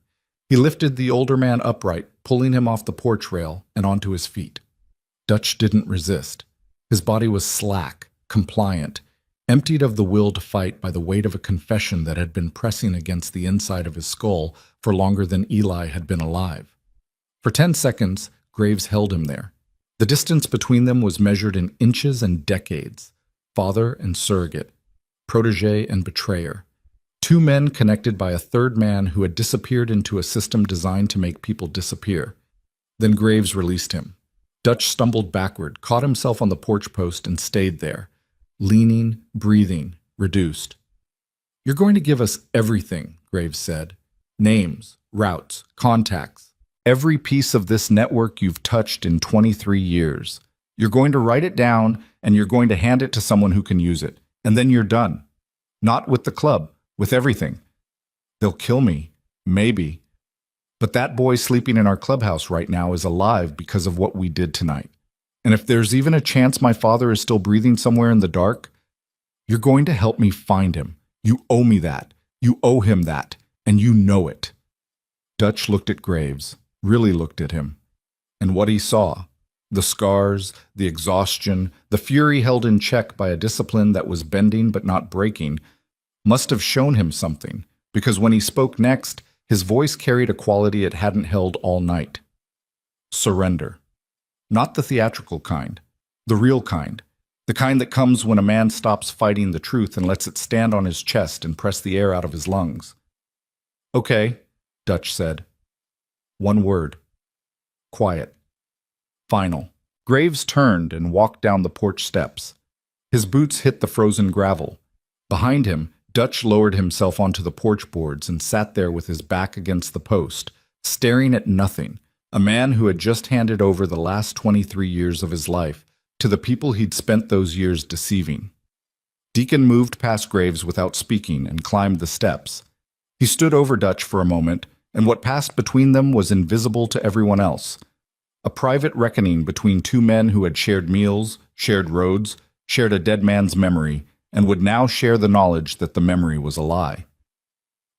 He lifted the older man upright, pulling him off the porch rail and onto his feet. Dutch didn't resist. His body was slack, compliant, emptied of the will to fight by the weight of a confession that had been pressing against the inside of his skull for longer than Eli had been alive. For 10 seconds, Graves held him there. The distance between them was measured in inches and decades. Father and surrogate, protege and betrayer. Two men connected by a third man who had disappeared into a system designed to make people disappear. Then Graves released him. Dutch stumbled backward, caught himself on the porch post, and stayed there, leaning, breathing, reduced. "You're going to give us everything," Graves said. "Names, routes, contacts, every piece of this network you've touched in 23 years. You're going to write it down, and you're going to hand it to someone who can use it. And then you're done. Not with the club, with everything. They'll kill me, maybe. But that boy sleeping in our clubhouse right now is alive because of what we did tonight. And if there's even a chance my father is still breathing somewhere in the dark, you're going to help me find him. You owe me that. You owe him that. And you know it." Dutch looked at Graves, really looked at him. And what he saw, the scars, the exhaustion, the fury held in check by a discipline that was bending but not breaking, must have shown him something, because when he spoke next, his voice carried a quality it hadn't held all night. Surrender. Not the theatrical kind, the real kind, the kind that comes when a man stops fighting the truth and lets it stand on his chest and press the air out of his lungs. "Okay," Dutch said. One word. Quiet. Final. Graves turned and walked down the porch steps. His boots hit the frozen gravel. Behind him, Dutch lowered himself onto the porch boards and sat there with his back against the post, staring at nothing, a man who had just handed over the last 23 years of his life to the people he'd spent those years deceiving. Deacon moved past Graves without speaking and climbed the steps. He stood over Dutch for a moment, and what passed between them was invisible to everyone else. A private reckoning between two men who had shared meals, shared roads, shared a dead man's memory, and would now share the knowledge that the memory was a lie.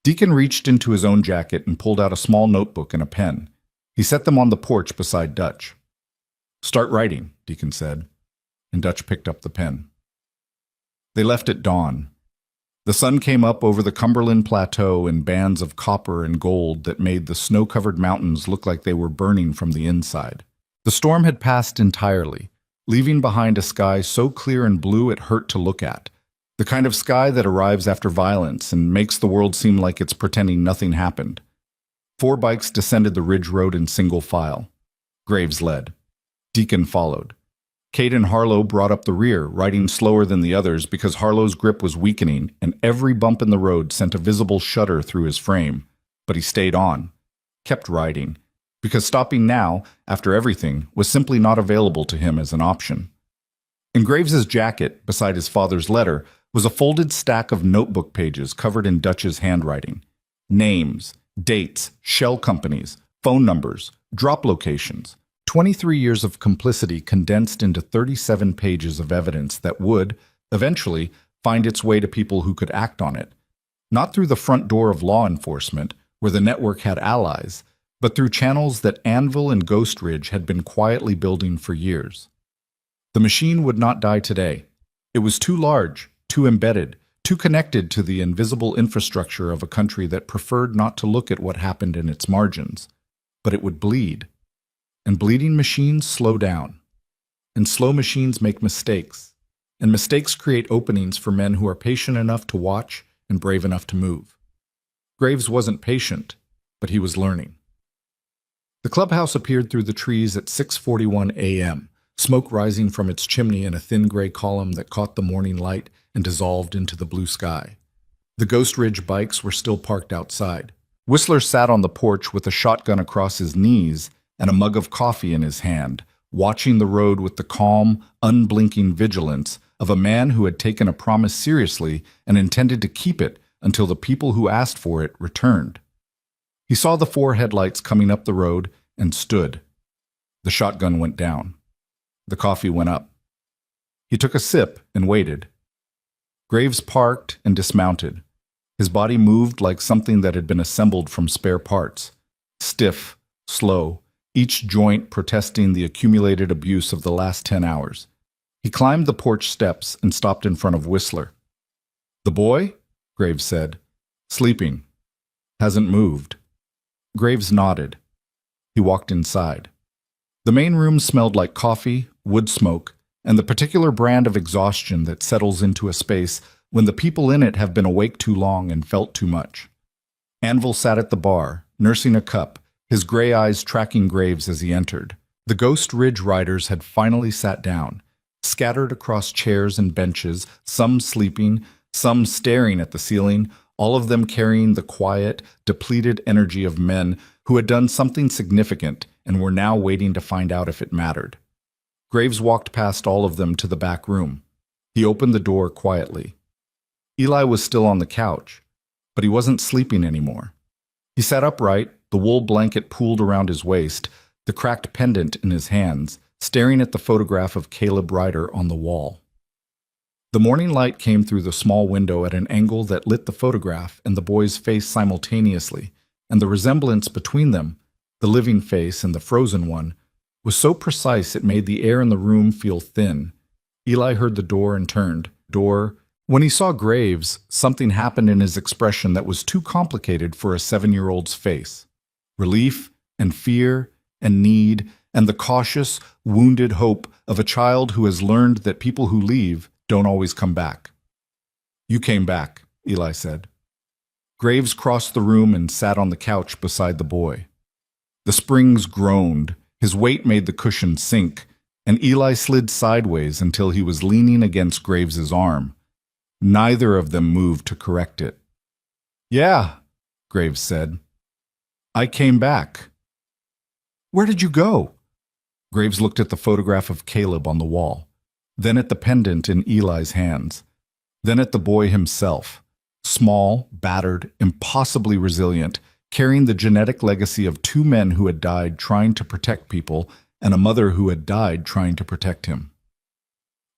Deacon reached into his own jacket and pulled out a small notebook and a pen. He set them on the porch beside Dutch. "Start writing," Deacon said, and Dutch picked up the pen. They left at dawn. The sun came up over the Cumberland Plateau in bands of copper and gold that made the snow-covered mountains look like they were burning from the inside. The storm had passed entirely, leaving behind a sky so clear and blue it hurt to look at, the kind of sky that arrives after violence and makes the world seem like it's pretending nothing happened. 4 bikes descended the ridge road in single file. Graves led. Deacon followed. Cade and Harlow brought up the rear, riding slower than the others because Harlow's grip was weakening and every bump in the road sent a visible shudder through his frame. But he stayed on, kept riding, because stopping now, after everything, was simply not available to him as an option. In Graves's jacket, beside his father's letter, was a folded stack of notebook pages covered in Dutch's handwriting. Names, dates, shell companies, phone numbers, drop locations. 23 years of complicity condensed into 37 pages of evidence that would, eventually, find its way to people who could act on it. Not through the front door of law enforcement, where the network had allies, but through channels that Anvil and Ghost Ridge had been quietly building for years. The machine would not die today. It was too large, too embedded, too connected to the invisible infrastructure of a country that preferred not to look at what happened in its margins. But it would bleed. And bleeding machines slow down. And slow machines make mistakes. And mistakes create openings for men who are patient enough to watch and brave enough to move. Graves wasn't patient, but he was learning. The clubhouse appeared through the trees at 6:41 a.m., smoke rising from its chimney in a thin gray column that caught the morning light and dissolved into the blue sky. The Ghost Ridge bikes were still parked outside. Whistler sat on the porch with a shotgun across his knees and a mug of coffee in his hand, watching the road with the calm, unblinking vigilance of a man who had taken a promise seriously and intended to keep it until the people who asked for it returned. He saw the 4 headlights coming up the road and stood. The shotgun went down. The coffee went up. He took a sip and waited. Graves parked and dismounted. His body moved like something that had been assembled from spare parts. Stiff, slow, each joint protesting the accumulated abuse of the last 10 hours. He climbed the porch steps and stopped in front of Whistler. "The boy?" Graves said. "Sleeping. Hasn't moved." Graves nodded. He walked inside. The main room smelled like coffee, wood smoke, and the particular brand of exhaustion that settles into a space when the people in it have been awake too long and felt too much. Anvil sat at the bar, nursing a cup, his gray eyes tracking Graves as he entered. The Ghost Ridge riders had finally sat down, scattered across chairs and benches, some sleeping, some staring at the ceiling, all of them carrying the quiet, depleted energy of men who had done something significant and were now waiting to find out if it mattered. Graves walked past all of them to the back room. He opened the door quietly. Eli was still on the couch, but he wasn't sleeping anymore. He sat upright, the wool blanket pooled around his waist, the cracked pendant in his hands, staring at the photograph of Caleb Ryder on the wall. The morning light came through the small window at an angle that lit the photograph and the boy's face simultaneously, and the resemblance between them, the living face and the frozen one, was so precise it made the air in the room feel thin. Eli heard the door and turned. When he saw Graves, something happened in his expression that was too complicated for a 7-year-old's face. Relief and fear and need and the cautious, wounded hope of a child who has learned that people who leave don't always come back. "You came back," Eli said. Graves crossed the room and sat on the couch beside the boy. The springs groaned, his weight made the cushion sink, and Eli slid sideways until he was leaning against Graves's arm. Neither of them moved to correct it. "Yeah," Graves said. "I came back." "Where did you go?" Graves looked at the photograph of Caleb on the wall, then at the pendant in Eli's hands, then at the boy himself, small, battered, impossibly resilient, carrying the genetic legacy of 2 men who had died trying to protect people and a mother who had died trying to protect him.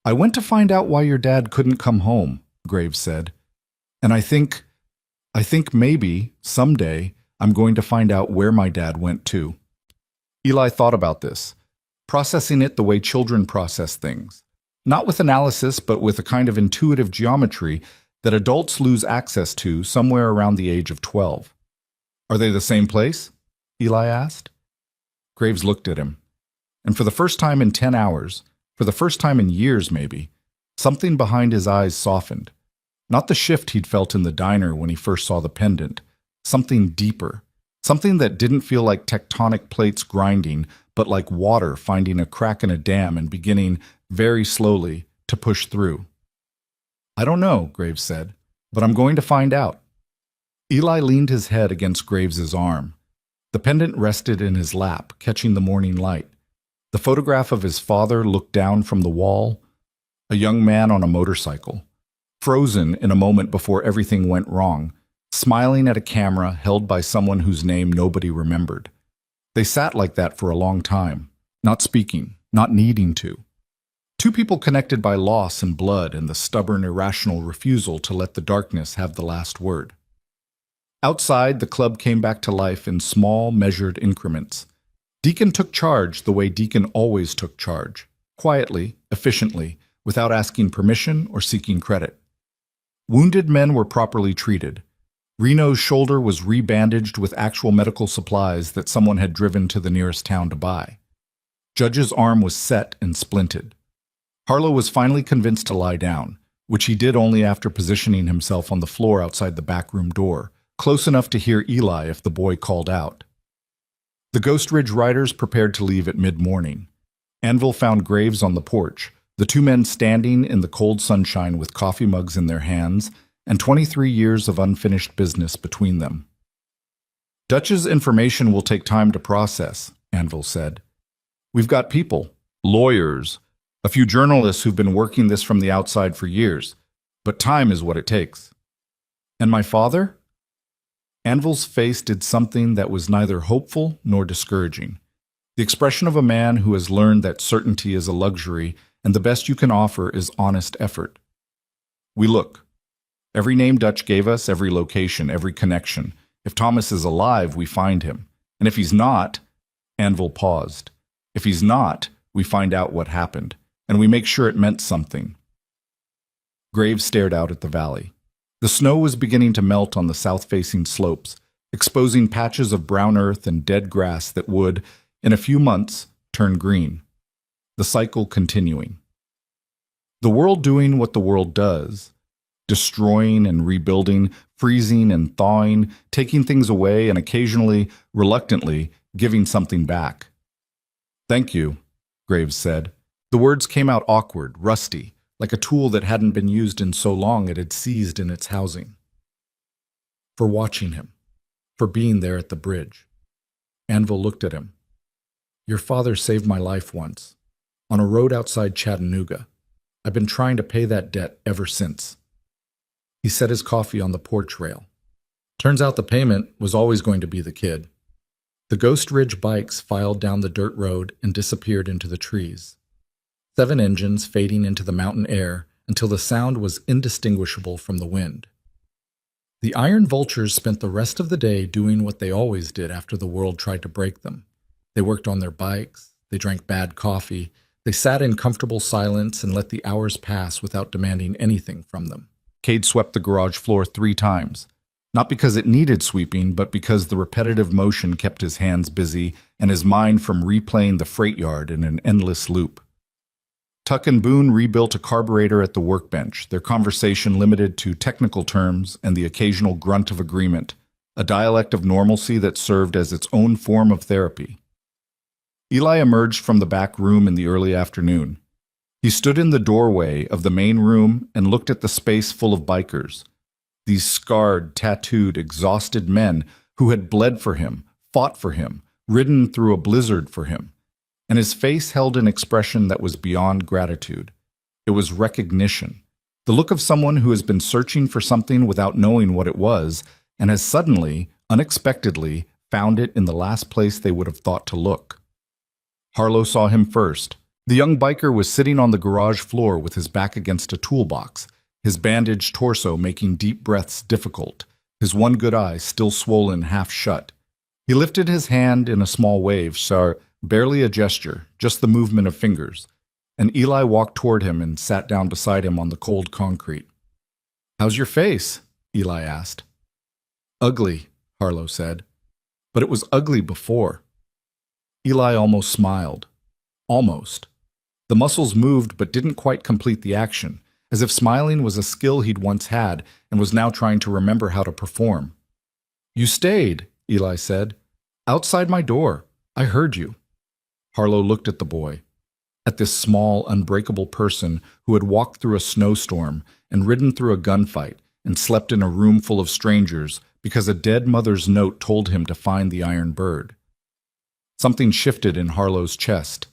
"I went to find out why your dad couldn't come home," Graves said. "And I think maybe, someday, I'm going to find out where my dad went to." Eli thought about this, processing it the way children process things. Not with analysis, but with a kind of intuitive geometry that adults lose access to somewhere around the age of 12. "Are they the same place?" Eli asked. Graves looked at him. And for the first time in 10 hours, for the first time in years maybe, something behind his eyes softened. Not the shift he'd felt in the diner when he first saw the pendant. Something deeper. Something that didn't feel like tectonic plates grinding, but like water finding a crack in a dam and beginning, very slowly, to push through. "I don't know," Graves said, "but I'm going to find out." Eli leaned his head against Graves's arm. The pendant rested in his lap, catching the morning light. The photograph of his father looked down from the wall, a young man on a motorcycle, frozen in a moment before everything went wrong, smiling at a camera held by someone whose name nobody remembered. They sat like that for a long time, not speaking, not needing to. 2 people connected by loss and blood and the stubborn, irrational refusal to let the darkness have the last word. Outside, the club came back to life in small, measured increments. Deacon took charge the way Deacon always took charge, quietly, efficiently, without asking permission or seeking credit. Wounded men were properly treated. Reno's shoulder was rebandaged with actual medical supplies that someone had driven to the nearest town to buy. Judge's arm was set and splinted. Harlow was finally convinced to lie down, which he did only after positioning himself on the floor outside the backroom door, close enough to hear Eli if the boy called out. The Ghost Ridge riders prepared to leave at mid-morning. Anvil found Graves on the porch, the two men standing in the cold sunshine with coffee mugs in their hands, and 23 years of unfinished business between them. Dutch's information will take time to process, Anvil said. We've got people, lawyers, a few journalists who've been working this from the outside for years, but time is what it takes. And my father? Anvil's face did something that was neither hopeful nor discouraging. The expression of a man who has learned that certainty is a luxury and the best you can offer is honest effort. We look. Every name Dutch gave us, every location, every connection. If Thomas is alive, we find him. And if he's not, Anvil paused. If he's not, we find out what happened, and we make sure it meant something. Graves stared out at the valley. The snow was beginning to melt on the south-facing slopes, exposing patches of brown earth and dead grass that would, in a few months, turn green. The cycle continuing. The world doing what the world does, destroying and rebuilding, freezing and thawing, taking things away and occasionally, reluctantly, giving something back. Thank you, Graves said. The words came out awkward, rusty, like a tool that hadn't been used in so long it had seized in its housing. For watching him, for being there at the bridge. Anvil looked at him. Your father saved my life once, on a road outside Chattanooga. I've been trying to pay that debt ever since. He set his coffee on the porch rail. Turns out the payment was always going to be the kid. The Ghost Ridge bikes filed down the dirt road and disappeared into the trees. 7 engines fading into the mountain air until the sound was indistinguishable from the wind. The iron vultures spent the rest of the day doing what they always did after the world tried to break them. They worked on their bikes, they drank bad coffee, they sat in comfortable silence and let the hours pass without demanding anything from them. Cade swept the garage floor 3 times, not because it needed sweeping, but because the repetitive motion kept his hands busy and his mind from replaying the freight yard in an endless loop. Tuck and Boone rebuilt a carburetor at the workbench, their conversation limited to technical terms and the occasional grunt of agreement, a dialect of normalcy that served as its own form of therapy. Eli emerged from the back room in the early afternoon. He stood in the doorway of the main room and looked at the space full of bikers, these scarred, tattooed, exhausted men who had bled for him, fought for him, ridden through a blizzard for him. And his face held an expression that was beyond gratitude. It was recognition, the look of someone who has been searching for something without knowing what it was and has suddenly, unexpectedly, found it in the last place they would have thought to look. Harlow saw him first. The young biker was sitting on the garage floor with his back against a toolbox, his bandaged torso making deep breaths difficult, his one good eye still swollen half shut. He lifted his hand in a small wave, barely a gesture, just the movement of fingers, and Eli walked toward him and sat down beside him on the cold concrete. "How's your face?" Eli asked. "Ugly," Harlow said. "But it was ugly before." Eli almost smiled. Almost. The muscles moved but didn't quite complete the action, as if smiling was a skill he'd once had and was now trying to remember how to perform. "You stayed," Eli said. "Outside my door. I heard you." Harlow looked at the boy, at this small, unbreakable person who had walked through a snowstorm and ridden through a gunfight and slept in a room full of strangers because a dead mother's note told him to find the iron bird. Something shifted in Harlow's chest.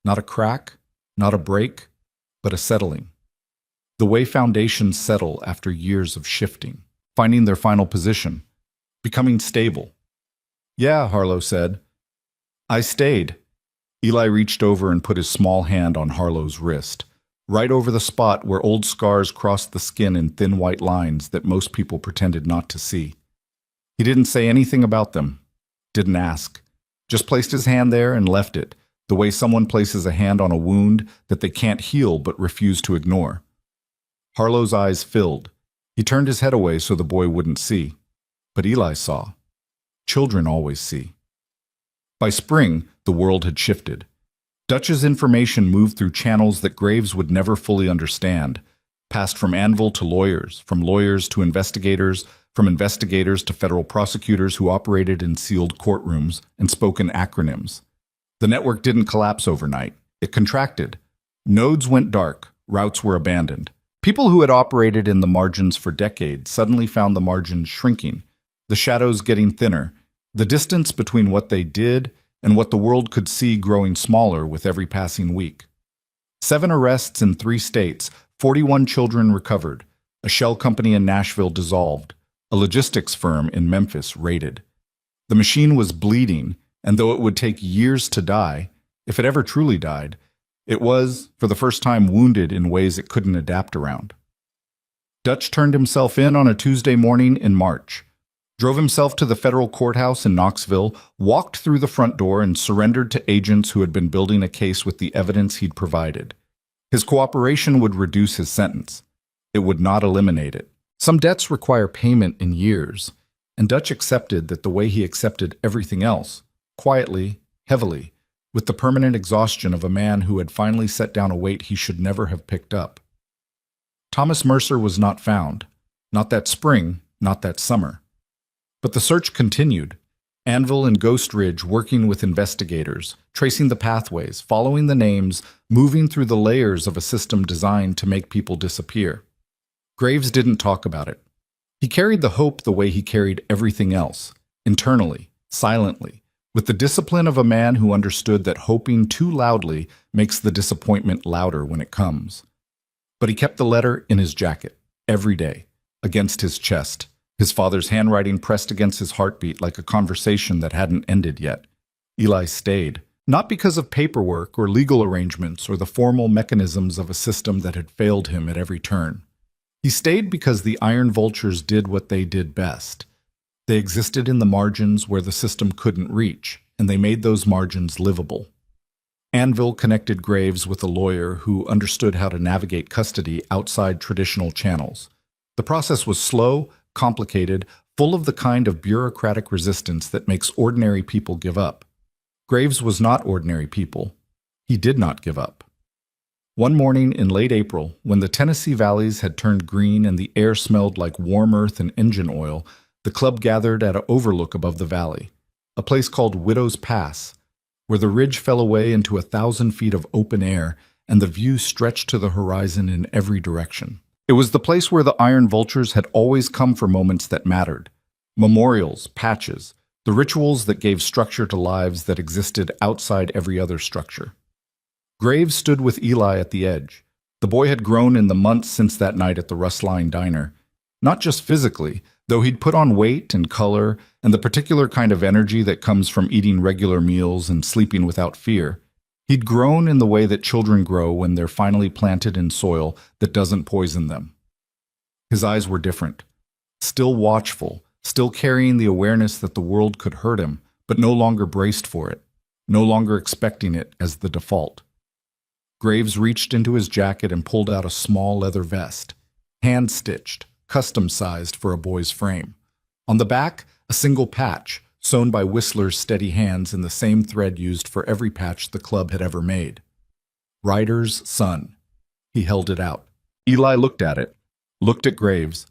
Not a crack, not a break, but a settling. The way foundations settle after years of shifting, finding their final position, becoming stable. "Yeah," Harlow said. "I stayed." Eli reached over and put his small hand on Harlow's wrist, right over the spot where old scars crossed the skin in thin white lines that most people pretended not to see. He didn't say anything about them, didn't ask, just placed his hand there and left it, the way someone places a hand on a wound that they can't heal but refuse to ignore. Harlow's eyes filled. He turned his head away so the boy wouldn't see. But Eli saw. Children always see. By spring, the world had shifted. Dutch's information moved through channels that Graves would never fully understand, passed from Anvil to lawyers, from lawyers to investigators, from investigators to federal prosecutors who operated in sealed courtrooms and spoke in acronyms. The network didn't collapse overnight. It contracted. Nodes went dark, routes were abandoned. People who had operated in the margins for decades suddenly found the margins shrinking, the shadows getting thinner, the distance between what they did and what the world could see growing smaller with every passing week. 7 arrests in 3 states, 41 children recovered, a shell company in Nashville dissolved, a logistics firm in Memphis raided. The machine was bleeding, and though it would take years to die, if it ever truly died, it was, for the first time, wounded in ways it couldn't adapt around. Dutch turned himself in on a Tuesday morning in March, drove himself to the federal courthouse in Knoxville, walked through the front door, and surrendered to agents who had been building a case with the evidence he'd provided. His cooperation would reduce his sentence. It would not eliminate it. Some debts require payment in years, and Dutch accepted that the way he accepted everything else, quietly, heavily, with the permanent exhaustion of a man who had finally set down a weight he should never have picked up. Thomas Mercer was not found. Not that spring, not that summer. But the search continued. Anvil and Ghost Ridge working with investigators, tracing the pathways, following the names, moving through the layers of a system designed to make people disappear. Graves didn't talk about it. He carried the hope the way he carried everything else, internally, silently, with the discipline of a man who understood that hoping too loudly makes the disappointment louder when it comes. But he kept the letter in his jacket, every day, against his chest, his father's handwriting pressed against his heartbeat like a conversation that hadn't ended yet. Eli stayed, not because of paperwork or legal arrangements or the formal mechanisms of a system that had failed him at every turn. He stayed because the iron vultures did what they did best. They existed in the margins where the system couldn't reach, and they made those margins livable. Anvil connected Graves with a lawyer who understood how to navigate custody outside traditional channels. The process was slow, complicated, full of the kind of bureaucratic resistance that makes ordinary people give up. Graves was not ordinary people. He did not give up. One morning in late April, when the Tennessee valleys had turned green and the air smelled like warm earth and engine oil, the club gathered at an overlook above the valley, a place called Widow's Pass, where the ridge fell away into 1,000 feet of open air and the view stretched to the horizon in every direction. It was the place where the iron vultures had always come for moments that mattered. Memorials, patches, the rituals that gave structure to lives that existed outside every other structure. Graves stood with Eli at the edge. The boy had grown in the months since that night at the Rustline Diner. Not just physically, though he'd put on weight and color and the particular kind of energy that comes from eating regular meals and sleeping without fear. He'd grown in the way that children grow when they're finally planted in soil that doesn't poison them. His eyes were different, still watchful, still carrying the awareness that the world could hurt him, but no longer braced for it, no longer expecting it as the default. Graves reached into his jacket and pulled out a small leather vest, hand-stitched, custom-sized for a boy's frame. On the back, a single patch, sewn by Whistler's steady hands in the same thread used for every patch the club had ever made. Ryder's Son. He held it out. Eli looked at it, looked at Graves,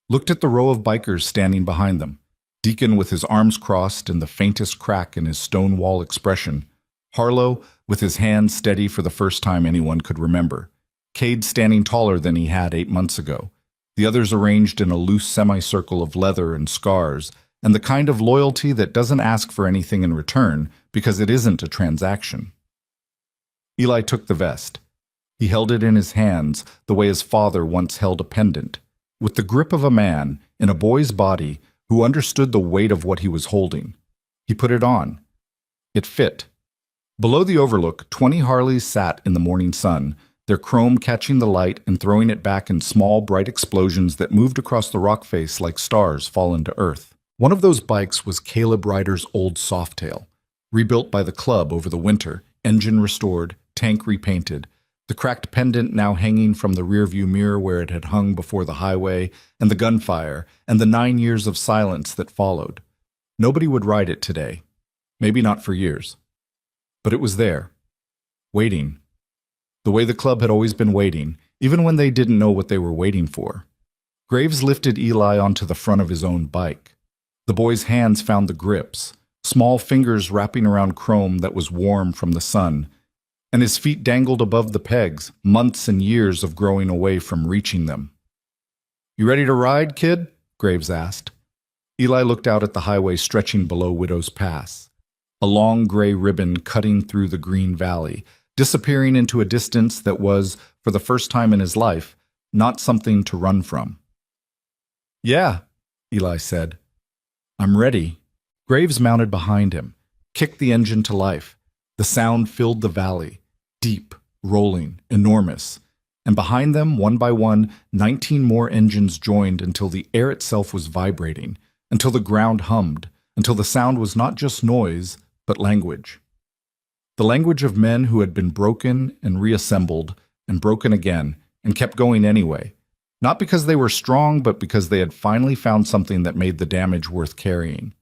looked at the row of bikers standing behind them, Deacon with his arms crossed and the faintest crack in his stone wall expression, Harlow with his hands steady for the first time anyone could remember, Cade standing taller than he had 8 months ago, the others arranged in a loose semicircle of leather and scars, and the kind of loyalty that doesn't ask for anything in return because it isn't a transaction. Eli took the vest. He held it in his hands the way his father once held a pendant, with the grip of a man in a boy's body who understood the weight of what he was holding. He put it on. It fit. Below the overlook, 20 Harleys sat in the morning sun, their chrome catching the light and throwing it back in small, bright explosions that moved across the rock face like stars fallen to earth. One of those bikes was Caleb Ryder's old Softail, rebuilt by the club over the winter, engine restored, tank repainted, the cracked pendant now hanging from the rearview mirror where it had hung before the highway, and the gunfire, and the 9 years of silence that followed. Nobody would ride it today. Maybe not for years. But it was there, waiting. The way the club had always been waiting, even when they didn't know what they were waiting for. Graves lifted Eli onto the front of his own bike. The boy's hands found the grips, small fingers wrapping around chrome that was warm from the sun, and his feet dangled above the pegs, months and years of growing away from reaching them. "You ready to ride, kid?" Graves asked. Eli looked out at the highway stretching below Widow's Pass, a long gray ribbon cutting through the green valley, disappearing into a distance that was, for the first time in his life, not something to run from. "Yeah," Eli said. "I'm ready." Graves mounted behind him, kicked the engine to life. The sound filled the valley, deep, rolling, enormous. And behind them, one by one, 19 more engines joined until the air itself was vibrating, until the ground hummed, until the sound was not just noise, but language. The language of men who had been broken and reassembled and broken again and kept going anyway, not because they were strong, but because they had finally found something that made the damage worth carrying.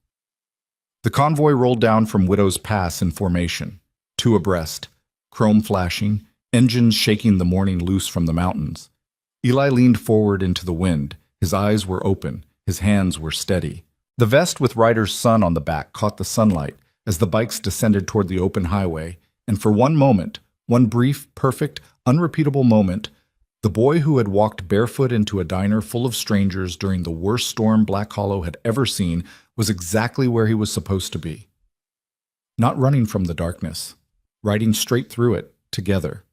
The convoy rolled down from Widow's Pass in formation, two abreast, chrome flashing, engines shaking the morning loose from the mountains. Eli leaned forward into the wind. His eyes were open, his hands were steady. The vest with Ryder's son on the back caught the sunlight as the bikes descended toward the open highway, and for one moment, one brief, perfect, unrepeatable moment, the boy who had walked barefoot into a diner full of strangers during the worst storm Black Hollow had ever seen was exactly where he was supposed to be. Not running from the darkness, riding straight through it, together.